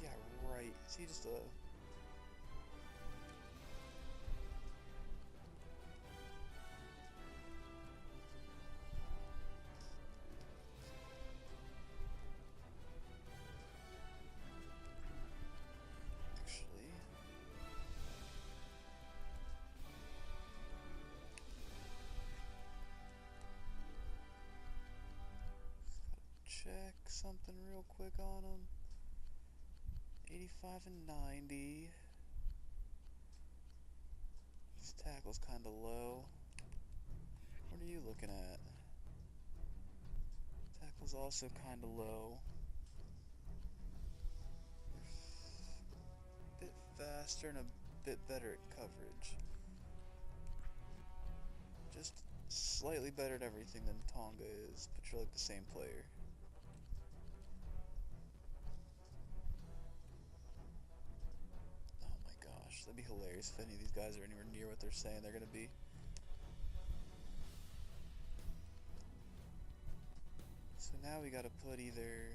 Yeah, right. Is he just a... check something real quick on him. 85 and 90. His tackle's kind of low. What are you looking at? Tackle's also kind of low. A bit faster and a bit better at coverage. Just slightly better at everything than Tonga is, but you're like the same player. That'd be hilarious if any of these guys are anywhere near what they're saying they're going to be. So now we got to put either...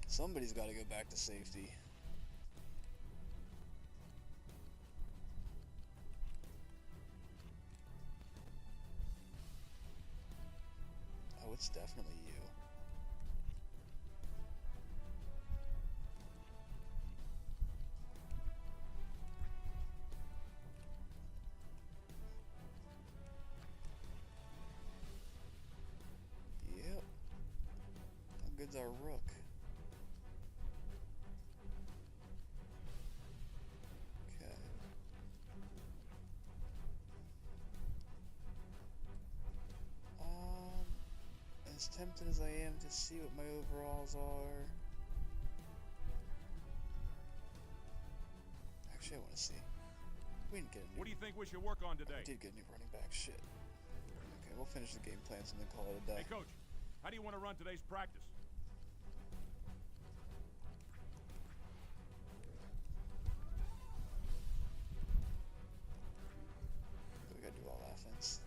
Somebody's got to go back to safety. Oh, it's definitely you. Good's our rook. Okay. As tempted as I am to see what my overalls are. Actually, I want to see. We didn't get a new... What do you think we should work on We today? did get a new running back. Shit. Okay, we'll finish the game plans and then call it a day. Hey, Coach, how do you want to run today's practice? We gotta do all offense.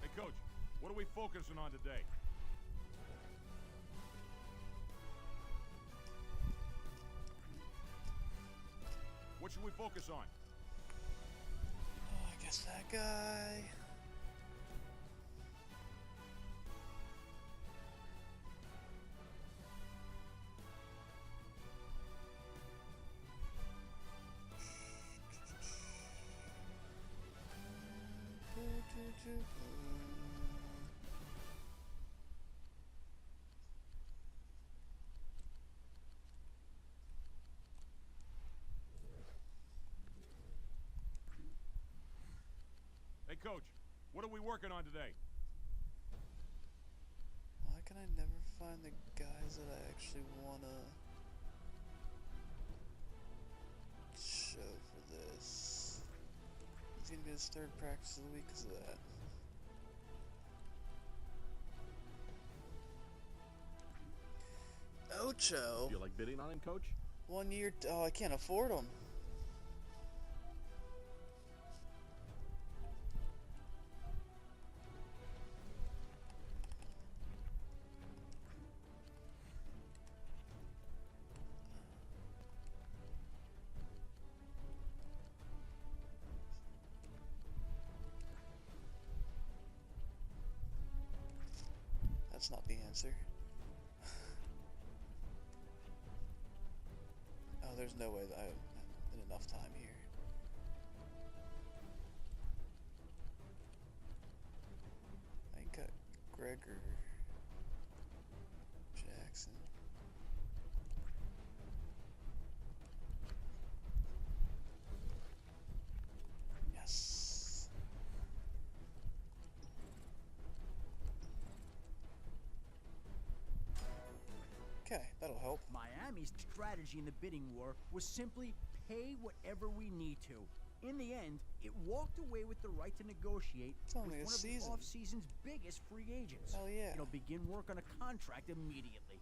Hey, Coach, what are we focusing on today? What should we focus on? Oh, I guess that guy. Hey, Coach, what are we working on today? Why can I never find the guys that I actually wanna show for this? He's gonna be his third practice of the week because of that. Ocho. You like bidding on him, Coach? 1 year. Oh, I can't afford him. That's not the answer. Oh, there's no way that I have enough time here. I got Gregor Jackson. Yes. Okay, that'll help. Miami's strategy in the bidding war was simply pay whatever we need to. In the end, it walked away with the right to negotiate It's only with a one season. of the off-season's biggest free agents. Hell yeah. It'll begin work on a contract immediately.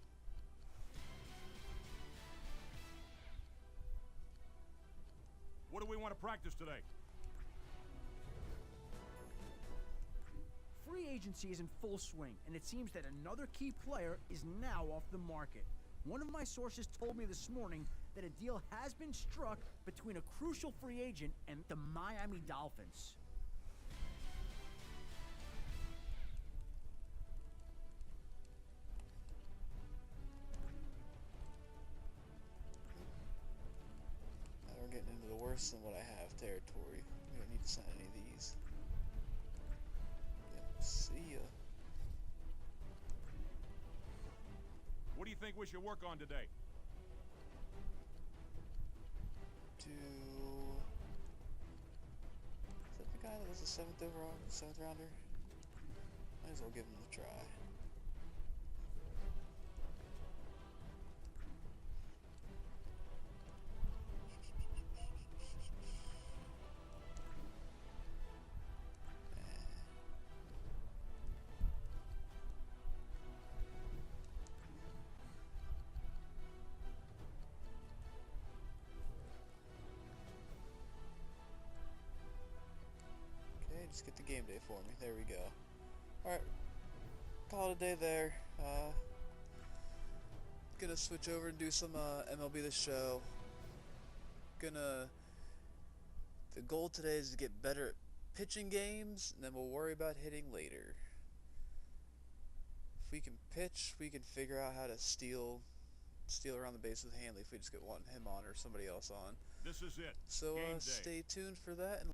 What do we want to practice today? Free agency is in full swing, and it seems that another key player is now off the market. One of my sources told me this morning that a deal has been struck between a crucial free agent and the Miami Dolphins. Now we're getting into the worse than what I have territory. We don't need to sign any of these. Yep, see ya. What do you think we should work on today? Is that the guy that was the 7th overall, 7th rounder? Might as well give him a try. Just get the game day for me. There we go. Alright. Call it a day there. Gonna switch over and do some MLB The Show. The goal today is to get better at pitching games, and then we'll worry about hitting later. If we can pitch, we can figure out how to steal around the base with Hanley if we just get him on or somebody else on. This is it. So Game day. stay tuned for that. And